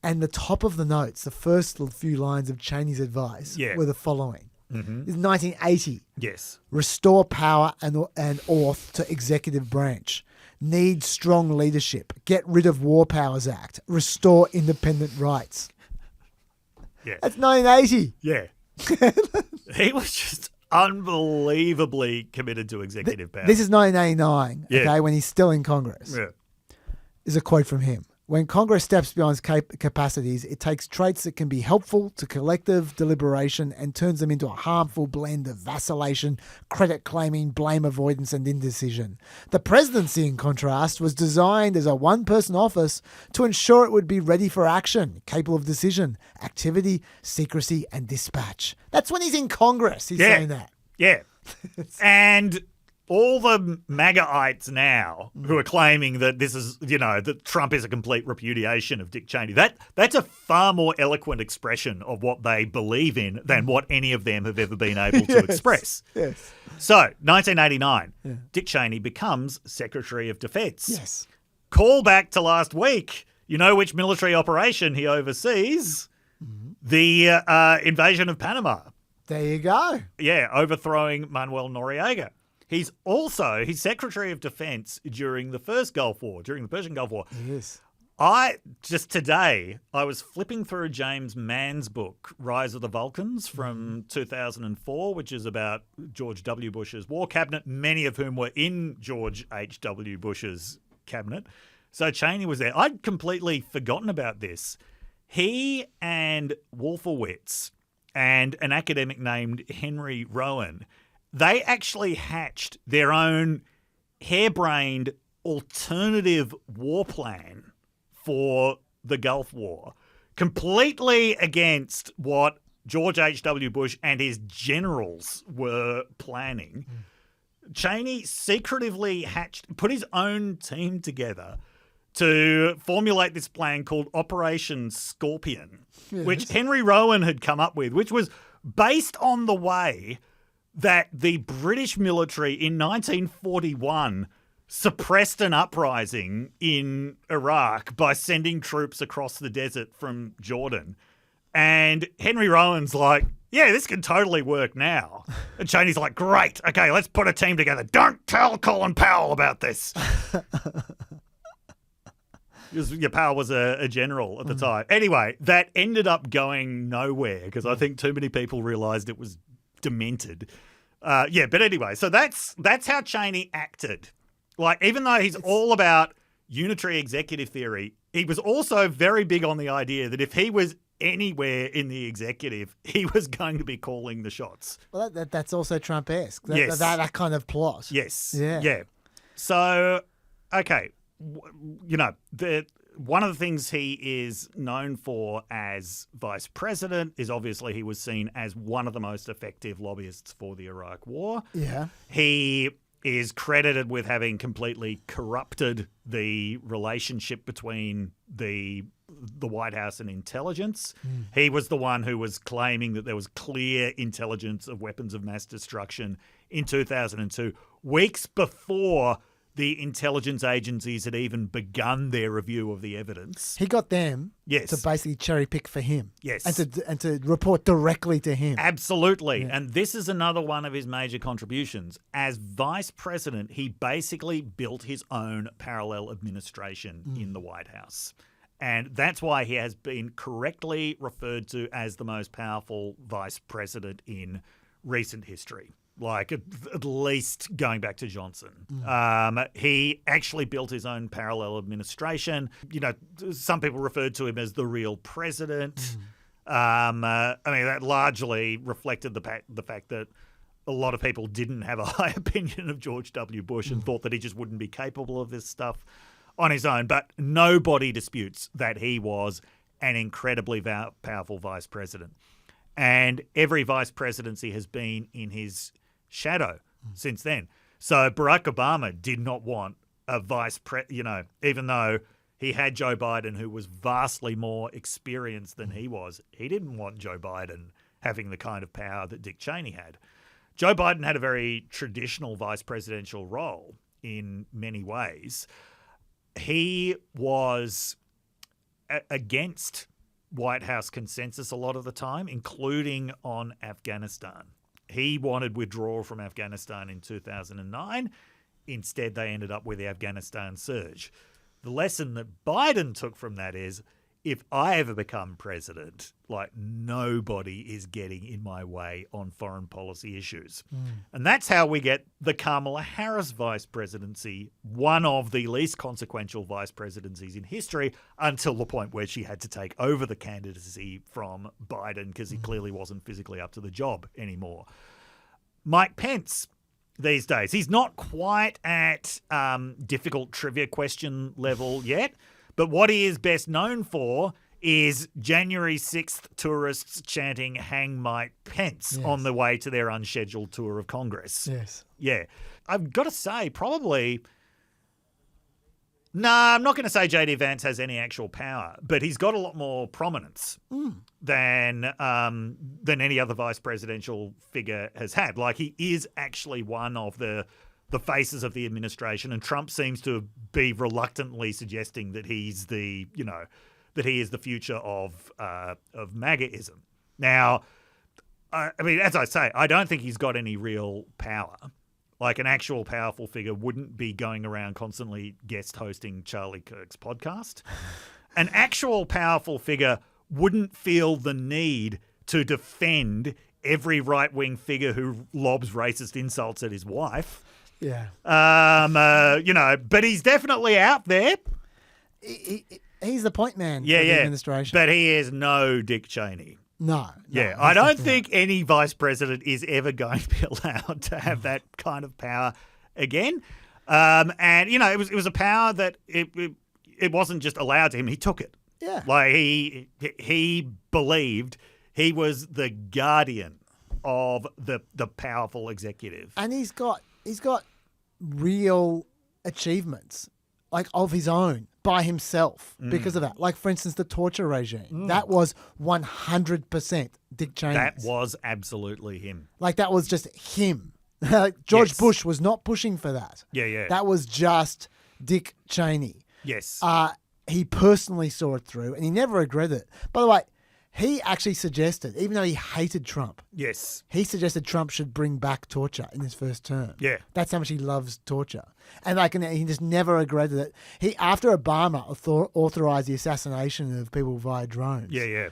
And the top of the notes, the first few lines of Cheney's advice were the following. This is 1980. Yes. Restore power and auth to executive branch. Need strong leadership. Get rid of War Powers Act. Restore independent rights. Yeah. That's 1980. Yeah. He was just unbelievably committed to executive power. This is 1989, Yeah. okay, when he's still in Congress. Yeah. Is a quote from him. When Congress steps beyond its capacities, it takes traits that can be helpful to collective deliberation and turns them into a harmful blend of vacillation, credit claiming, blame avoidance, and indecision. The presidency, in contrast, was designed as a one-person office to ensure it would be ready for action, capable of decision, activity, secrecy, and dispatch. That's when he's in Congress. He's saying that. Yeah. And all the MAGAites now who are claiming that this is, that Trump is a complete repudiation of Dick Cheney, that's a far more eloquent expression of what they believe in than what any of them have ever been able to express. Yes. So, 1989, Dick Cheney becomes Secretary of Defense. Yes. Call back to last week. You know which military operation he oversees? The invasion of Panama. There you go. Yeah, overthrowing Manuel Noriega. He's Secretary of Defense during the first Gulf War, during the Persian Gulf War. Yes. Today, I was flipping through James Mann's book, Rise of the Vulcans, from 2004, which is about George W. Bush's war cabinet, many of whom were in George H.W. Bush's cabinet. So Cheney was there. I'd completely forgotten about this. He and Wolfowitz and an academic named Henry Rowan, they actually hatched their own harebrained alternative war plan for the Gulf War, completely against what George H.W. Bush and his generals were planning. Cheney secretively put his own team together to formulate this plan called Operation Scorpion, which Henry Rowan had come up with, which was based on the way that the British military in 1941 suppressed an uprising in Iraq by sending troops across the desert from Jordan. And Henry Rowan's like, yeah, this can totally work now. And Cheney's like, great, okay, let's put a team together. Don't tell Colin Powell about this. Because Powell was a general at the time. Anyway, that ended up going nowhere because I think too many people realised it was demented. But anyway, so that's how Cheney acted. Like, even though he's all about unitary executive theory, he was also very big on the idea that if he was anywhere in the executive, he was going to be calling the shots. Well, that's also Trump-esque. Yes. That kind of plot. Yes. Yeah. So, okay, one of the things he is known for as vice president is obviously he was seen as one of the most effective lobbyists for the Iraq War. Yeah. He is credited with having completely corrupted the relationship between the White House and intelligence. He was the one who was claiming that there was clear intelligence of weapons of mass destruction in 2002, weeks before the intelligence agencies had even begun their review of the evidence. He got them Yes. to basically cherry pick for him. Yes. And to report directly to him. Absolutely. Yeah. And this is another one of his major contributions. As vice president, he basically built his own parallel administration in the White House. And that's why he has been correctly referred to as the most powerful vice president in recent history. Like, at least going back to Johnson. He actually built his own parallel administration. Some people referred to him as the real president. That largely reflected the fact that a lot of people didn't have a high opinion of George W. Bush and thought that he just wouldn't be capable of this stuff on his own. But nobody disputes that he was an incredibly powerful vice president. And every vice presidency has been in his shadow since then. So Barack Obama did not want a even though he had Joe Biden, who was vastly more experienced than he was, he didn't want Joe Biden having the kind of power that Dick Cheney had. Joe Biden had a very traditional vice presidential role in many ways. He was against White House consensus a lot of the time, including on Afghanistan. He wanted withdrawal from Afghanistan in 2009. Instead, they ended up with the Afghanistan surge. The lesson that Biden took from that is, if I ever become president, nobody is getting in my way on foreign policy issues. And that's how we get the Kamala Harris vice presidency, one of the least consequential vice presidencies in history, until the point where she had to take over the candidacy from Biden because he clearly wasn't physically up to the job anymore. Mike Pence these days, he's not quite at difficult trivia question level yet, but what he is best known for is January 6th tourists chanting "Hang Mike Pence" on the way to their unscheduled tour of Congress. Yes. Yeah. I've got to say, probably... Nah, I'm not going to say J.D. Vance has any actual power, but he's got a lot more prominence than any other vice presidential figure has had. He is actually one of the faces of the administration, and Trump seems to be reluctantly suggesting that he's the future of MAGA-ism. Now, as I say, I don't think he's got any real power. An actual powerful figure wouldn't be going around constantly guest hosting Charlie Kirk's podcast. An actual powerful figure wouldn't feel the need to defend every right-wing figure who lobs racist insults at his wife. Yeah. But he's definitely out there. He's the point man for the administration. But he is no Dick Cheney. No. I don't think any vice president is ever going to be allowed to have that kind of power again. It was a power that it wasn't just allowed to him. He took it. Yeah. He believed he was the guardian of the powerful executive. And he's got real achievements, of his own, by himself, because of that. For instance, the torture regime. That was 100% Dick Cheney. That was absolutely him. That was just him. George Bush was not pushing for that. Yeah. That was just Dick Cheney. Yes. He personally saw it through, and he never regretted it. By the way, he actually suggested, even though he hated Trump, yes, he suggested Trump should bring back torture in his first term. Yeah. That's how much he loves torture. And he just never regretted it. After Obama authorized the assassination of people via drones. Yeah.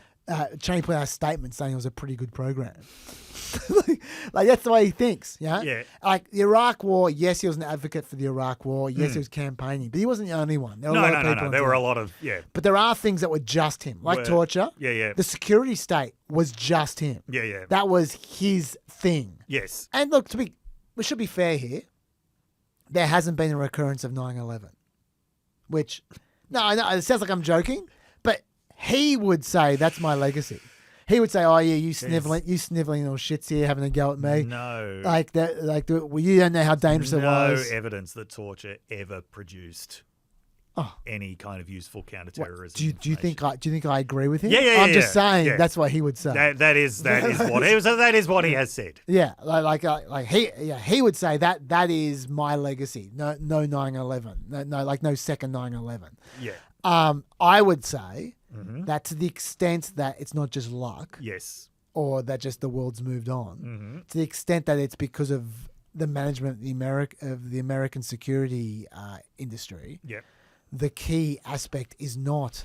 Cheney put out a statement saying it was a pretty good program. That's the way he thinks. Yeah. The Iraq War. Yes, he was an advocate for the Iraq War. Yes, he was campaigning, but he wasn't the only one. There were a lot of people. There were a lot of But there are things that were just him, torture. Yeah. The security state was just him. Yeah. That was his thing. Yes. And look, we should be fair here. There hasn't been a recurrence of 9/11, which, no, it sounds like I'm joking, but he would say that's my legacy. He would say, "Oh yeah, you sniveling little shits here, having a go at me." No, you don't know how dangerous it was. No evidence that torture ever produced any kind of useful counterterrorism. Do you think I agree with him? Yeah. I'm just saying that's what he would say. That is what he has said. Yeah, he would say that is my legacy. No 9/11. No second 9/11. Yeah. I would say that to the extent that it's not just luck. Yes. Or that just the world's moved on. To the extent that it's because of the management of the American security industry. Yeah. The key aspect is not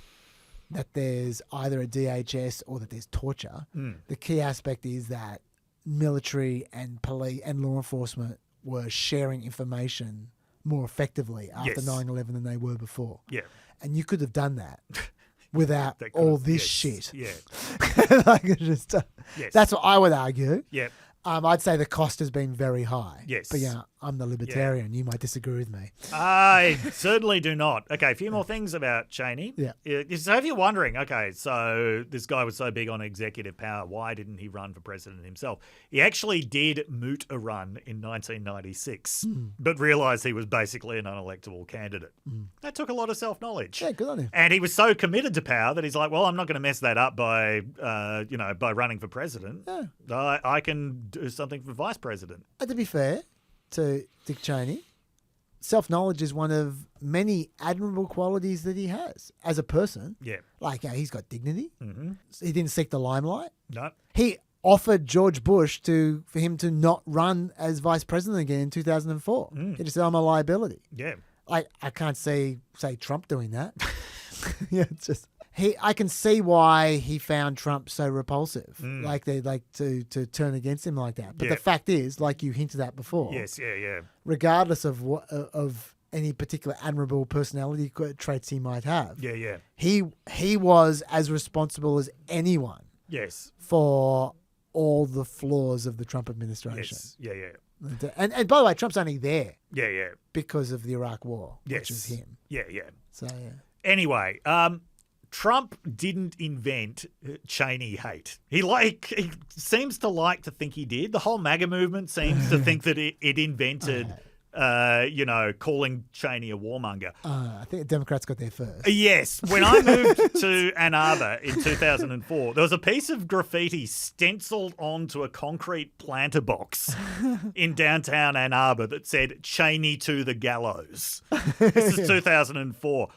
that there's either a DHS or that there's torture. The key aspect is that military and police and law enforcement were sharing information more effectively after 9/11 than they were before. Yeah. And you could have done that without all this shit. Yeah. That's what I would argue. Yeah. I'd say the cost has been very high. Yes. But I'm the libertarian. You might disagree with me. I certainly do not. Okay, a few more things about Cheney. Yeah. So if you're wondering, okay, so this guy was so big on executive power, why didn't he run for president himself? He actually did moot a run in 1996, but realised he was basically an unelectable candidate. That took a lot of self-knowledge. Yeah, good on him. And he was so committed to power that he's like, well, I'm not going to mess that up by, by running for president. Yeah. I can do something for vice president. And to be fair to Dick Cheney, self-knowledge is one of many admirable qualities that he has as a person. Yeah. Like, he's got dignity. Mm-hmm. He didn't seek the limelight. No. He offered George Bush for him to not run as vice president again in 2004. He just said, I'm a liability. Yeah. I can't say Trump doing that. Yeah, it's just I can see why he found Trump so repulsive. Like they like to turn against him like that. But the fact is, like you hinted at before. Yes, yeah. Regardless of what of any particular admirable personality traits he might have. Yeah. He was as responsible as anyone. Yes. For all the flaws of the Trump administration. Yes. Yeah. And by the way, Trump's only there. Yeah. Because of the Iraq War, Yes. which was him. Yeah. So yeah. Anyway, Trump didn't invent Cheney hate. He seems to like to think he did. The whole MAGA movement seems to think that it invented, calling Cheney a warmonger. I think the Democrats got there first. Yes. When I moved to Ann Arbor in 2004, there was a piece of graffiti stenciled onto a concrete planter box in downtown Ann Arbor that said, Cheney to the gallows. This is 2004.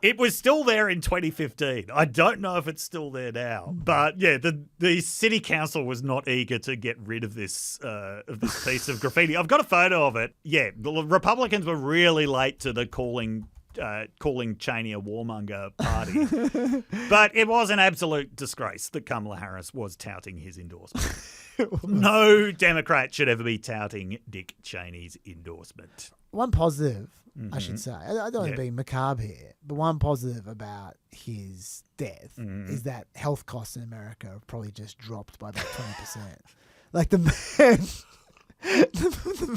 It was still there in 2015. I don't know if it's still there now, but yeah, the city council was not eager to get rid of this piece of graffiti. I've got a photo of it. Yeah, the Republicans were really late to the calling Cheney a warmonger party, but it was an absolute disgrace that Kamala Harris was touting his endorsement. No Democrat should ever be touting Dick Cheney's endorsement. One positive, I should say, I don't want to be macabre here, but one positive about his death is that health costs in America have probably just dropped by about 20%. Like the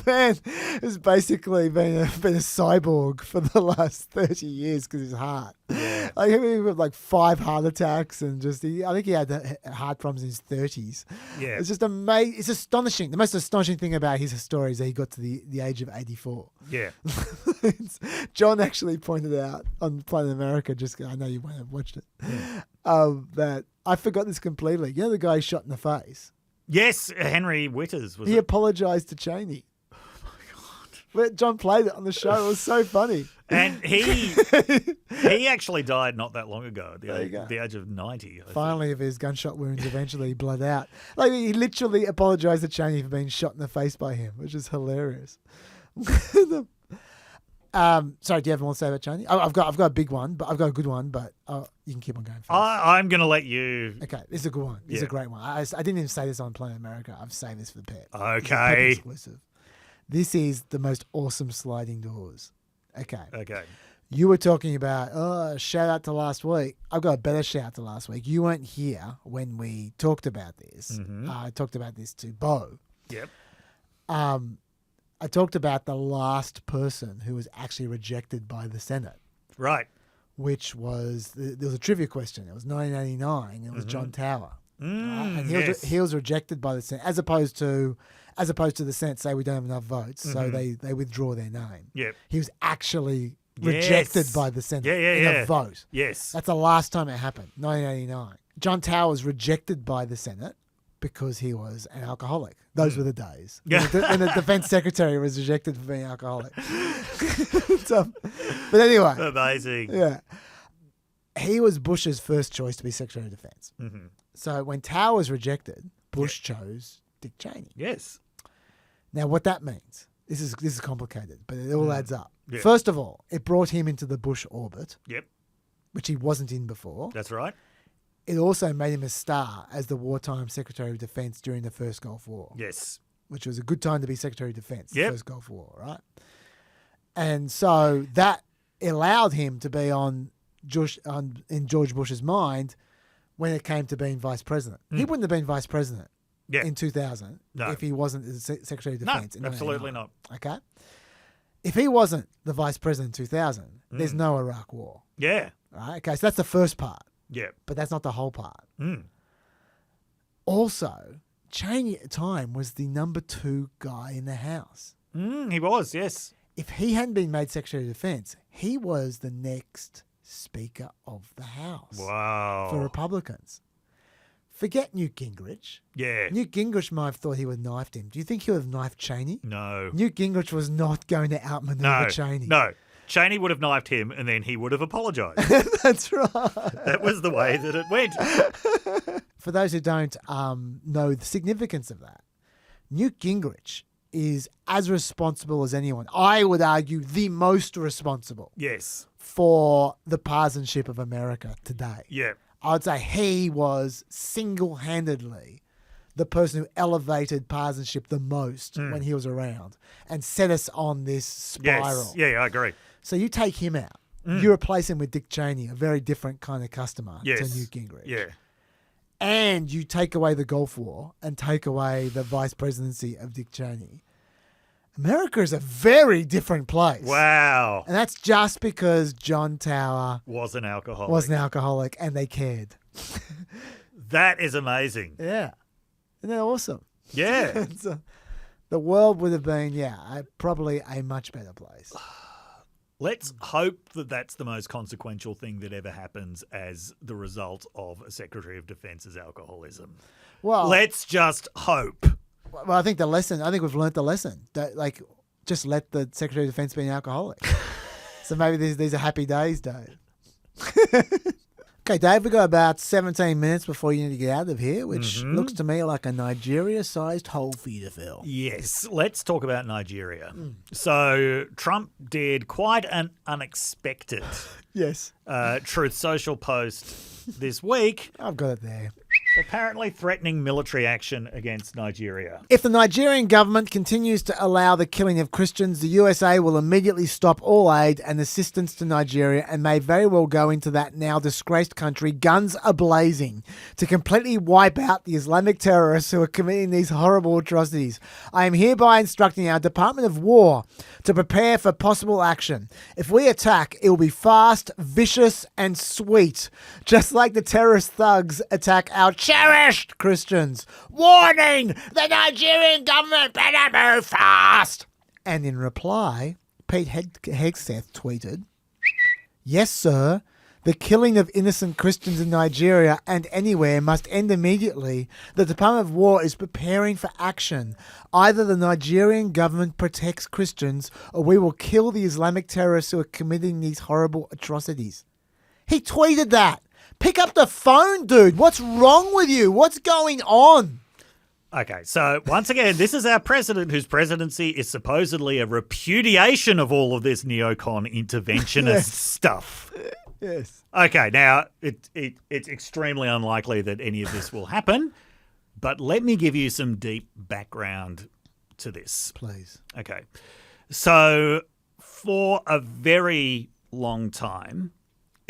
man has basically been a cyborg for the last 30 years because of his heart. Yeah. Like he had like 5 heart attacks and I think he had heart problems in his 30s. Yeah. It's just amazing. It's astonishing. The most astonishing thing about his story is that he got to the age of 84. Yeah. John actually pointed out on Planet America, I know you won't have watched it, that I forgot this completely. You know the guy shot in the face? Yes, Henry Witters was. He apologised to Cheney. Oh my God! John played it on the show. It was so funny. And he actually died not that long ago, at the age of 90. Finally, of his gunshot wounds, eventually bled out. Like he literally apologised to Cheney for being shot in the face by him, which is hilarious. Sorry, do you have more to say about Cheney? I've got a big one, but I've got a good one, but you can keep on going. I'm going to let you. Okay, this is a good one. This is a great one. I didn't even say this on Planet America. I've saved this for the PEP. Okay. It's a PEP exclusive. This is the most awesome sliding doors. Okay. You were talking about, shout out to last week. I've got a better shout out to last week. You weren't here when we talked about this. I talked about this to Bo. Yep. I talked about the last person who was actually rejected by the Senate. Right. Which was, there was a trivia question. It was 1989. And it was John Tower. And he was rejected by the Senate, as opposed to the Senate say we don't have enough votes, so they withdraw their name. Yep. He was actually rejected by the Senate in a vote. Yes. That's the last time it happened, 1989. John Tower was rejected by the Senate because he was an alcoholic. Those were the days. Yeah. When the defense secretary was rejected for being an alcoholic. But anyway. Amazing. Yeah. He was Bush's first choice to be Secretary of Defense. So when Tower was rejected, Bush chose Dick Cheney. Yes. Now what that means, this is complicated, but it all adds up. Yeah. First of all, it brought him into the Bush orbit. Yep. Which he wasn't in before. That's right. It also made him a star as the wartime Secretary of Defense during the First Gulf War. Yes. Which was a good time to be Secretary of Defense, the Yep. First Gulf War, right? And so that allowed him to be in George Bush's mind when it came to being Vice President. He wouldn't have been Vice President in 2000 No. if he wasn't the Secretary of Defense. in No, absolutely 1999. not. Okay. If he wasn't the Vice President in 2000, there's no Iraq War. Yeah. Right? Okay, so that's the first part, Yeah. but that's not the whole part. Mm. Also, Cheney at the time was the number 2 guy in the House. He was, yes. If he hadn't been made Secretary of Defense, he was the next Speaker of the House Wow. for Republicans. Forget Newt Gingrich. Yeah. Newt Gingrich might have thought he would have knifed him. Do you think he would have knifed Cheney? No. Newt Gingrich was not going to outmaneuver No. Cheney. No. Cheney would have knifed him and then he would have apologised. That's right. That was the way that it went. For those who don't know the significance of that, Newt Gingrich is as responsible as anyone. I would argue the most responsible Yes. for the partisanship of America today. Yeah. I would say he was single-handedly the person who elevated partisanship the most when he was around and set us on this spiral. Yes. Yeah, I agree. So you take him out. You replace him with Dick Cheney, a very different kind of customer Yes. to Newt Gingrich. Yeah. And you take away the Gulf War and take away the vice presidency of Dick Cheney. America is a very different place. Wow. And that's just because John Tower Was an alcoholic. was an alcoholic and they cared. That is amazing. Yeah. Isn't that awesome? Yeah. So the world would have been, probably a much better place. Let's hope that that's the most consequential thing that ever happens as the result of a Secretary of Defence's alcoholism. Well, Let's just hope. I think we've learnt the lesson. That, just let the Secretary of Defense be an alcoholic. So maybe these are happy days, Dave. Okay, Dave, we've got about 17 minutes before you need to get out of here, which looks to me like a Nigeria-sized hole for you to fill. Yes, let's talk about Nigeria. So Trump did quite an unexpected Yes. Truth Social post this week, I've got it there. apparently threatening military action against Nigeria. If the Nigerian government continues to allow the killing of Christians, the USA will immediately stop all aid and assistance to Nigeria and may very well go into that now disgraced country, guns a-blazing, to completely wipe out the Islamic terrorists who are committing these horrible atrocities. I am hereby instructing our Department of War to prepare for possible action. If we attack, it will be fast, vicious, and sweet, just like the terrorist thugs attack our cherished Christians. Warning! The Nigerian government better move fast! And in reply, Pete Hegseth tweeted, "Yes, sir. The killing of innocent Christians in Nigeria and anywhere must end immediately. The Department of War is preparing for action. Either the Nigerian government protects Christians or we will kill the Islamic terrorists who are committing these horrible atrocities." He tweeted that. Pick up the phone, dude. What's wrong with you? What's going on? Okay, so once again, this is our president whose presidency is supposedly a repudiation of all of this neocon interventionist stuff. Yes. Okay, now it's extremely unlikely that any of this will happen, but let me give you some deep background to this. Please. Okay, so for a very long time,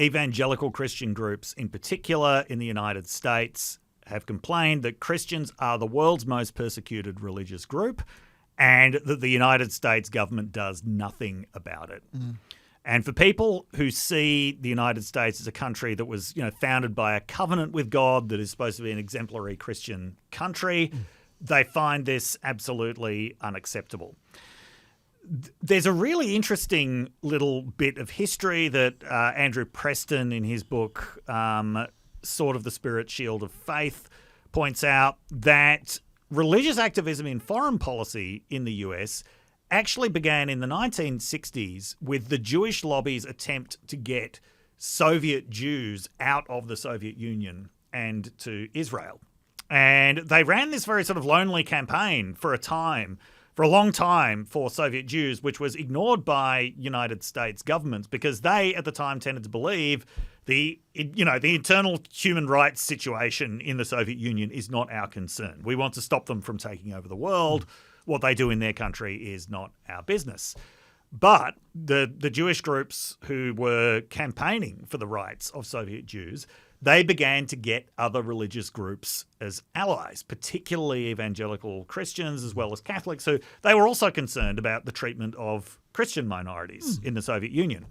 evangelical Christian groups in particular in the United States have complained that Christians are the world's most persecuted religious group and that the United States government does nothing about it. And for people who see the United States as a country that was, founded by a covenant with God that is supposed to be an exemplary Christian country, they find this absolutely unacceptable. There's a really interesting little bit of history that Andrew Preston in his book, Sword of the Spirit, Shield of Faith, points out that religious activism in foreign policy in the US actually began in the 1960s with the Jewish lobby's attempt to get Soviet Jews out of the Soviet Union and to Israel. And they ran this very sort of lonely campaign for a long time for Soviet Jews, which was ignored by United States governments because they at the time tended to believe the internal human rights situation in the Soviet Union is not our concern. We want to stop them from taking over the world. What they do in their country is not our business. But the Jewish groups who were campaigning for the rights of Soviet Jews they began to get other religious groups as allies, particularly evangelical Christians as well as Catholics, who they were also concerned about the treatment of Christian minorities in the Soviet Union.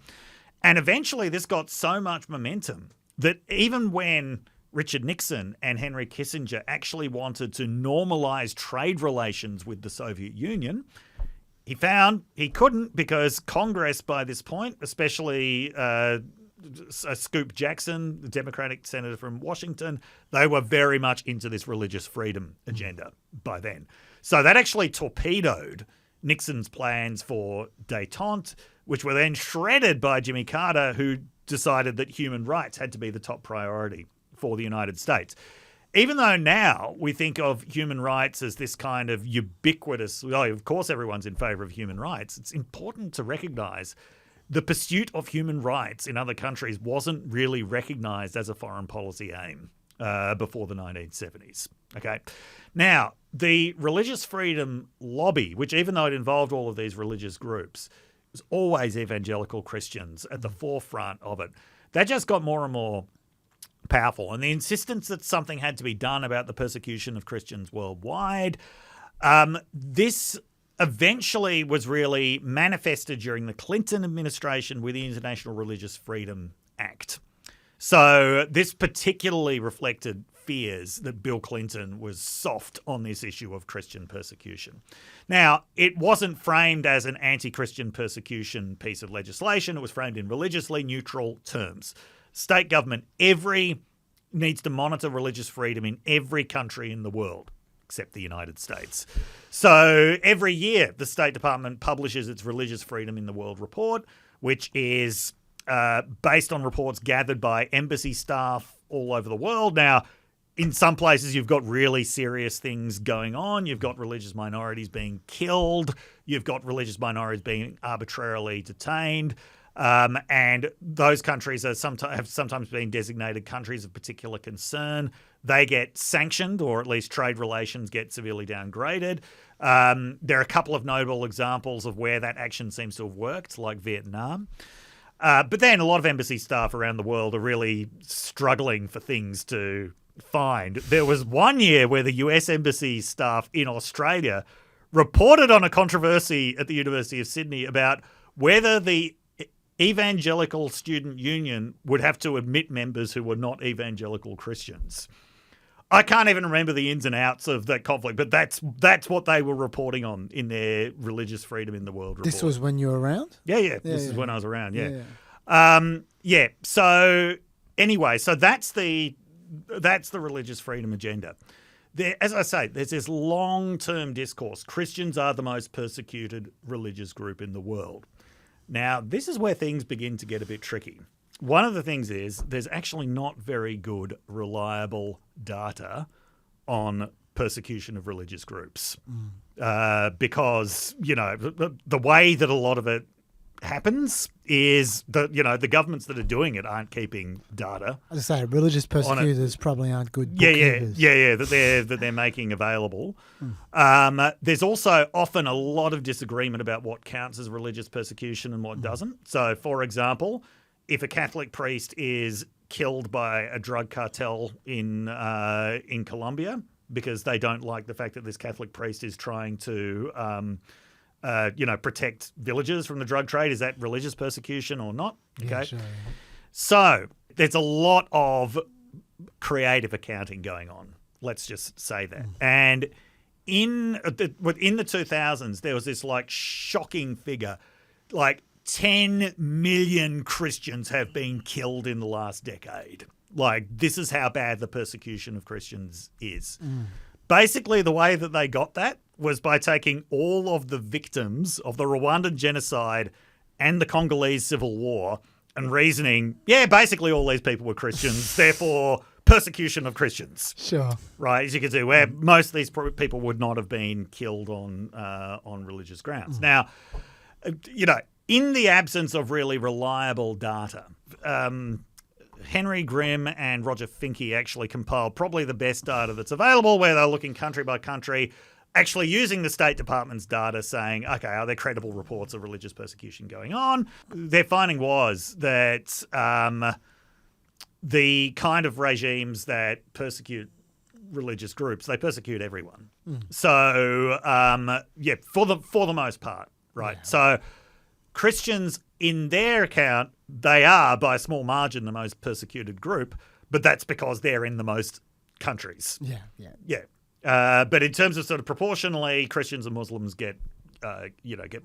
And eventually this got so much momentum that even when Richard Nixon and Henry Kissinger actually wanted to normalize trade relations with the Soviet Union, he found he couldn't because Congress by this point, especially Scoop Jackson, the Democratic senator from Washington, they were very much into this religious freedom agenda by then. So that actually torpedoed Nixon's plans for détente, which were then shredded by Jimmy Carter, who decided that human rights had to be the top priority for the United States. Even though now we think of human rights as this kind of ubiquitous, well, of course everyone's in favor of human rights, it's important to recognize the pursuit of human rights in other countries wasn't really recognized as a foreign policy aim before the 1970s. Okay. Now, the religious freedom lobby, which even though it involved all of these religious groups, was always evangelical Christians at the forefront of it. That just got more and more powerful. And the insistence that something had to be done about the persecution of Christians worldwide, this eventually was really manifested during the Clinton administration with the International Religious Freedom Act. So this particularly reflected fears that Bill Clinton was soft on this issue of Christian persecution. Now, it wasn't framed as an anti-Christian persecution piece of legislation. It was framed in religiously neutral terms. State government needs to monitor religious freedom in every country in the world, except the United States. So every year, the State Department publishes its Religious Freedom in the World report, which is based on reports gathered by embassy staff all over the world. Now, in some places, you've got really serious things going on. You've got religious minorities being killed. You've got religious minorities being arbitrarily detained. And those countries have sometimes been designated countries of particular concern. They get sanctioned, or at least trade relations get severely downgraded. There are a couple of notable examples of where that action seems to have worked, like Vietnam. But then a lot of embassy staff around the world are really struggling for things to find. There was one year where the US embassy staff in Australia reported on a controversy at the University of Sydney about whether the Evangelical Student Union would have to admit members who were not evangelical Christians. I can't even remember the ins and outs of that conflict, but that's what they were reporting on in their Religious Freedom in the World report. This was when you were around? Yeah. This is when I was around, yeah. So anyway, so that's the religious freedom agenda. As I say, there's this long-term discourse. Christians are the most persecuted religious group in the world. Now, this is where things begin to get a bit tricky. One of the things is there's actually not very good, reliable data on persecution of religious groups because, the way that a lot of it happens is the governments that are doing it aren't keeping data. As I say, religious persecutors probably aren't good bookkeepers. That they're making available. There's also often a lot of disagreement about what counts as religious persecution and what doesn't. So, for example, if a Catholic priest is killed by a drug cartel in Colombia because they don't like the fact that this Catholic priest is trying to protect villagers from the drug trade. Is that religious persecution or not? Okay. Yeah, sure. So there's a lot of creative accounting going on. Let's just say that. And in the 2000s, there was this shocking figure, 10 million Christians have been killed in the last decade. This is how bad the persecution of Christians is. Basically, the way that they got that was by taking all of the victims of the Rwandan genocide and the Congolese civil war and reasoning, basically all these people were Christians, therefore persecution of Christians. Sure. Right, as you can see, where most of these people would not have been killed on religious grounds. Now, in the absence of really reliable data, Henry Grimm and Roger Finke actually compiled probably the best data that's available, where they're looking country by country, actually using the State Department's data saying, okay, are there credible reports of religious persecution going on? Their finding was that the kind of regimes that persecute religious groups, they persecute everyone. So, for the most part, right? Yeah. So Christians, in their account, they are, by a small margin, the most persecuted group, but that's because they're in the most countries. Yeah. But in terms of sort of proportionally, Christians and Muslims get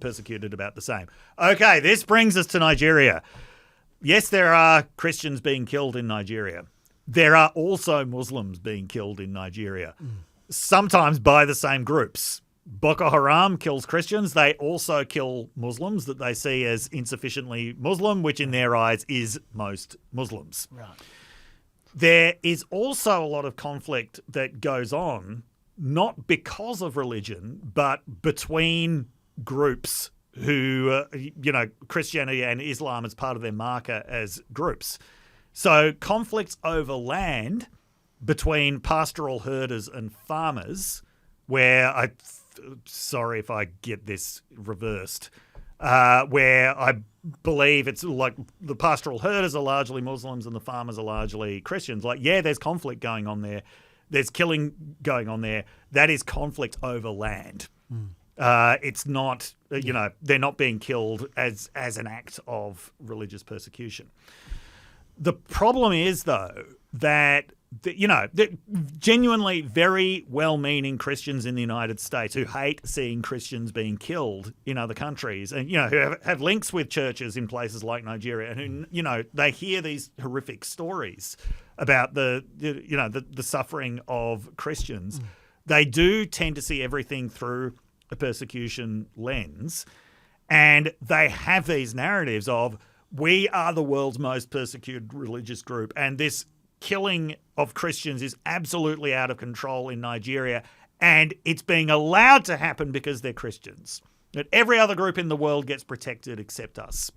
persecuted about the same. Okay, this brings us to Nigeria. Yes, there are Christians being killed in Nigeria. There are also Muslims being killed in Nigeria, sometimes by the same groups. Boko Haram kills Christians. They also kill Muslims that they see as insufficiently Muslim, which in their eyes is most Muslims. Right. There is also a lot of conflict that goes on, not because of religion, but between groups who, Christianity and Islam as part of their marker as groups. So conflicts over land between pastoral herders and farmers, where sorry if I get this reversed, where I believe it's like the pastoral herders are largely Muslims and the farmers are largely Christians. Like, yeah, there's conflict going on there. There's killing going on there. That is conflict over land. It's not, they're not being killed as an act of religious persecution. The problem is, though, that genuinely very well-meaning Christians in the United States who hate seeing Christians being killed in other countries and, who have links with churches in places like Nigeria and who, they hear these horrific stories about the suffering of Christians. They do tend to see everything through a persecution lens, and they have these narratives of, we are the world's most persecuted religious group, and this killing of Christians is absolutely out of control in Nigeria, and it's being allowed to happen because they're Christians. That every other group in the world gets protected except us.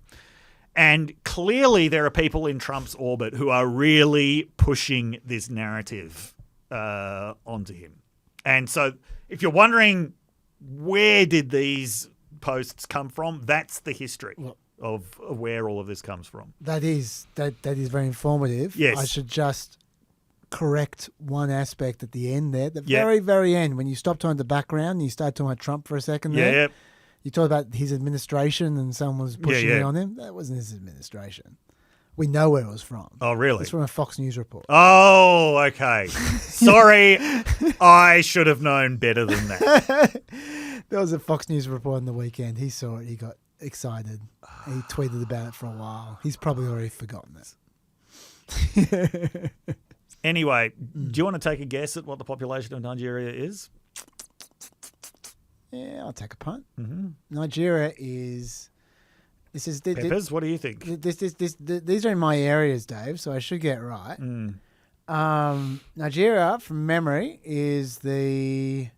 And clearly there are people in Trump's orbit who are really pushing this narrative onto him. And so if you're wondering where did these posts come from, that's the history. Of where all of this comes from. That is very informative. Yes. I should just correct one aspect at the end there. The very, very end, when you stop talking the background and you start talking about Trump for a second there. Yep. You talk about his administration and someone was pushing it on him. That wasn't his administration. We know where it was from. Oh, really? It's from a Fox News report. Oh, okay. Sorry, I should have known better than that. There was a Fox News report on the weekend. He saw it. He got excited. He tweeted about it for a while. He's probably already forgotten it. Anyway, do you want to take a guess at what the population of Nigeria is? Yeah, I'll take a punt. Mm-hmm. Nigeria is... Peppers, what do you think? These are in my areas, Dave, so I should get it right. Nigeria, from memory, is I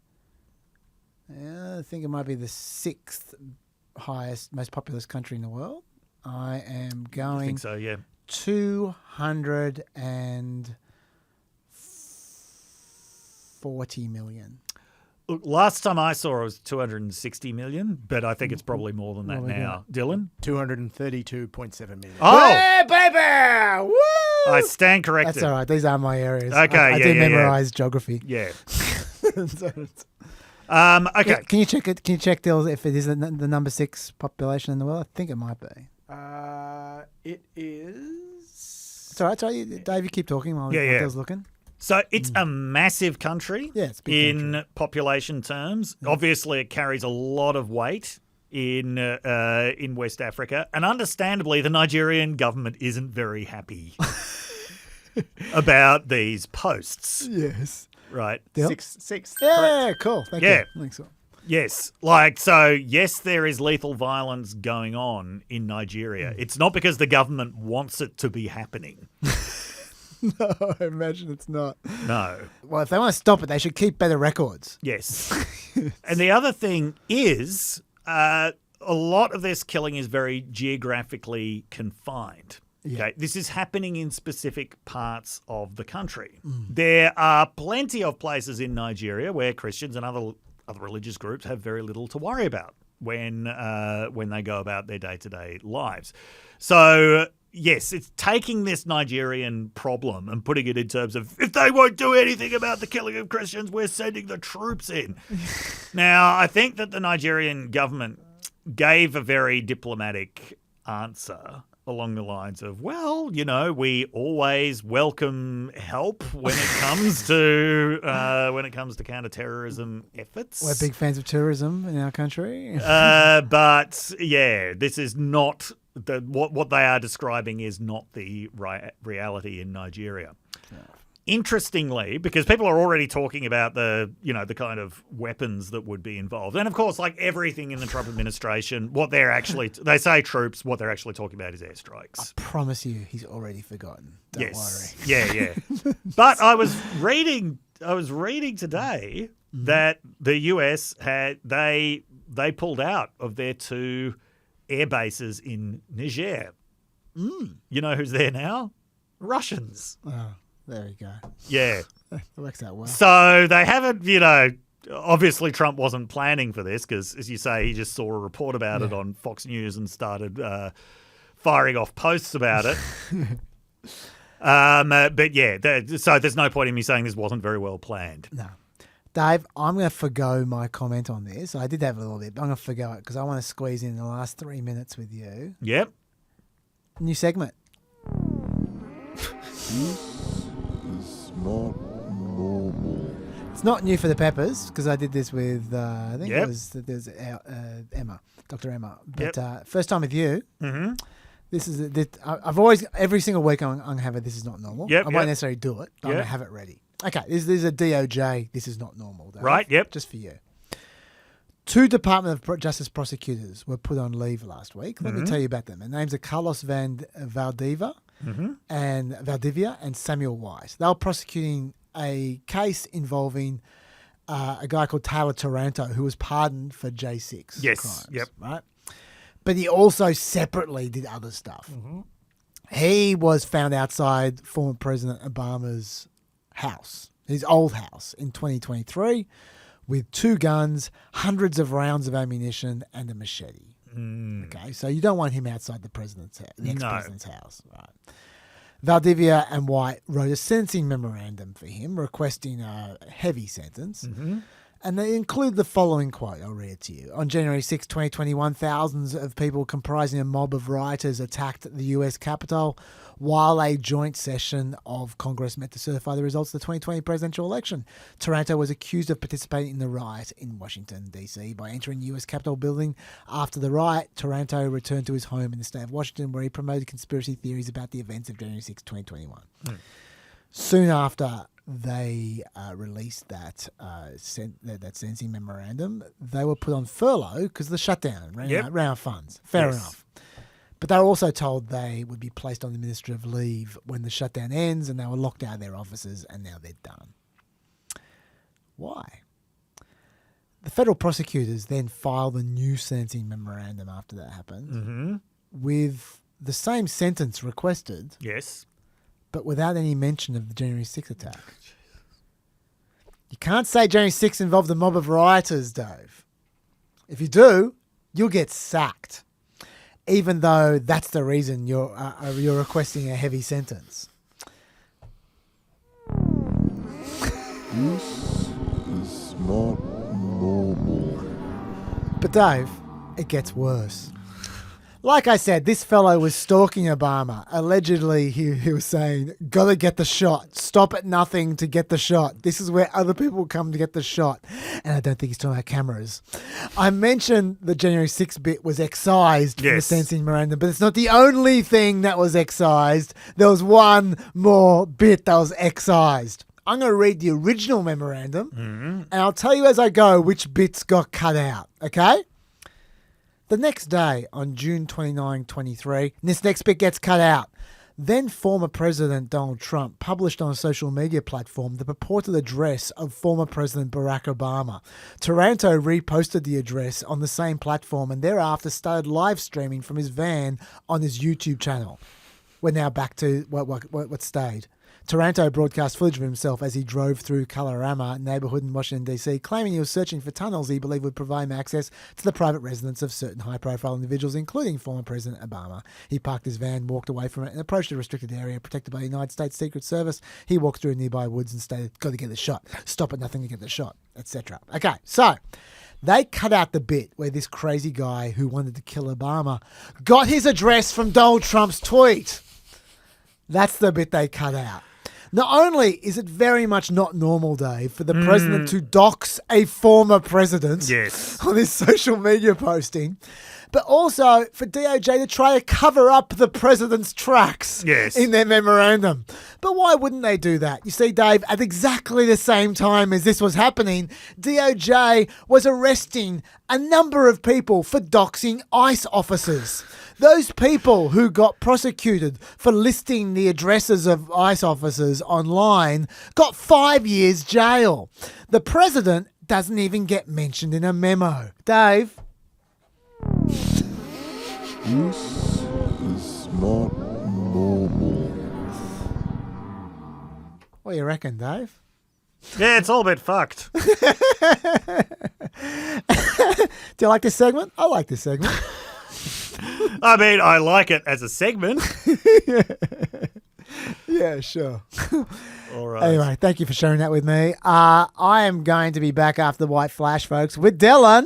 think it might be the 6th highest, most populous country in the world. I am going... I think so, yeah. 240 million. Look, last time I saw it was 260 million, but I think it's probably more than that now. Dylan? 232.7 million. Oh! Hey, baby! Woo! I stand corrected. That's all right. These are my areas. Okay, I did memorize geography. Yeah. Okay. Can you check it? Can you check, Dylan, if it is the number 6 population in the world? I think it might be. It is... It's all right. Dave, you keep talking while Dylan's looking. So it's a massive country it's a big country. Population terms. Obviously, it carries a lot of weight in West Africa. And understandably, the Nigerian government isn't very happy about these posts. Yes. Right. Six. Yeah, correct. Cool. Thank you. Thanks. Yes. Yes, there is lethal violence going on in Nigeria. It's not because the government wants it to be happening. No, I imagine it's not. No. Well, if they want to stop it, they should keep better records. Yes. And the other thing is, a lot of this killing is very geographically confined. Yeah. Okay? This is happening in specific parts of the country. There are plenty of places in Nigeria where Christians and other religious groups have very little to worry about when they go about their day-to-day lives. So yes, it's taking this Nigerian problem and putting it in terms of, if they won't do anything about the killing of Christians, we're sending the troops in. Now, I think that the Nigerian government gave a very diplomatic answer along the lines of, well, you know, we always welcome help when it comes to counterterrorism efforts. We're big fans of tourism in our country. But yeah, this is not what they are describing is not the reality in Nigeria. Yeah. Interestingly, because people are already talking about the kind of weapons that would be involved. And of course, like everything in the Trump administration, they say troops, what they're actually talking about is airstrikes. I promise you, he's already forgotten. Don't worry. Yeah. But I was reading today that the US they pulled out of their 2 air bases in Niger. You know who's there now? Russians. Oh. There we go. Yeah. That works out well. So they haven't, obviously Trump wasn't planning for this because, as you say, he just saw a report about it on Fox News and started firing off posts about it. But yeah, so there's no point in me saying this wasn't very well planned. No. Dave, I'm going to forgo my comment on this. I did have a little bit, but I'm going to forgo it because I want to squeeze in the last 3 minutes with you. Yep. New segment. Not normal. It's not new for the Peppers because I did this with it was Emma, Dr. Emma. But first time with you. Mm-hmm. This is I've always every single week I'm going to have a "This is not normal." I won't necessarily do it, but I'm going to have it ready. Okay, this is a DOJ. This is not normal, Dave. Right? Yep. Just for you. 2 Department of Justice prosecutors were put on leave last week. Let me tell you about them. Their names are Carlos Valdivia. And Valdivia and Samuel White. They were prosecuting a case involving a guy called Taylor Taranto who was pardoned for J6 crimes. Yep. Right? But he also separately did other stuff. He was found outside former President Obama's house, his old house, in 2023 with 2 guns, hundreds of rounds of ammunition and a machete. Okay, so you don't want him outside the ex-president's house. Right. Valdivia and White wrote a sentencing memorandum for him requesting a heavy sentence. And they include the following quote. I'll read it to you. On January 6, 2021, thousands of people comprising a mob of rioters attacked the US Capitol while a joint session of Congress met to certify the results of the 2020 presidential election. Taranto was accused of participating in the riot in Washington, D.C. by entering the US Capitol building. After the riot, Taranto returned to his home in the state of Washington where he promoted conspiracy theories about the events of January 6, 2021. Soon after they released that sentencing memorandum, they were put on furlough because of the shutdown, ran out of funds. Fair enough. But they were also told they would be placed on administrative leave when the shutdown ends, and they were locked out of their offices, and now they're done. Why? The federal prosecutors then filed a new sentencing memorandum after that happened with the same sentence requested. Yes. But without any mention of the January 6th attack. You can't say January 6th involved a mob of rioters, Dave. If you do, you'll get sacked, even though that's the reason you're requesting a heavy sentence. This is not normal. But Dave, it gets worse. Like I said, this fellow was stalking Obama. Allegedly, he was saying, gotta get the shot. Stop at nothing to get the shot. This is where other people come to get the shot. And I don't think he's talking about cameras. I mentioned the January 6th bit was excised from the sentencing memorandum, but it's not the only thing that was excised. There was one more bit that was excised. I'm going to read the original memorandum, and I'll tell you as I go which bits got cut out, okay? The next day, on June 29, 23, this next bit gets cut out. Then former President Donald Trump published on a social media platform the purported address of former President Barack Obama. Taranto reposted the address on the same platform and thereafter started live streaming from his van on his YouTube channel. We're now back to what stayed. Taranto broadcast footage of himself as he drove through Colorama neighborhood in Washington, D.C., claiming he was searching for tunnels he believed would provide him access to the private residence of certain high-profile individuals, including former President Obama. He parked his van, walked away from it, and approached a restricted area protected by the United States Secret Service. He walked through nearby woods and stated, "Got to get the shot. Stop at nothing to get the shot," etc. Okay, so they cut out the bit where this crazy guy who wanted to kill Obama got his address from Donald Trump's tweet. That's the bit they cut out. Not only is it very much not normal, Dave, for the president to dox a former president on his social media posting, but also for DOJ to try to cover up the president's tracks in their memorandum. But why wouldn't they do that? You see, Dave, at exactly the same time as this was happening, DOJ was arresting a number of people for doxing ICE officers. Those people who got prosecuted for listing the addresses of ICE officers online got 5 years jail. The president doesn't even get mentioned in a memo. Dave? This is not normal. What do you reckon, Dave? Yeah, it's all a bit fucked. Do you like this segment? I like this segment. I mean, I like it as a segment. Yeah, sure. All right. Anyway, thank you for sharing that with me. I am going to be back after the White Flash, folks, with Dylan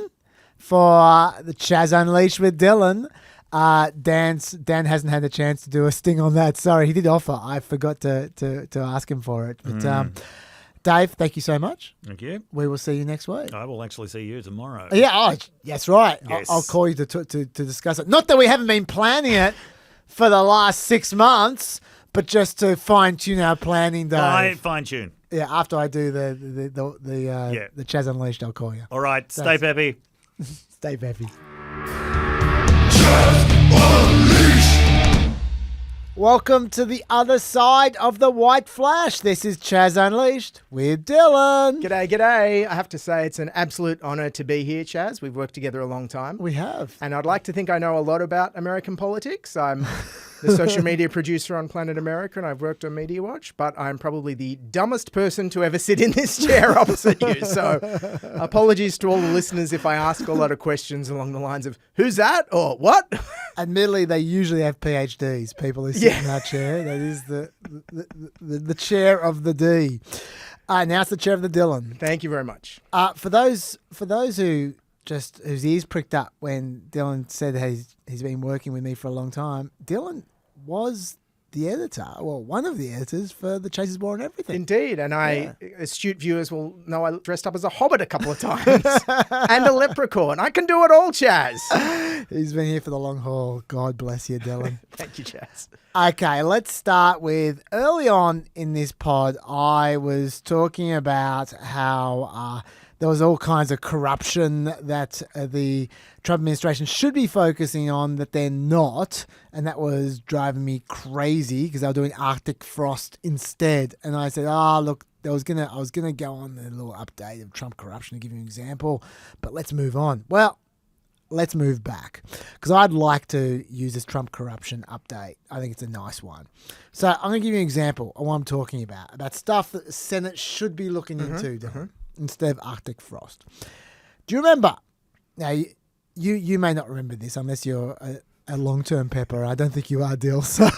for the Chaz Unleashed with Dylan. Dan hasn't had a chance to do a sting on that. Sorry, he did offer. I forgot to ask him for it. But Dave, thank you so much. Thank you. We will see you next week. I will actually see you tomorrow. Yeah, that's right. Yes. I'll call you to discuss it. Not that we haven't been planning it for the last 6 months, but just to fine-tune our planning, Dave. Fine-tune. Yeah, after I do the Chaz Unleashed, I'll call you. All right, stay peppy. Stay peppy. Welcome to the other side of the White Flash. This is Chaz Unleashed with Dylan. G'day. I have to say it's an absolute honour to be here, Chaz. We've worked together a long time. We have. And I'd like to think I know a lot about American politics. I'm the social media producer on Planet America and I've worked on Media Watch, but I'm probably the dumbest person to ever sit in this chair opposite you. So apologies to all the listeners if I ask a lot of questions along the lines of, who's that? Or what? Admittedly, they usually have PhDs, people who sit in that chair. That is the chair of the D. Now it's the chair of the Dylan. Thank you very much. For those who whose ears pricked up when Dylan said he's been working with me for a long time, Dylan was the editor, well, one of the editors for The Chase Is War and Everything. Indeed, and astute viewers will know I dressed up as a hobbit a couple of times and a leprechaun. I can do it all, Chaz. He's been here for the long haul. God bless you, Dylan. Thank you, Chaz. Okay, let's start with early on in this pod, I was talking about how there was all kinds of corruption that the Trump administration should be focusing on that they're not, and that was driving me crazy because they were doing Arctic frost instead. And I said, look, I was gonna go on a little update of Trump corruption to give you an example, but let's move on. Well, let's move back because I'd like to use this Trump corruption update. I think it's a nice one. So I'm going to give you an example of what I'm talking about stuff that the Senate should be looking into instead of Arctic frost. Do you remember? Now, you may not remember this unless you're a long-term pepper. I don't think you are, Dill, so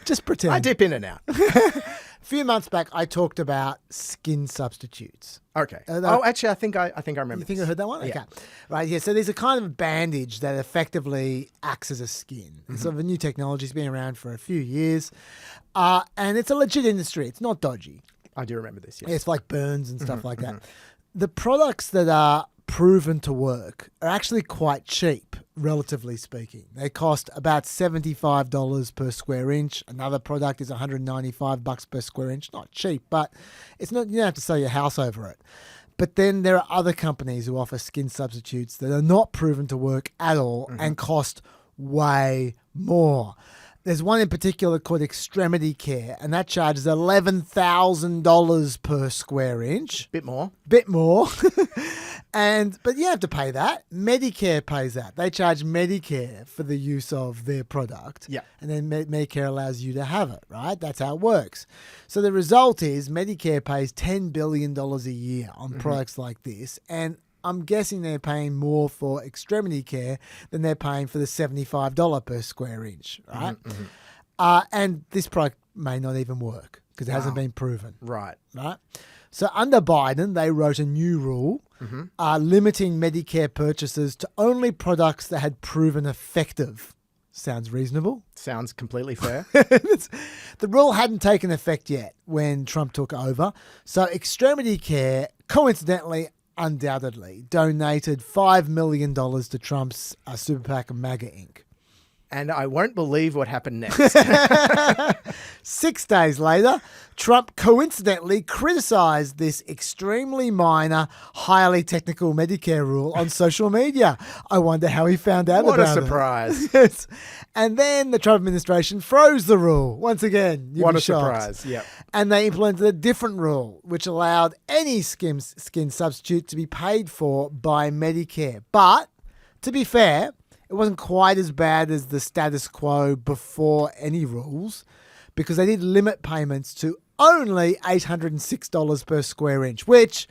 just pretend. I dip in and out. A few months back, I talked about skin substitutes. Okay. Actually, I think I remember. You think I heard that one? Yeah. Okay. Right, yeah. So there's a kind of bandage that effectively acts as a skin. It's sort of a new technology. It's been around for a few years. And it's a legit industry. It's not dodgy. I do remember this, yes. It's like burns and stuff like that. The products that are proven to work are actually quite cheap, relatively speaking. They cost about $75 per square inch. Another product is $195 per square inch. Not cheap, but it's not. You don't have to sell your house over it. But then there are other companies who offer skin substitutes that are not proven to work at all and cost way more. There's one in particular called Extremity Care, and that charges $11,000 per square inch. Bit more. Bit more. But you have to pay that. Medicare pays that. They charge Medicare for the use of their product. Yeah. And then Medicare allows you to have it, right? That's how it works. So the result is Medicare pays $10 billion a year on products like this. And I'm guessing they're paying more for extremity care than they're paying for the $75 per square inch, right? And this product may not even work because it hasn't been proven. Right. So under Biden, they wrote a new rule limiting Medicare purchases to only products that had proven effective. Sounds reasonable. Sounds completely fair. The rule hadn't taken effect yet when Trump took over. So Extremity Care, coincidentally, undoubtedly, donated $5 million to Trump's super PAC of MAGA Inc. And I won't believe what happened next. 6 days later, Trump coincidentally criticized this extremely minor, highly technical Medicare rule on social media. I wonder how he found out What about a it. surprise. Yes. And then the Trump administration froze the rule. Once again, you'd What be a shocked. surprise. Yep. And they implemented a different rule, which allowed any skin substitute to be paid for by Medicare. But, to be fair, it wasn't quite as bad as the status quo before any rules, because they did limit payments to only $806 per square inch, which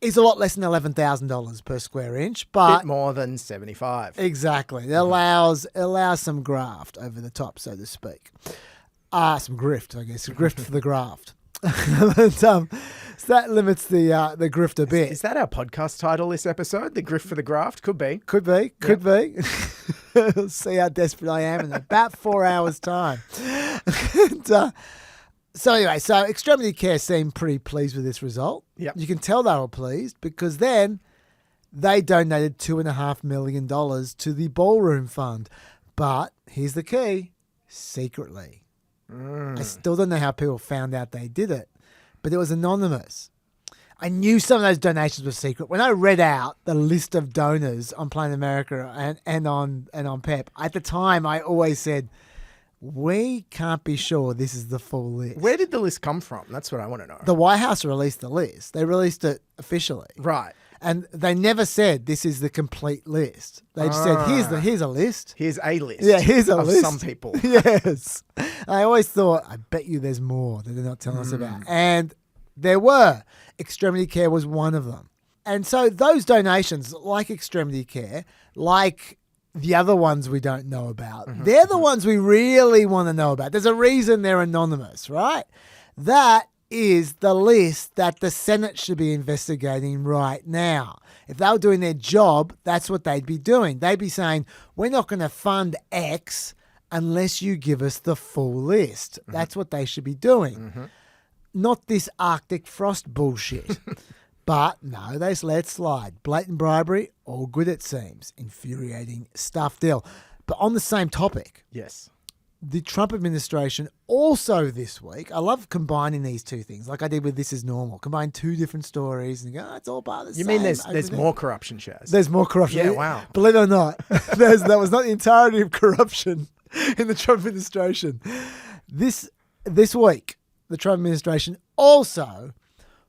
is a lot less than $11,000 per square inch, but Bit more than 75. exactly, it allows some graft over the top, so to speak. Some grift, I guess, grift for the graft. But, so that limits the grift a bit. Is that our podcast title this episode? The Grift for the Graft? Could be. Could be. See how desperate I am in about 4 hours' time. So anyway, so Extremity Care seemed pretty pleased with this result. Yep. You can tell they were pleased because then they donated $2.5 million to the Ballroom Fund. But here's the key, secretly. I still don't know how people found out they did it, but it was anonymous. I knew some of those donations were secret. When I read out the list of donors on Planet America and on PEP, at the time I always said, we can't be sure this is the full list. Where did the list come from? That's what I want to know. The White House released the list. They released it officially. Right. And they never said this is the complete list. They just said, here's a list. Here's a list. Yeah, here's a of list. some people. Yes. I always thought, I bet you there's more that they're not telling us about. And there were. Extremity Care was one of them. And so those donations, like Extremity Care, like the other ones we don't know about, they're the ones we really want to know about. There's a reason they're anonymous, right? That is the list that the Senate should be investigating right now. If they were doing their job, that's what they'd be doing. They'd be saying, we're not going to fund X unless you give us the full list. That's what they should be doing. Not this Arctic frost bullshit. But no, they let slide. Blatant bribery, all good it seems. Infuriating stuff deal. But on the same topic. Yes. The Trump administration also this week, I love combining these two things, like I did with This Is Normal. Combine two different stories and go, it's all part of the You same. mean there's more corruption, Shaz? There's more corruption. Yeah, wow. Believe it or not, that was not the entirety of corruption in the Trump administration. This week, the Trump administration also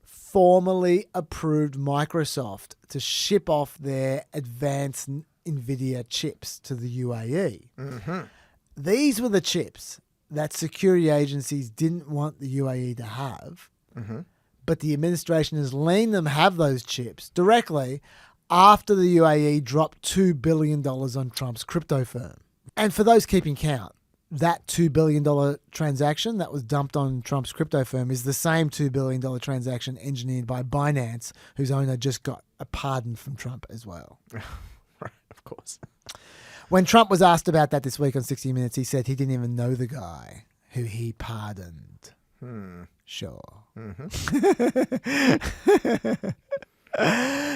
formally approved Microsoft to ship off their advanced NVIDIA chips to the UAE. These were the chips that security agencies didn't want the UAE to have, but the administration has letting them have those chips directly after the UAE dropped $2 billion on Trump's crypto firm. And for those keeping count, that $2 billion transaction that was dumped on Trump's crypto firm is the same $2 billion transaction engineered by Binance, whose owner just got a pardon from Trump as well. Right, of course. When Trump was asked about that this week on 60 Minutes, he said he didn't even know the guy who he pardoned. Sure.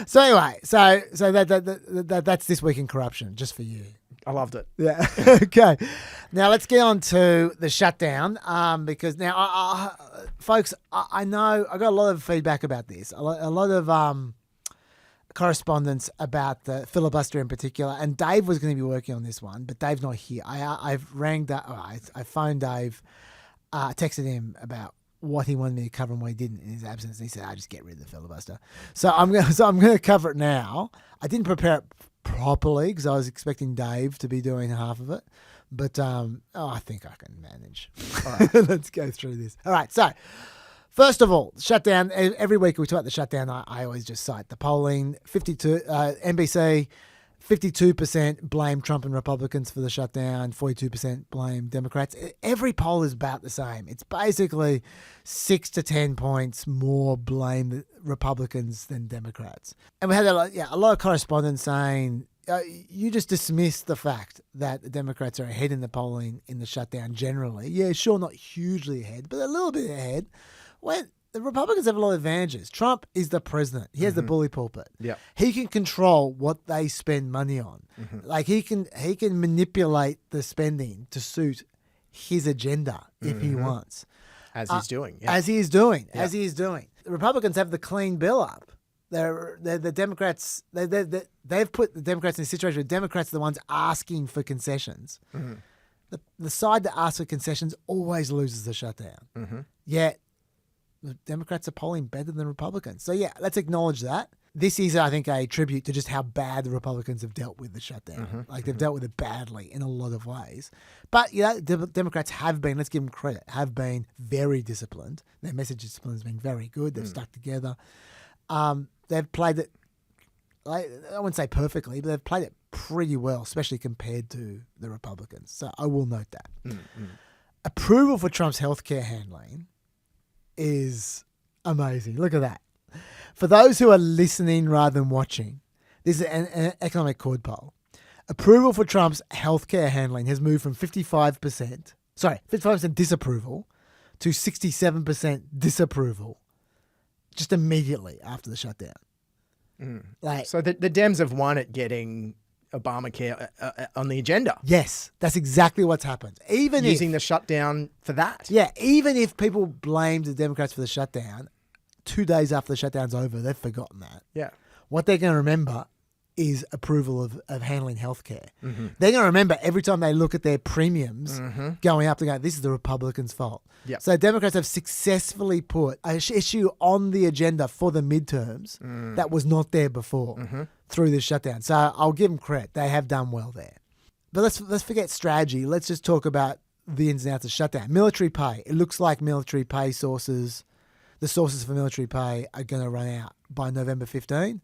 So anyway, so that's This Week in Corruption, just for you. I loved it. Yeah. Okay. Now let's get on to the shutdown, because now, folks, I know I got a lot of feedback about this. A lot of correspondence about the filibuster in particular, and Dave was going to be working on this one, but Dave's not here. I phoned Dave, texted him about what he wanted me to cover and what he didn't in his absence, and he said, "I just get rid of the filibuster." So I'm going to cover it now. I didn't prepare it properly because I was expecting Dave to be doing half of it, but I think I can manage. All right, let's go through this. All right, so. First of all, shutdown. Every week we talk about the shutdown. I always just cite the polling. NBC, 52% blame Trump and Republicans for the shutdown. 42% blame Democrats. Every poll is about the same. It's basically 6 to 10 points more blame the Republicans than Democrats. And we had a lot of correspondence saying, you just dismiss the fact that the Democrats are ahead in the polling in the shutdown generally. Yeah, sure, not hugely ahead, but a little bit ahead. When the Republicans have a lot of advantages. Trump is the president. He has the bully pulpit. Yeah. He can control what they spend money on. Like he can manipulate the spending to suit his agenda if he wants. As he's doing. Yeah. As he is doing. The Republicans have the clean bill up. They're the Democrats. They've put the Democrats in a situation where Democrats are the ones asking for concessions. The side that asks for concessions always loses the shutdown. Yet the Democrats are polling better than Republicans. So yeah, let's acknowledge that. This is, I think, a tribute to just how bad the Republicans have dealt with the shutdown. They've dealt with it badly in a lot of ways. But the Democrats have been, let's give them credit, have been very disciplined. Their message discipline has been very good. They've stuck together. They've played it, I wouldn't say perfectly, but they've played it pretty well, especially compared to the Republicans. So I will note that. Approval for Trump's healthcare handling is amazing. Look at that. For those who are listening rather than watching, this is an economic chord poll. Approval for Trump's healthcare handling has moved from 55% disapproval to 67% disapproval just immediately after the shutdown. So the Dems have won at getting Obamacare on the agenda. Yes, that's exactly what's happened. Even using the shutdown for that. Yeah, even if people blamed the Democrats for the shutdown, 2 days after the shutdown's over, they've forgotten that. Yeah. What they're going to remember is approval of handling healthcare. They're going to remember every time they look at their premiums going up, they go, this is the Republicans' fault. Yep. So Democrats have successfully put an issue on the agenda for the midterms that was not there before through this shutdown. So I'll give them credit. They have done well there. But let's forget strategy. Let's just talk about the ins and outs of shutdown. Military pay. It looks like military pay sources, the sources for military pay are going to run out by November 15,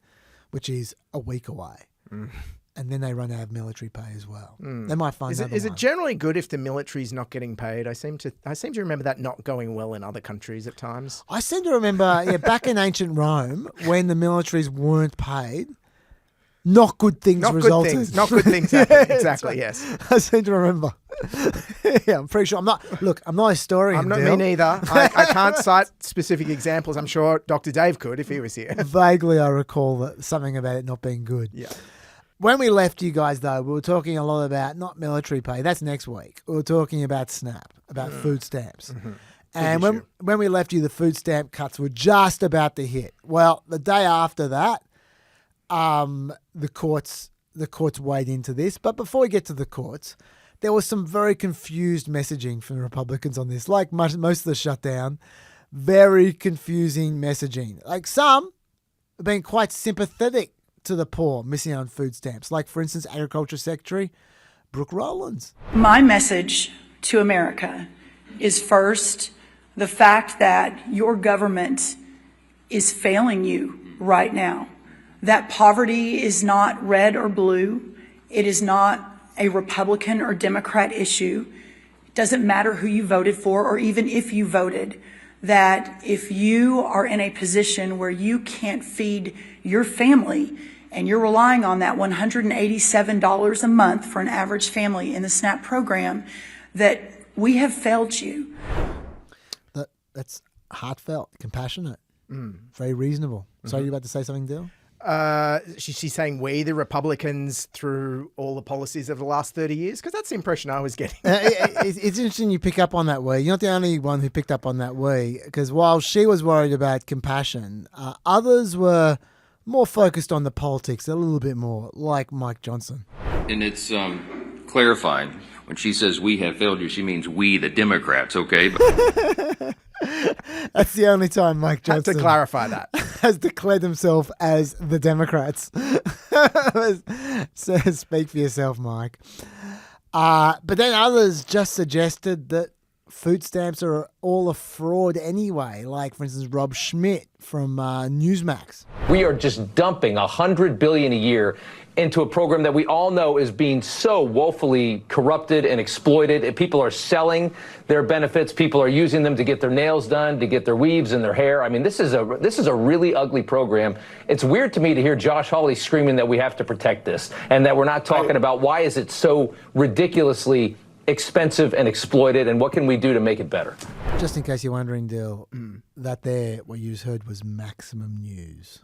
which is a week away. And then they run out of military pay as well. They might find another one. Is it generally good if the military's not getting paid? I seem to remember that not going well in other countries at times. I seem to remember, back in ancient Rome, when the militaries weren't paid, not good things resulted. Not good things happened. Exactly, yes. I seem to remember. Yeah, I'm pretty sure. I'm not a historian. I'm not me neither. I can't cite specific examples. I'm sure Dr. Dave could if he was here. Vaguely, I recall something about it not being good. Yeah. When we left you guys, though, we were talking a lot about not military pay. That's next week. We were talking about SNAP, about food stamps. And when we left you, the food stamp cuts were just about to hit. Well, the day after that, the courts weighed into this. But before we get to the courts, there was some very confused messaging from the Republicans on this. Like most of the shutdown, very confusing messaging. Like some have been quite sympathetic to the poor missing out on food stamps. Like, for instance, Agriculture Secretary Brooke Rowlands. My message to America is first, the fact that your government is failing you right now. That poverty is not red or blue. It is not a Republican or Democrat issue. It doesn't matter who you voted for or even if you voted. That if you are in a position where you can't feed your family and you're relying on that $187 a month for an average family in the SNAP program, that we have failed you. That's heartfelt, compassionate, very reasonable. So you're about to say something, Dill? She's saying we, the Republicans, through all the policies of the last 30 years? Because that's the impression I was getting. It's interesting you pick up on that way. You're not the only one who picked up on that way, because while she was worried about compassion, others were more focused on the politics a little bit more, like Mike Johnson. And it's clarifying. When she says we have failed you, she means we, the Democrats, okay? That's the only time Mike Johnson to clarify that has declared himself as the Democrats. So speak for yourself, Mike. But then others just suggested that food stamps are all a fraud anyway, like, for instance, Rob Schmidt from Newsmax. We are just dumping $100 billion a year into a program that we all know is being so woefully corrupted and exploited. And people are selling their benefits. People are using them to get their nails done, to get their weaves in their hair. I mean, this is a really ugly program. It's weird to me to hear Josh Hawley screaming that we have to protect this and that we're not talking about why is it so ridiculously expensive and exploited, and what can we do to make it better? Just in case you're wondering, Dill, that there, what you just heard was maximum news.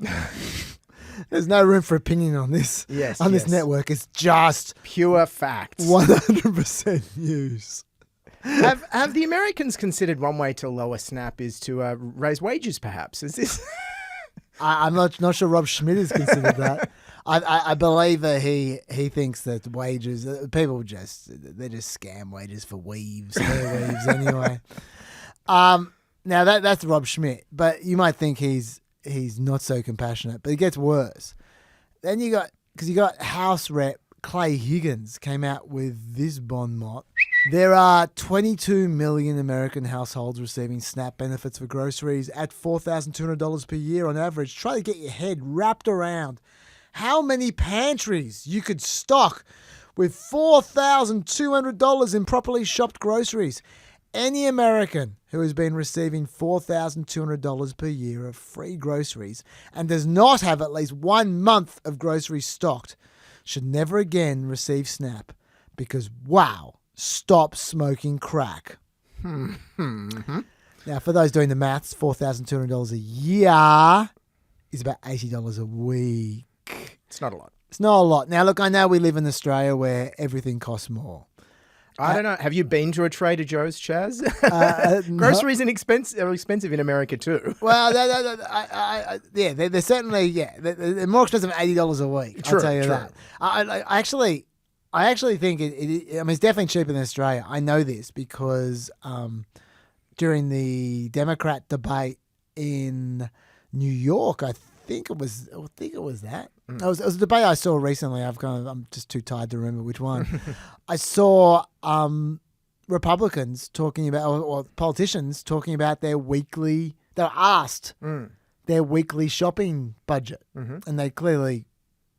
There's no room for opinion on this. Yes, on this network. It's just pure facts. 100% news. Have the Americans considered one way to lower SNAP is to raise wages, perhaps? Is this? I'm not sure Rob Schmidt has considered that. I believe that he thinks that wages, people they're just scam wages for weaves, hair weaves anyway. Now that's Rob Schmidt, but you might think he's not so compassionate, but it gets worse. Then you got House Rep Clay Higgins came out with this bon mot. There are 22 million American households receiving SNAP benefits for groceries at $4,200 per year on average. Try to get your head wrapped around how many pantries you could stock with $4,200 in properly shopped groceries. Any American who has been receiving $4,200 per year of free groceries and does not have at least 1 month of groceries stocked should never again receive SNAP because, wow, stop smoking crack. Now, for those doing the maths, $4,200 a year is about $80 a week. It's not a lot. It's not a lot. Now, look, I know we live in Australia where everything costs more. I don't know. Have you been to a Trader Joe's, Chaz? Groceries are expensive in America too. Well, they're certainly, they're more expensive than $80 a week. True, I'll tell you true. that. I actually think it's definitely cheaper than Australia. I know this because during the Democrat debate in New York, I think it was that. It was a debate I saw recently. I'm just too tired to remember which one. I saw Republicans talking about, or politicians talking about they were asked their weekly shopping budget, and they clearly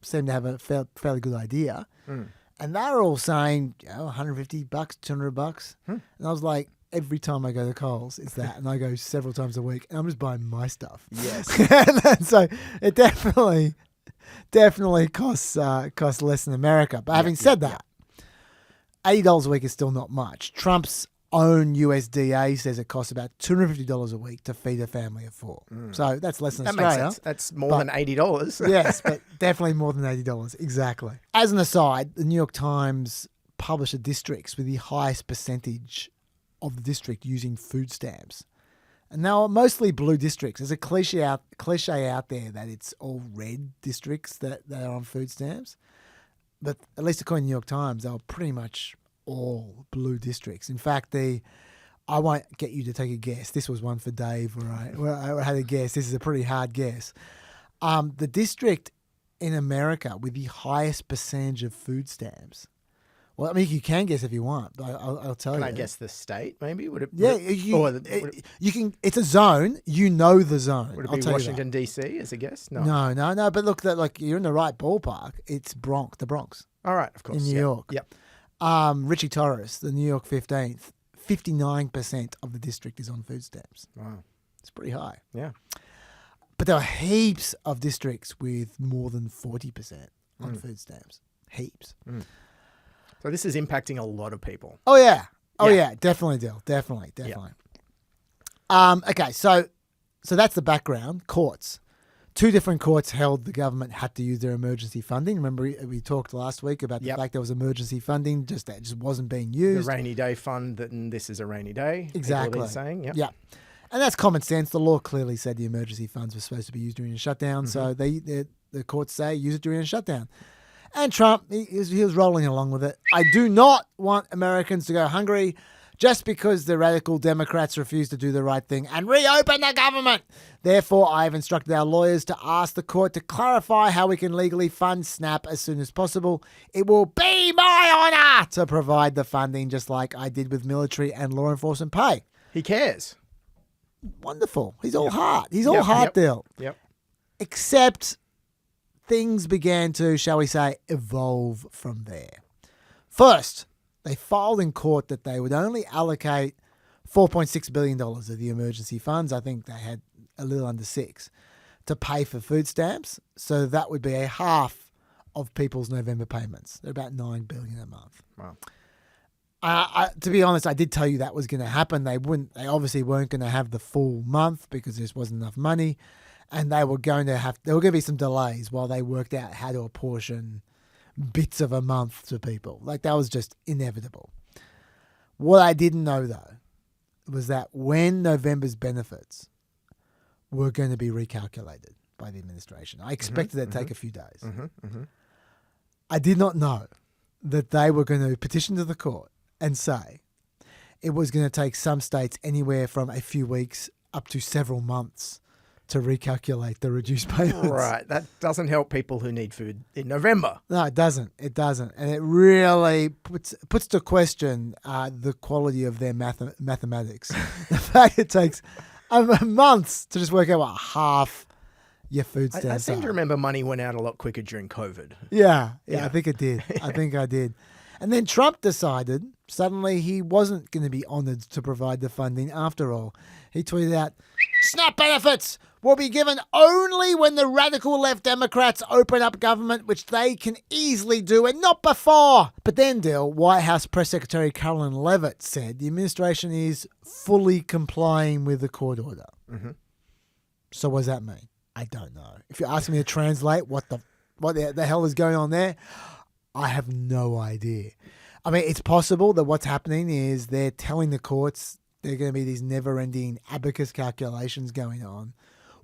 seem to have a fairly good idea. And they were all saying, $150, $200. And I was like, every time I go to Coles, it's that, and I go several times a week, and I'm just buying my stuff. Yes. And so it definitely costs less in America. But having said that, $80 a week is still not much. Trump's own USDA says it costs about $250 a week to feed a family of four. So that's less than Australia. Makes sense. That's more than $80. Yes, but definitely more than $80. Exactly. As an aside, the New York Times published the districts with the highest percentage of the district using food stamps. And now mostly blue districts. There's a cliche out there that it's all red districts that are on food stamps. But at least according to the New York Times, they were pretty much all blue districts. In fact, I won't get you to take a guess. This was one for Dave where I had a guess. This is a pretty hard guess. The district in America with the highest percentage of food stamps. Well, I mean, you can guess if you want, but I'll tell you. Can I guess the state, maybe? Would it? Yeah, you can. It's a zone. You know the zone. Would it be Washington, D.C. as a guess? No. No. But look, you're in the right ballpark. It's the Bronx. All right, of course. In New York. Yep. Richie Torres, the New York 15th, 59% of the district is on food stamps. Wow. It's pretty high. Yeah. But there are heaps of districts with more than 40% on food stamps. Heaps. So this is impacting a lot of people. Oh, yeah. Definitely, Dill. Definitely. Yeah. Okay, so that's the background. Courts. 2 different courts held the government had to use their emergency funding. Remember, we talked last week about the fact there was emergency funding, that just wasn't being used. The rainy day fund, and this is a rainy day. Exactly. People have been saying, yeah. And that's common sense. The law clearly said the emergency funds were supposed to be used during a shutdown, so the courts say use it during a shutdown. And Trump, he was rolling along with it. I do not want Americans to go hungry just because the radical Democrats refuse to do the right thing and reopen the government. Therefore, I have instructed our lawyers to ask the court to clarify how we can legally fund SNAP as soon as possible. It will be my honour to provide the funding just like I did with military and law enforcement pay. He cares. Wonderful. He's all heart. He's all heart deal. Yep. Except things began to, shall we say, evolve from there. First, they filed in court that they would only allocate $4.6 billion of the emergency funds. I think they had a little under $6 billion to pay for food stamps. So that would be a half of people's November payments. They're about $9 billion a month. Wow. To be honest, I did tell you that was going to happen. They obviously weren't going to have the full month because there wasn't enough money. And there were going to be some delays while they worked out how to apportion bits of a month to people. Like, that was just inevitable. What I didn't know, though, was that when November's benefits were going to be recalculated by the administration, I expected it to take a few days. I did not know that they were going to petition to the court and say it was going to take some states anywhere from a few weeks up to several months to recalculate the reduced payments. Right. That doesn't help people who need food in November. No, it doesn't. It doesn't. And it really puts to question the quality of their mathematics. The fact it takes months to just work out what half your food stamps I seem are. to remember money went out a lot quicker during COVID. Yeah, I think it did. I think I did. And then Trump decided suddenly he wasn't going to be honoured to provide the funding after all. He tweeted out, SNAP benefits will be given only when the radical left Democrats open up government, which they can easily do, and not before. But then, Dill, White House Press Secretary Carolyn Leavitt said the administration is fully complying with the court order. So what does that mean? I don't know. If you're asking me to translate what the hell is going on there, I have no idea. I mean, it's possible that what's happening is they're telling the courts there are going to be these never-ending abacus calculations going on,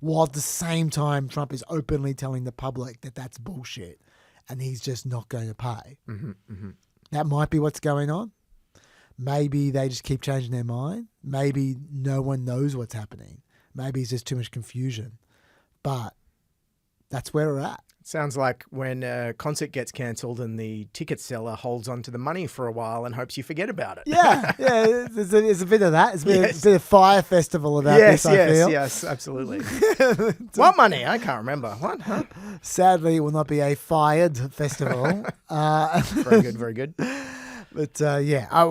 while at the same time Trump is openly telling the public that that's bullshit and he's just not going to pay. That might be what's going on. Maybe they just keep changing their mind. Maybe no one knows what's happening. Maybe it's just too much confusion. But that's where we're at. Sounds like when a concert gets cancelled and the ticket seller holds on to the money for a while and hopes you forget about it. Yeah, there's a bit of that. It's a bit of Fire Festival about this, I feel. Yes, absolutely. What money? I can't remember. What? Huh? Sadly, it will not be a fired festival. Very good, very good. But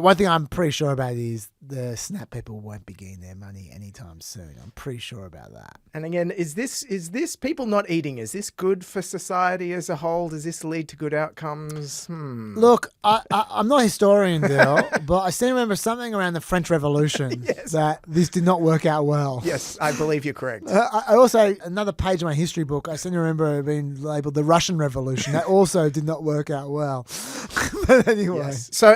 one thing I'm pretty sure about is the SNAP people won't be getting their money anytime soon. I'm pretty sure about that. And again, is this people not eating? Is this good for society as a whole? Does this lead to good outcomes? Look, I'm not a historian, Bill, but I still remember something around the French Revolution that this did not work out well. Yes, I believe you're correct. I also, another page of my history book, I still remember it being labelled the Russian Revolution. That also did not work out well. But anyway. Yes. So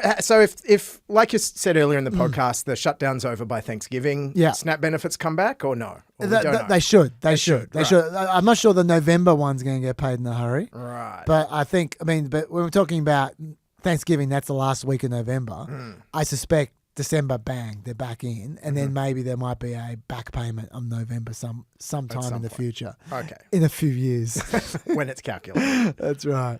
if like you said earlier in the podcast, the shutdown's over by Thanksgiving, SNAP benefits come back or no? Or they should. They should. I'm not sure the November one's going to get paid in a hurry. Right. But but when we're talking about Thanksgiving, that's the last week of November. I suspect December, bang, they're back in. And then maybe there might be a back payment of November sometime in the future. Okay. In a few years. When it's calculated. That's right.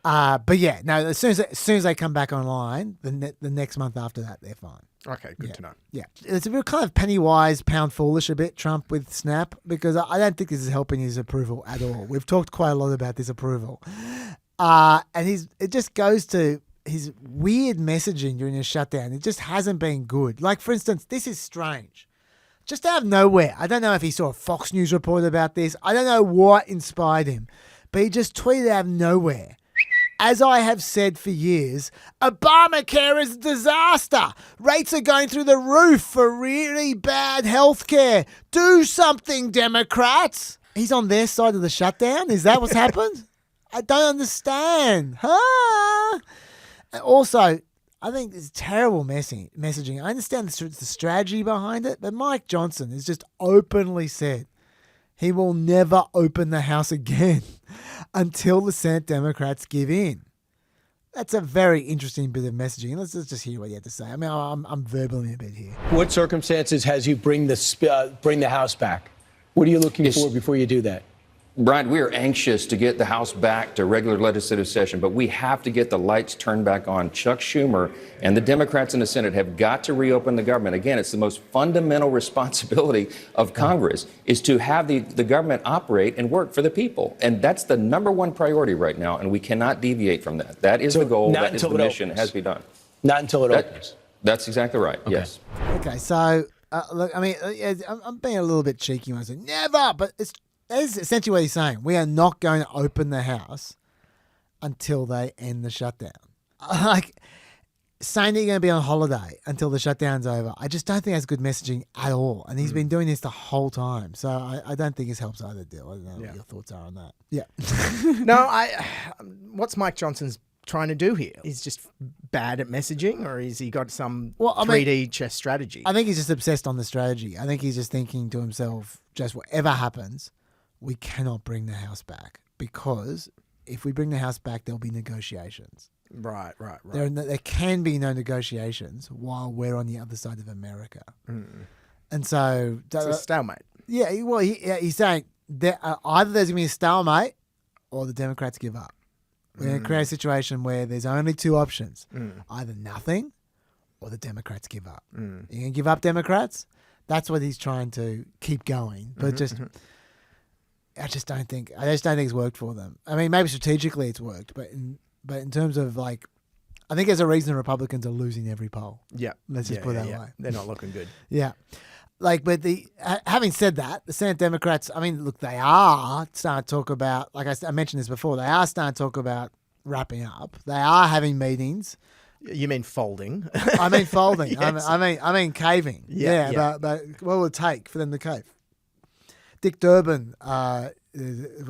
But yeah, no. As soon as they come back online, the next month after that, they're fine. Okay, good to know. Yeah, it's a real kind of penny wise, pound foolish a bit, Trump with SNAP, because I don't think this is helping his approval at all. We've talked quite a lot about this approval, and it just goes to his weird messaging during his shutdown. It just hasn't been good. Like, for instance, this is strange. Just out of nowhere, I don't know if he saw a Fox News report about this. I don't know what inspired him, but he just tweeted out of nowhere. As I have said for years, Obamacare is a disaster. Rates are going through the roof for really bad health care. Do something, Democrats. He's on their side of the shutdown? Is that what's happened? I don't understand. Huh? Also, I think it's terrible messaging. I understand the strategy behind it, but Mike Johnson has just openly said he will never open the House again until the Senate Democrats give in. That's a very interesting bit of messaging. Let's just hear what you have to say. I mean, I'm verbally a bit here. What circumstances has you bring the House back? What are you looking for before you do that? Brian, we are anxious to get the House back to regular legislative session, but we have to get the lights turned back on. Chuck Schumer and the Democrats in the Senate have got to reopen the government. Again, it's the most fundamental responsibility of Congress is to have the government operate and work for the people. And that's the number one priority right now, and we cannot deviate from that. That is the goal. That is the mission. It has to be done. Not until it opens. That's exactly right. Okay. Yes. Okay, so, look, I mean, I'm being a little bit cheeky when I say never, but that is essentially what he's saying. We are not going to open the House until they end the shutdown. Like, saying that you're going to be on holiday until the shutdown's over, I just don't think that's good messaging at all. And he's been doing this the whole time. So I don't think this helps either deal. I don't know what your thoughts are on that. Yeah. No, what's Mike Johnson's trying to do here? He's just bad at messaging, or has he got some 3D chess strategy? I think he's just obsessed on the strategy. I think he's just thinking to himself, just whatever happens, we cannot bring the House back, because if we bring the House back, there'll be negotiations. Right. There can be no negotiations while we're on the other side of America. And so... It's a stalemate. Yeah, well, he's saying that either there's going to be a stalemate or the Democrats give up. We're going to create a situation where there's only two options. Either nothing or the Democrats give up. You're going to give up, Democrats? That's what he's trying to keep going. But I just don't think it's worked for them. I mean, maybe strategically it's worked, but in terms of, like, I think there's a reason the Republicans are losing every poll. Yeah. Let's just put it that way. They're not looking good. Yeah. Like, but having said that, the Senate Democrats, I mean, look, they are starting to talk about, like I mentioned this before, they are starting to talk about wrapping up. They are having meetings. You mean folding? I mean folding. Yes. I mean caving. Yeah. But what will it take for them to cave? Dick Durbin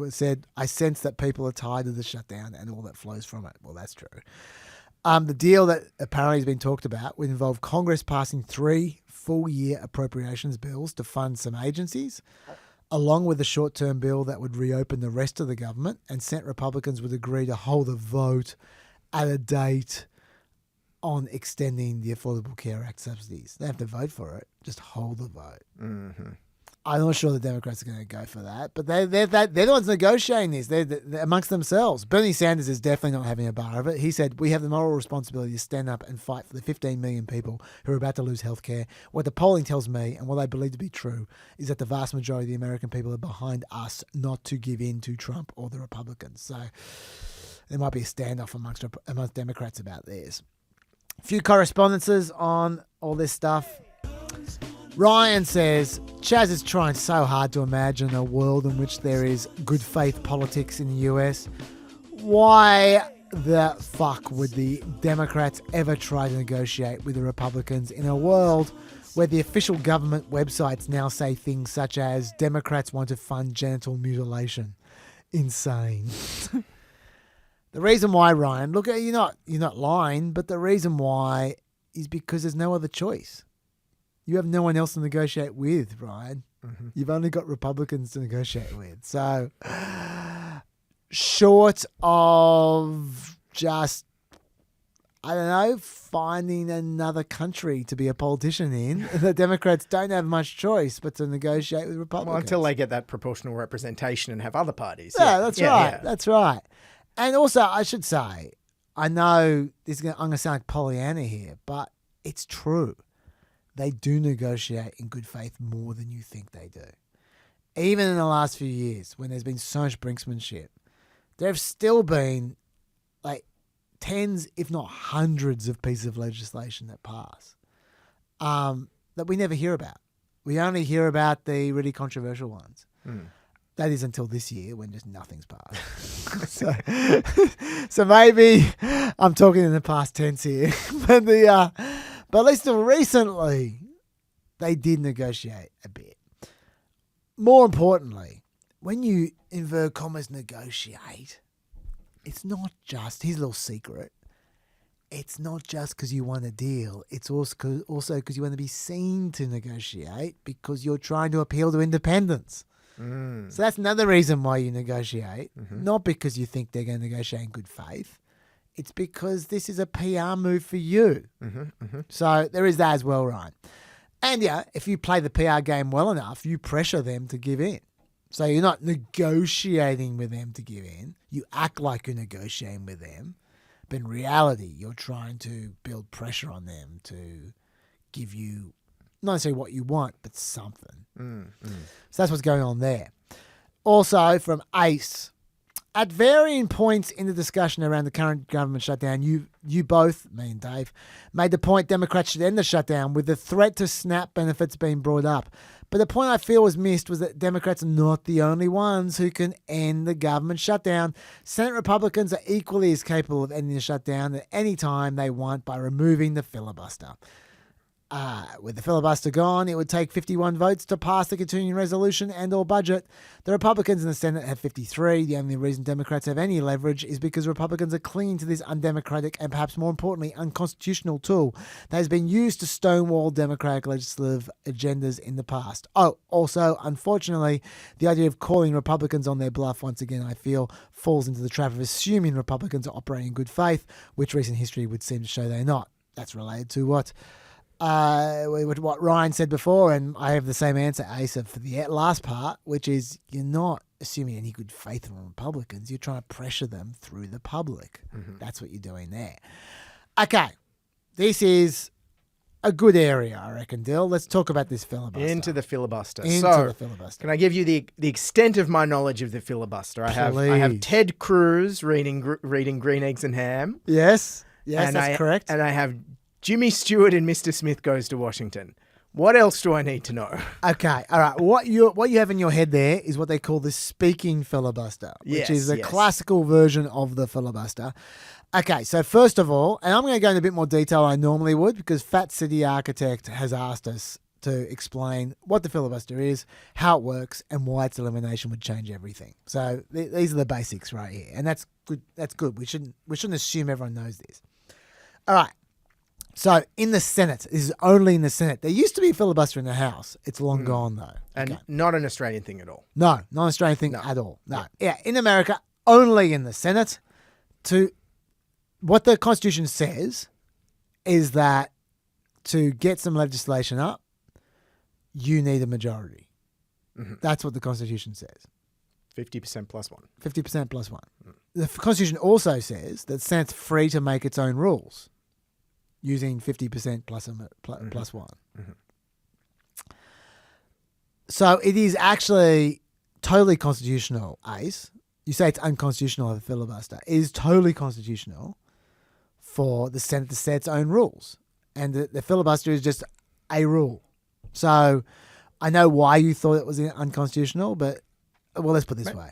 said, I sense that people are tired of the shutdown and all that flows from it. Well, that's true. The deal that apparently has been talked about would involve Congress passing 3 full-year appropriations bills to fund some agencies, along with a short-term bill that would reopen the rest of the government, and Senate Republicans would agree to hold a vote at a date on extending the Affordable Care Act subsidies. They have to vote for it, just hold the vote. I'm not sure the Democrats are going to go for that, but they're the ones negotiating this. They're amongst themselves. Bernie Sanders is definitely not having a bar of it. He said, we have the moral responsibility to stand up and fight for the 15 million people who are about to lose health care. What the polling tells me, and what I believe to be true, is that the vast majority of the American people are behind us not to give in to Trump or the Republicans. So there might be a standoff amongst Democrats about this. A few correspondences on all this stuff. Ryan says, Chaz is trying so hard to imagine a world in which there is good faith politics in the US. Why the fuck would the Democrats ever try to negotiate with the Republicans in a world where the official government websites now say things such as Democrats want to fund genital mutilation? Insane. The reason why, Ryan, look, you're not lying, but the reason why is because there's no other choice. You have no one else to negotiate with, Ryan. You've only got Republicans to negotiate with. So, short of just, I don't know, finding another country to be a politician in, the Democrats don't have much choice but to negotiate with Republicans. Well, until they get that proportional representation and have other parties. Yeah, that's right. Yeah. That's right. And also, I should say, I know I'm going to sound like Pollyanna here, but it's true. They do negotiate in good faith more than you think they do. Even in the last few years, when there's been so much brinksmanship, there have still been like tens, if not hundreds, of pieces of legislation that pass that we never hear about. We only hear about the really controversial ones. That is until this year when just nothing's passed. so maybe I'm talking in the past tense here, but at least recently, they did negotiate a bit. More importantly, when you, invert commas, negotiate, it's not just, here's a little secret, it's not just because you want a deal. It's also because you want to be seen to negotiate because you're trying to appeal to independents. So that's another reason why you negotiate, not because you think they're going to negotiate in good faith. It's because this is a PR move for you. So there is that as well, Ryan. And yeah, if you play the PR game well enough, you pressure them to give in. So you're not negotiating with them to give in. You act like you're negotiating with them. But in reality, you're trying to build pressure on them to give you not necessarily what you want, but something. So that's what's going on there. Also, from ACE, at varying points in the discussion around the current government shutdown, you both, me and Dave, made the point Democrats should end the shutdown with the threat to SNAP benefits being brought up. But the point I feel was missed was that Democrats are not the only ones who can end the government shutdown. Senate Republicans are equally as capable of ending the shutdown at any time they want by removing the filibuster. With the filibuster gone, it would take 51 votes to pass the continuing resolution and or budget. The Republicans in the Senate have 53. The only reason Democrats have any leverage is because Republicans are clinging to this undemocratic and perhaps more importantly unconstitutional tool that has been used to stonewall Democratic legislative agendas in the past. Oh, also, unfortunately, the idea of calling Republicans on their bluff once again, I feel, falls into the trap of assuming Republicans are operating in good faith, which recent history would seem to show they're not. That's related to what Ryan said before, and I have the same answer, Asa, for the last part, which is you're not assuming any good faith from Republicans. You're trying to pressure them through the public. That's what you're doing there. Okay, this a good area, I reckon, Dill. Let's talk about this filibuster. Into the filibuster. The filibuster. Can I give you the extent of my knowledge of the filibuster? I have Ted Cruz reading Green Eggs and Ham. Yes, that's correct. And I have Jimmy Stewart and Mr. Smith Goes to Washington. What else do I need to know? Okay, all right. What you have in your head there is what they call the speaking filibuster, which is a classical version of the filibuster. Okay, so first of all, and I'm going to go into a bit more detail than I normally would because Fat City Architect has asked us to explain what the filibuster is, how it works, and why its elimination would change everything. So these are the basics right here, and that's good. That's good. We shouldn't assume everyone knows this. All right. So in the Senate, this is only in the Senate. There used to be a filibuster in the House. It's long gone though. And not an Australian thing at all. No, not an Australian thing at all. No. Yeah, in America, only in the Senate. What the Constitution says is that to get some legislation up, you need a majority. That's what the Constitution says. 50% plus one. 50% plus one. The Constitution also says that the Senate's free to make its own rules using 50% plus one. So it is actually totally constitutional, Ace. You say it's unconstitutional of a filibuster. It is totally constitutional for the Senate to set its own rules. And the filibuster is just a rule. So I know why you thought it was unconstitutional, but, well, let's put it this way.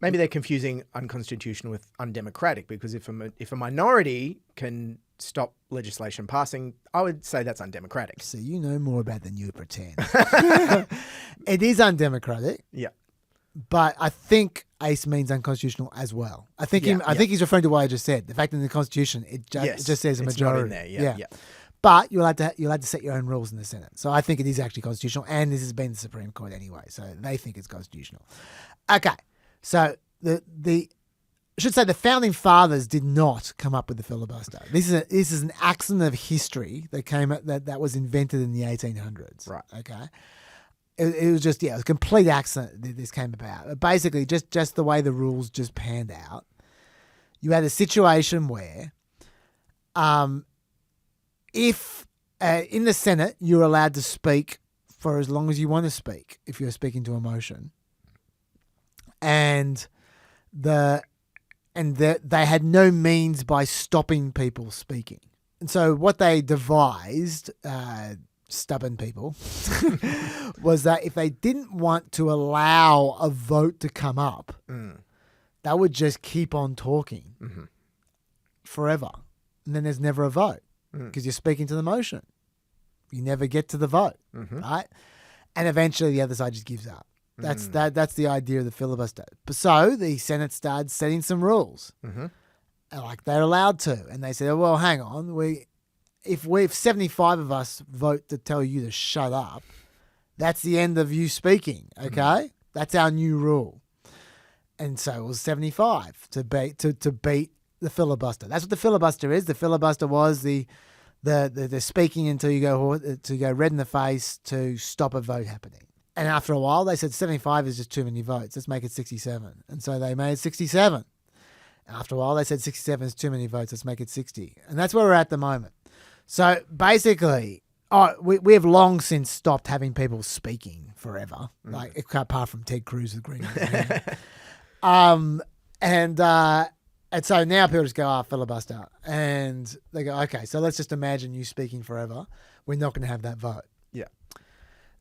Maybe they're confusing unconstitutional with undemocratic, because if a minority can stop legislation passing, I would say that's undemocratic. So you know more about than you pretend. It is undemocratic. Yeah. But I think ACE means unconstitutional as well. I think he's referring to what I just said. The fact that in the Constitution it just says a majority. It's not in there. Yeah. But you're allowed to set your own rules in the Senate. So I think it is actually constitutional, and this has been the Supreme Court anyway. So they think it's constitutional. Okay. So I should say the founding fathers did not come up with the filibuster. This is an accident of history that was invented in the 1800s. Right. Okay. It was just a complete accident that this came about. Basically, just the way the rules just panned out. You had a situation where, if in the Senate you're allowed to speak for as long as you want to speak, if you're speaking to a motion, and they had no means by stopping people speaking, and so what they devised. Stubborn people was that if they didn't want to allow a vote to come up, they would just keep on talking forever. And then there's never a vote because you're speaking to the motion. You never get to the vote, right? And eventually the other side just gives up. That's the idea of the filibuster. So the Senate started setting some rules. like they're allowed to. And they said, well, hang on, if 75 of us vote to tell you to shut up, that's the end of you speaking, okay? That's our new rule. And so it was 75 to beat the filibuster. That's what the filibuster is. The filibuster was the speaking until you go red in the face to stop a vote happening. And after a while, they said 75 is just too many votes. Let's make it 67. And so they made 67. After a while, they said 67 is too many votes. Let's make it 60. And that's where we're at the moment. So basically, we have long since stopped having people speaking forever, like apart from Ted Cruz with Green. And so now people just go, filibuster. And they go, okay, so let's just imagine you speaking forever. We're not going to have that vote. Yeah.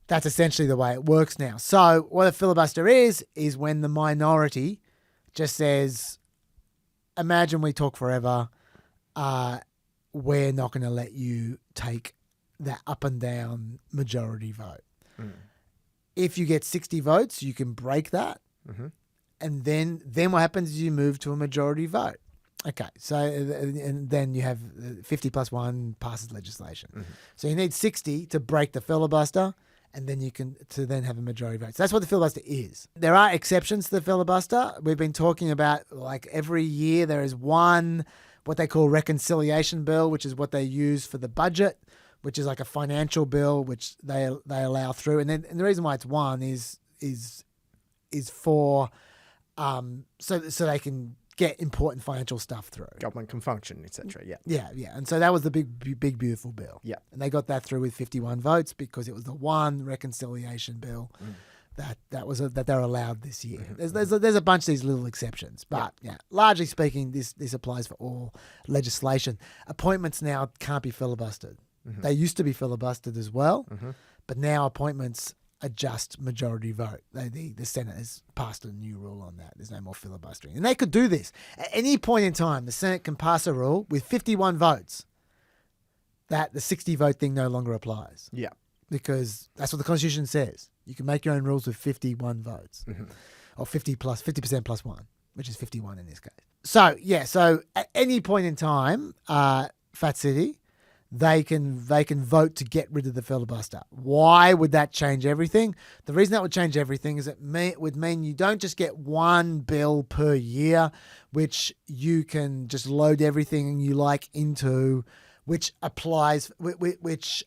That's essentially the way it works now. So what a filibuster is when the minority just says, imagine we talk forever. We're not going to let you take that up and down majority vote. If you get 60 votes, you can break that. And then what happens is you move to a majority vote. Okay, so and then you have 50 plus 1 passes legislation. So you need 60 to break the filibuster, and then you can then have a majority vote. So that's what the filibuster is. There are exceptions to the filibuster. We've been talking about, like, every year there is one, what they call reconciliation bill, which is what they use for the budget, which is like a financial bill, which they allow through. And the reason why it's one is for so they can get important financial stuff through. Government can function, etc. Yeah. Yeah. And so that was the big, beautiful bill. Yeah. And they got that through with 51 votes because it was the one reconciliation bill that they're allowed this year. There's a bunch of these little exceptions, but largely speaking, this applies for all legislation. Appointments now can't be filibustered. They used to be filibustered as well, but now appointments are just majority vote. The Senate has passed a new rule on that. There's no more filibustering. And they could do this. At any point in time, the Senate can pass a rule with 51 votes that the 60 vote thing no longer applies. Yeah. Because that's what the Constitution says. You can make your own rules with 51 votes. Or 50% plus 1, which is 51 in this case. So at any point in time, Fat City, they can vote to get rid of the filibuster. Why would that change everything? The reason that would change everything is it would mean you don't just get one bill per year, which you can just load everything you like into, which applies, which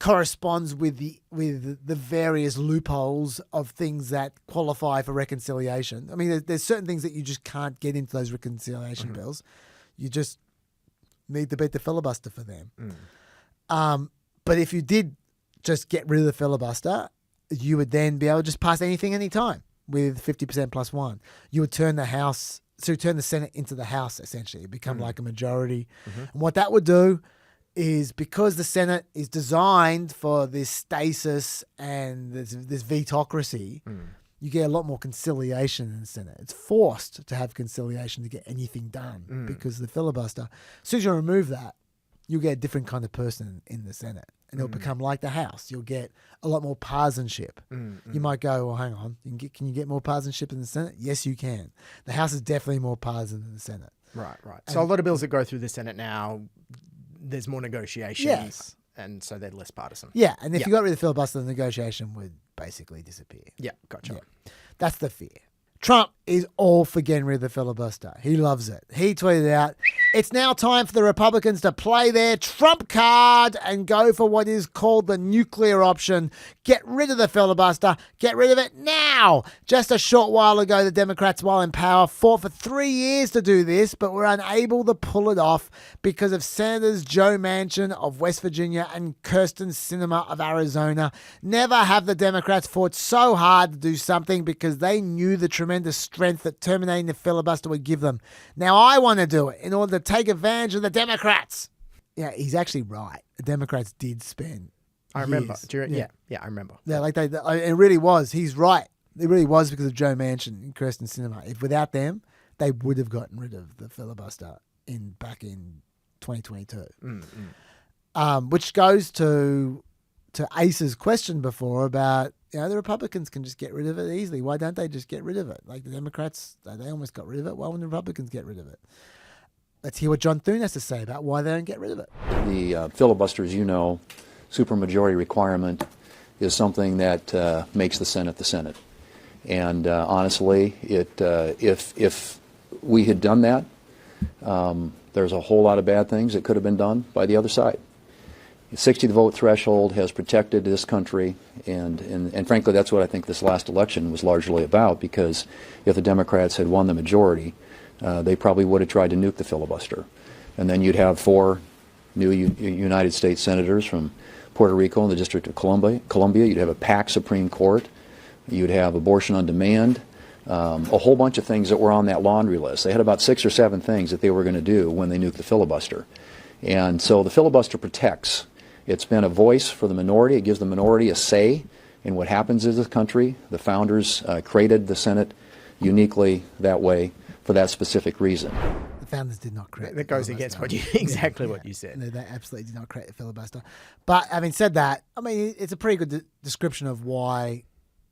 corresponds with the various loopholes of things that qualify for reconciliation. I mean, there's certain things that you just can't get into those reconciliation bills. You just need to beat the filibuster for them. But if you did just get rid of the filibuster, you would then be able to just pass anything anytime with 50% plus 1. You would turn the Senate into the House, essentially. It'd become like a majority. And what that would do is, because the Senate is designed for this stasis and this vetocracy, you get a lot more conciliation in the Senate. It's forced to have conciliation to get anything done because of the filibuster. As soon as you remove that, you'll get a different kind of person in the Senate. And it'll become like the House. You'll get a lot more partisanship. You might go, well, hang on, can you get more partisanship in the Senate? Yes, you can. The House is definitely more partisan than the Senate. Right. So a lot of bills that go through the Senate now, there's more negotiation. Yes. And so they're less partisan. Yeah, and if you got rid of the filibuster, the negotiation would basically disappear. Yeah, gotcha. Yeah. That's the fear. Trump is all for getting rid of the filibuster. He loves it. He tweeted out, "It's now time for the Republicans to play their Trump card and go for what is called the nuclear option. Get rid of the filibuster. Get rid of it now." Just a short while ago, the Democrats, while in power, fought for 3 years to do this, but were unable to pull it off because of Senators Joe Manchin of West Virginia and Kirsten Sinema of Arizona. Never have the Democrats fought so hard to do something because they knew the tremendous strength that terminating the filibuster would give them. Now I want to do it in order to take advantage of the Democrats. Yeah, he's actually right. The Democrats did spend I remember. years. Yeah, I remember. Yeah, like it really was. He's right. It really was because of Joe Manchin and Kirsten Sinema. If without them, they would have gotten rid of the filibuster back in 2022. Which goes to Ace's question before about, the Republicans can just get rid of it easily. Why don't they just get rid of it? Like the Democrats, they almost got rid of it. Why wouldn't the Republicans get rid of it? Let's hear what John Thune has to say about why they don't get rid of it. The filibuster, as you know, supermajority requirement is something that makes the Senate. And honestly, if we had done that, there's a whole lot of bad things that could have been done by the other side. The 60-vote threshold has protected this country, and frankly, that's what I think this last election was largely about, because if the Democrats had won the majority, they probably would have tried to nuke the filibuster. And then you'd have 4 new United States senators from Puerto Rico and the District of Columbia. You'd have a PAC Supreme Court. You'd have abortion on demand. A whole bunch of things that were on that laundry list. They had about 6 or 7 things that they were going to do when they nuked the filibuster. And so the filibuster protects. It's been a voice for the minority. It gives the minority a say in what happens in this country. The founders created the Senate uniquely that way for that specific reason. The founders did not create. That goes against what you exactly what you said. They absolutely did not create the filibuster. But having said that, I mean, it's a pretty good description of why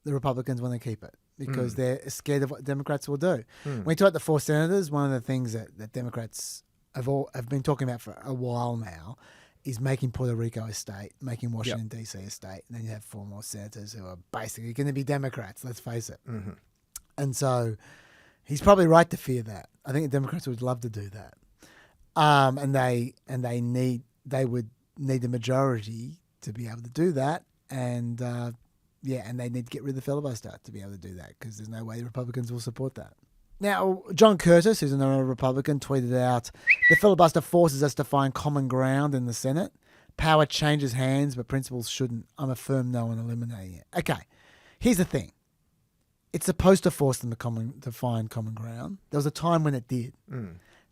the Republicans want to keep it, because they're scared of what Democrats will do. When we talk about the 4 senators, one of the things that Democrats have been talking about for a while now is making Puerto Rico a state, making Washington, D.C. a state, and then you have 4 more senators who are basically going to be Democrats, let's face it. And so he's probably right to fear that. I think the Democrats would love to do that. And they would need a majority to be able to do that. And and they need to get rid of the filibuster to be able to do that, because there's no way the Republicans will support that. Now, John Curtis, who's another Republican, tweeted out, the filibuster forces us to find common ground in the Senate. Power changes hands, but principles shouldn't. I'm a firm no on eliminating it. Okay, here's the thing. It's supposed to force them to find common ground. There was a time when it did.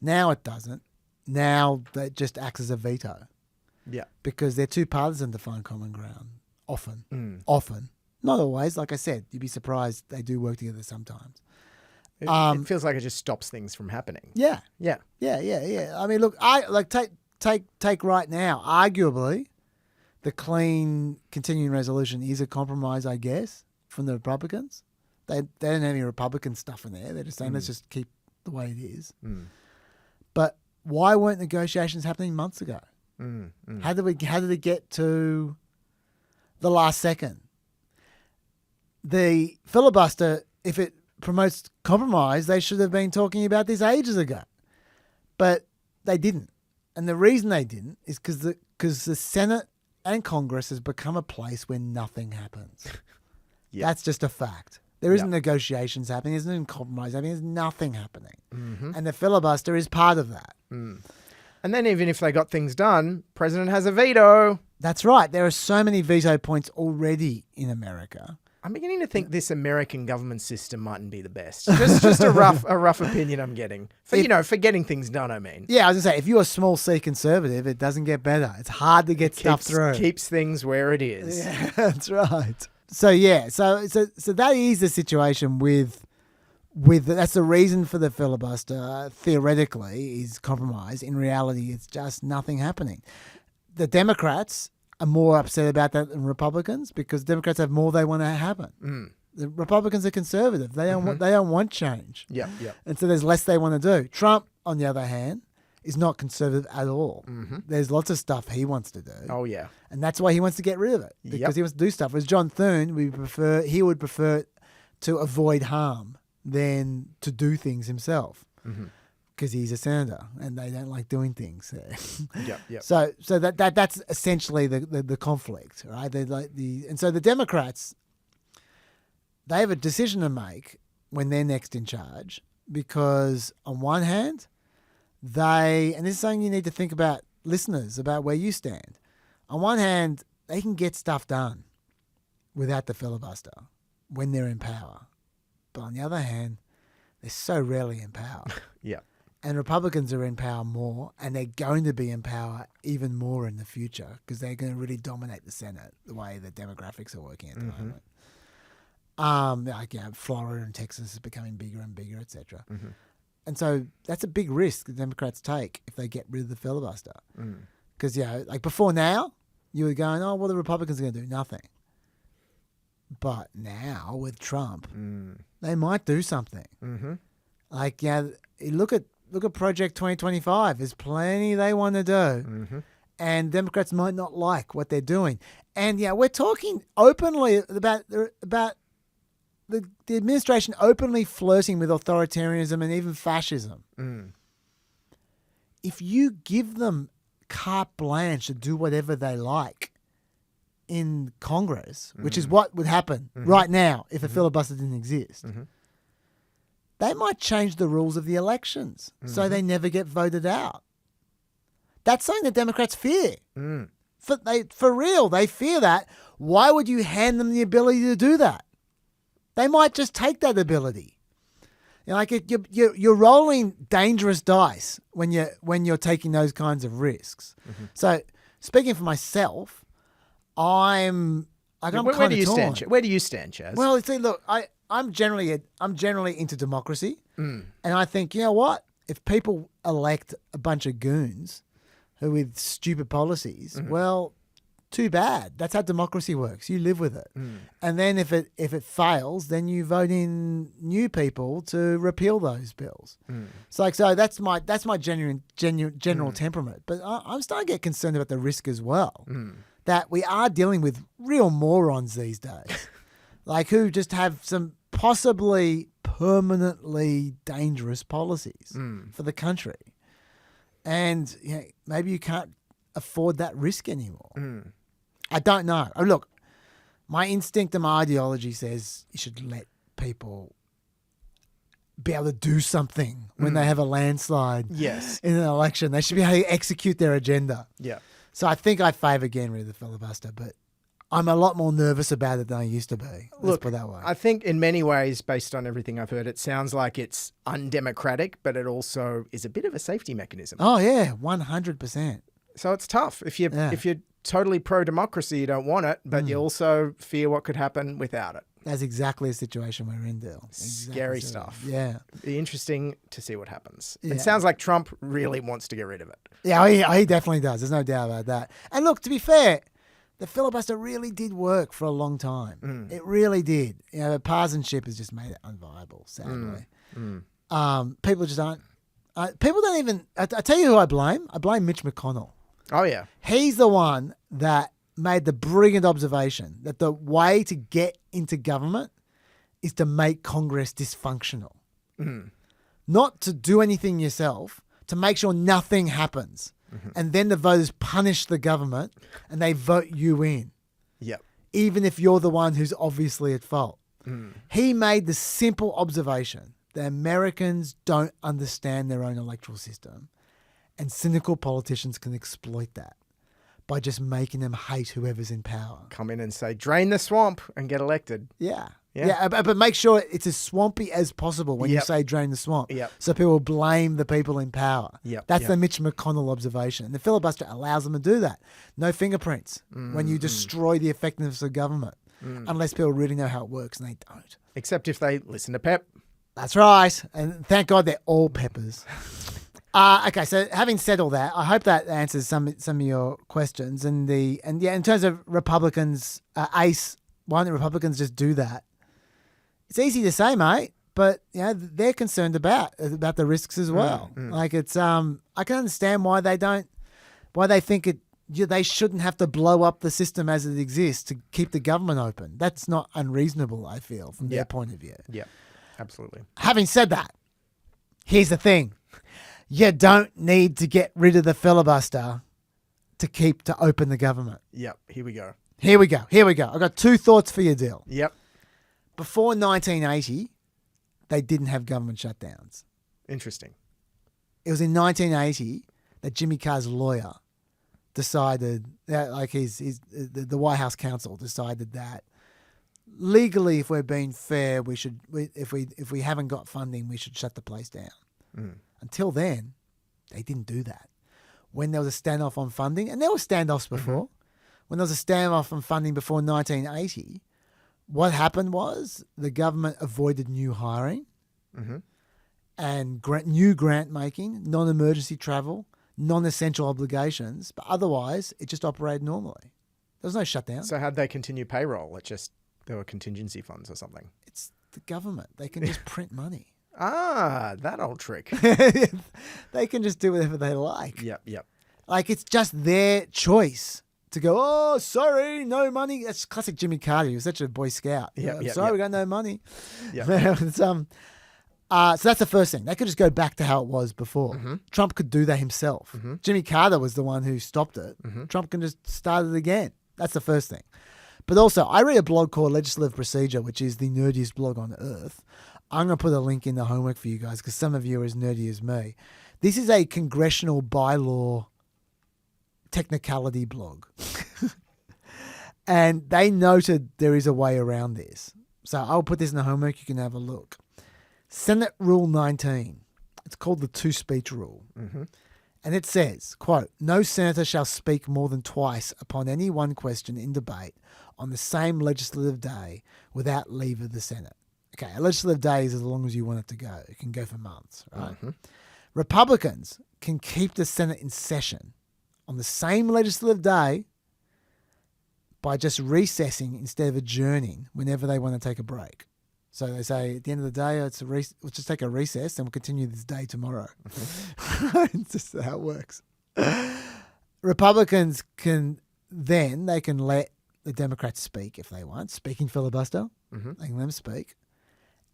Now it doesn't. Now it just acts as a veto. Yeah. Because they're too partisan to find common ground. Often. Not always. Like I said, you'd be surprised they do work together sometimes. It feels like it just stops things from happening. Yeah. Yeah. I mean, look, take right now. Arguably, the clean continuing resolution is a compromise, I guess, from the Republicans. They don't have any Republican stuff in there. They're just saying let's just keep the way it is. But why weren't negotiations happening months ago? How did it get to the last second? The filibuster, if it promotes compromise, they should have been talking about this ages ago. But they didn't. And the reason they didn't is because the Senate and Congress has become a place where nothing happens. That's just a fact. There isn't negotiations happening. There isn't compromise happening. There's nothing happening. And the filibuster is part of that. And then even if they got things done, president has a veto. That's right. There are so many veto points already in America. I'm beginning to think this American government system mightn't be the best. Just a rough opinion I'm getting. For getting things done, I mean. Yeah, I was going to say, if you're a small C conservative, it doesn't get better. It's hard to get stuff through. Keeps things where it is. Yeah, that's right. So that is the situation with that's the reason for the filibuster, theoretically, is compromise. In reality, it's just nothing happening. The Democrats are more upset about that than Republicans, because Democrats have more they want to happen. The Republicans are conservative. They don't want change. Yeah. And so there's less they want to do. Trump, on the other hand, is not conservative at all. There's lots of stuff he wants to do. Oh yeah. And that's why he wants to get rid of it, because he wants to do stuff. Whereas John Thune, he would prefer to avoid harm than to do things himself. Because he's a senator and they don't like doing things. So that's essentially the conflict, right? And so the Democrats, they have a decision to make when they're next in charge, because on one hand, and this is something you need to think about, listeners, about where you stand. On one hand, they can get stuff done without the filibuster when they're in power. But on the other hand, they're so rarely in power. And Republicans are in power more, and they're going to be in power even more in the future, because they're going to really dominate the Senate the way the demographics are working at the moment. Florida and Texas is becoming bigger and bigger, etc. And so that's a big risk the Democrats take if they get rid of the filibuster. Because, like before now, you were going, oh, well, the Republicans are going to do nothing. But now with Trump, they might do something. Like, look at Project 2025. There's plenty they want to do. Mm-hmm. And Democrats might not like what they're doing. And yeah, we're talking openly about the administration openly flirting with authoritarianism and even fascism. If you give them carte blanche to do whatever they like in Congress, which is what would happen right now if a filibuster didn't exist, they might change the rules of the elections so they never get voted out. That's something that Democrats fear. For real, they fear that. Why would you hand them the ability to do that? They might just take that ability. You know, like you're rolling dangerous dice when you're taking those kinds of risks. So, speaking for myself, I'm kind of torn. Where do you stand, Chaz? Well, see, look, I'm generally into democracy, and I think, you know what? If people elect a bunch of goons who with stupid policies, well, too bad. That's how democracy works. You live with it, and then if it fails, then you vote in new people to repeal those bills. So that's my general temperament. But I'm starting to get concerned about the risk as well. That we are dealing with real morons these days, like who just have some possibly permanently dangerous policies for the country, and you know, maybe you can't afford that risk anymore. I don't know. Look, my instinct and my ideology says you should let people be able to do something when they have a landslide in an election. They should be able to execute their agenda. Yeah. So I think I favour getting rid of the filibuster, but I'm a lot more nervous about it than I used to be. Let's put it that way. I think in many ways, based on everything I've heard, it sounds like it's undemocratic, but it also is a bit of a safety mechanism. Oh yeah, 100%. So it's tough. If you're totally pro-democracy, you don't want it, but you also fear what could happen without it. That's exactly the situation we're in, Dill. Scary stuff. Yeah. Be interesting to see what happens. Yeah. It sounds like Trump really wants to get rid of it. Yeah, he definitely does. There's no doubt about that. And look, to be fair, the filibuster really did work for a long time. It really did. You know, partisanship has just made it unviable, sadly. People just aren't. People don't even. I tell you who I blame. I blame Mitch McConnell. Oh, yeah. He's the one that made the brilliant observation that the way to get into government is to make Congress dysfunctional. Not to do anything yourself, to make sure nothing happens. And then the voters punish the government and they vote you in. Yep. Even if you're the one who's obviously at fault. He made the simple observation that Americans don't understand their own electoral system. And cynical politicians can exploit that by just making them hate whoever's in power. Come in and say, drain the swamp and get elected. Yeah. But make sure it's as swampy as possible when you say drain the swamp. So people blame the people in power. That's the Mitch McConnell observation. And the filibuster allows them to do that. No fingerprints when you destroy the effectiveness of government. Unless people really know how it works, and they don't. Except if they listen to PEP. That's right. And thank God they're all peppers. Okay, so having said all that, I hope that answers some of your questions. And in terms of Republicans, ACE, why don't the Republicans just do that? It's easy to say, mate, but you know they're concerned about the risks as well. Like it's I can understand why they think they shouldn't have to blow up the system as it exists to keep the government open. That's not unreasonable, I feel, from their point of view. Yeah, absolutely. Having said that, here's the thing. You don't need to get rid of the filibuster to open the government. Yep, here we go. I've got two thoughts for you, Dill. Yep. Before 1980, they didn't have government shutdowns. Interesting. It was in 1980 that Jimmy Carr's lawyer decided, like the White House counsel decided that legally, if we're being fair, if we haven't got funding, we should shut the place down. Until then, they didn't do that. When there was a standoff on funding, and there were standoffs before, when there was a standoff on funding before 1980, what happened was the government avoided new hiring and new grant making, non-emergency travel, non-essential obligations, but otherwise it just operated normally. There was no shutdown. So how'd they continue payroll? There were contingency funds or something? It's the government. They can just print money. That old trick. They can just do whatever they like. Yep. Like, it's just their choice to go, oh, sorry, no money. That's classic Jimmy Carter. He was such a Boy Scout. Sorry, we got no money. So that's the first thing. They could just go back to how it was before. Trump could do that himself. Jimmy Carter was the one who stopped it. Trump can just start it again. That's the first thing. But also, I read a blog called Legislative Procedure, which is the nerdiest blog on earth. I'm going to put a link in the homework for you guys because some of you are as nerdy as me. This is a congressional bylaw technicality blog. And they noted there is a way around this. So I'll put this in the homework. You can have a look. Senate Rule 19. It's called the two-speech rule. And it says, quote, no senator shall speak more than twice upon any one question in debate on the same legislative day without leave of the Senate. Okay, a legislative day is as long as you want it to go. It can go for months, right? Republicans can keep the Senate in session on the same legislative day by just recessing instead of adjourning whenever they want to take a break. So they say at the end of the day, let's just take a recess and we'll continue this day tomorrow. It's just how it works. Republicans can let the Democrats speak if they want. Speaking filibuster, they can let them speak.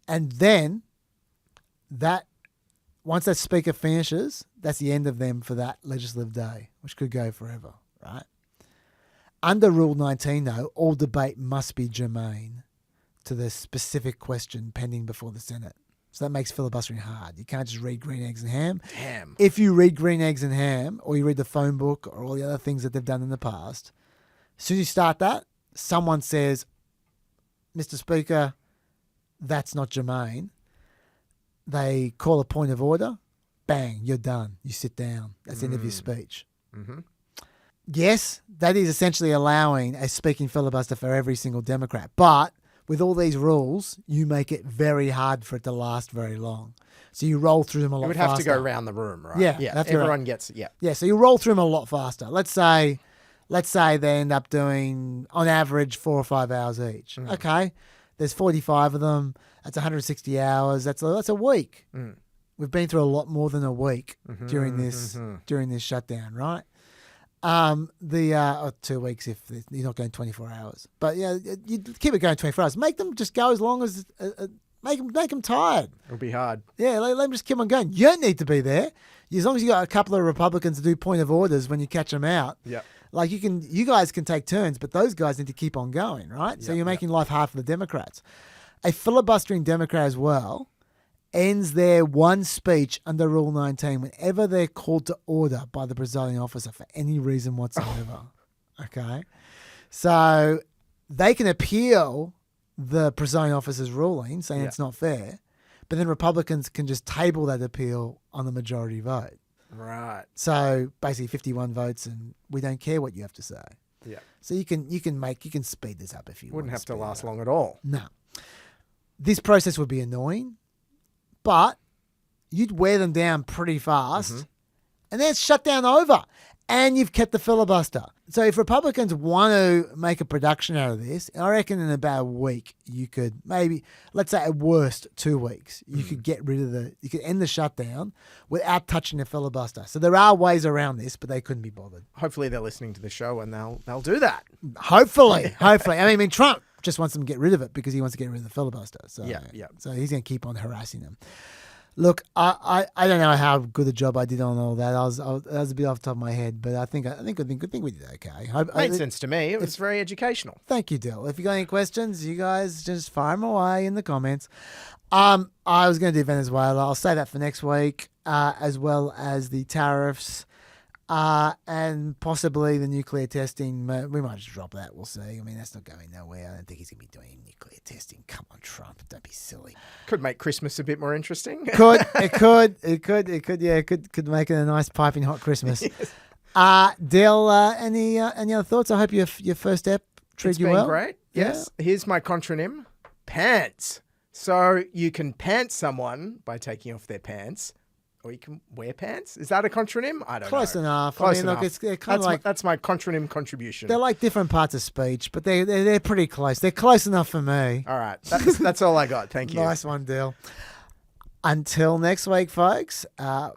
And then once that speaker finishes, that's the end of them for that legislative day, which could go forever, right? Under Rule 19, though, all debate must be germane to the specific question pending before the Senate. So that makes filibustering hard. You can't just read Green Eggs and Ham. Damn. If you read Green Eggs and Ham, or you read the phone book, or all the other things that they've done in the past, as soon as you start that, someone says, Mr. Speaker, that's not germane. They call a point of order. Bang, you're done. You sit down. That's the end of your speech. Yes, that is essentially allowing a speaking filibuster for every single Democrat. But with all these rules, you make it very hard for it to last very long. So you roll through them a lot faster. You would have to go around the room, right? Yeah. Everyone gets it, yeah. Yeah, so you roll through them a lot faster. Let's say they end up doing, on average, 4 or 5 hours each. Okay, there's 45 of them. That's 160 hours. That's a week. We've been through a lot more than a week during this shutdown, right? 2 weeks if you're not going 24 hours. But yeah, you keep it going 24 hours. Make them just go as long as make them tired. It'll be hard. Yeah, let them just keep on going. You don't need to be there. As long as you got a couple of Republicans to do point of orders when you catch them out. Yeah. Like you guys can take turns, but those guys need to keep on going, right? So you're making life hard for the Democrats. A filibustering Democrat as well ends their one speech under Rule 19 whenever they're called to order by the presiding officer for any reason whatsoever. Okay? So they can appeal the presiding officer's ruling, saying it's not fair, but then Republicans can just table that appeal on the majority vote. Right. So basically 51 votes and we don't care what you have to say. Yeah. So you can speed this up if you Wouldn't want. have to last long at all. No. This process would be annoying, but you'd wear them down pretty fast and then it's shut down over and you've kept the filibuster. So if Republicans want to make a production out of this, I reckon in about a week you could maybe, let's say at worst 2 weeks, you could get rid of you could end the shutdown without touching the filibuster. So there are ways around this, but they couldn't be bothered. Hopefully they're listening to the show and they'll do that. Hopefully. I mean, Trump just wants them to get rid of it because he wants to get rid of the filibuster. So So he's going to keep on harassing them. Look, I don't know how good a job I did on all that. I was a bit off the top of my head, but I think we did okay. Made sense to me. It was very educational. Thank you, Dill. If you got any questions, you guys just fire them away in the comments. I was going to do Venezuela. I'll say that for next week, as well as the tariffs. And possibly the nuclear testing. We might just drop that. We'll see. I mean, that's not going nowhere. I don't think he's going to be doing nuclear testing. Come on, Trump. Don't be silly. Could make Christmas a bit more interesting. It could make it a nice piping hot Christmas. Yes. Dale, any other thoughts? I hope your first step treated you well. It's been great. Yes. Yeah. Here's my contronym. Pants. So you can pants someone by taking off their pants. Or you can wear pants? Is that a contronym? I don't know. Close enough. Close enough. Look, it's kind of like that's my contronym contribution. They're like different parts of speech, but they're pretty close. They're close enough for me. All right, that's all I got. Thank you. Nice one, Dale. Until next week, folks,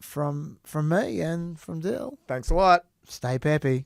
from me and from Dill. Thanks a lot. Stay peppy.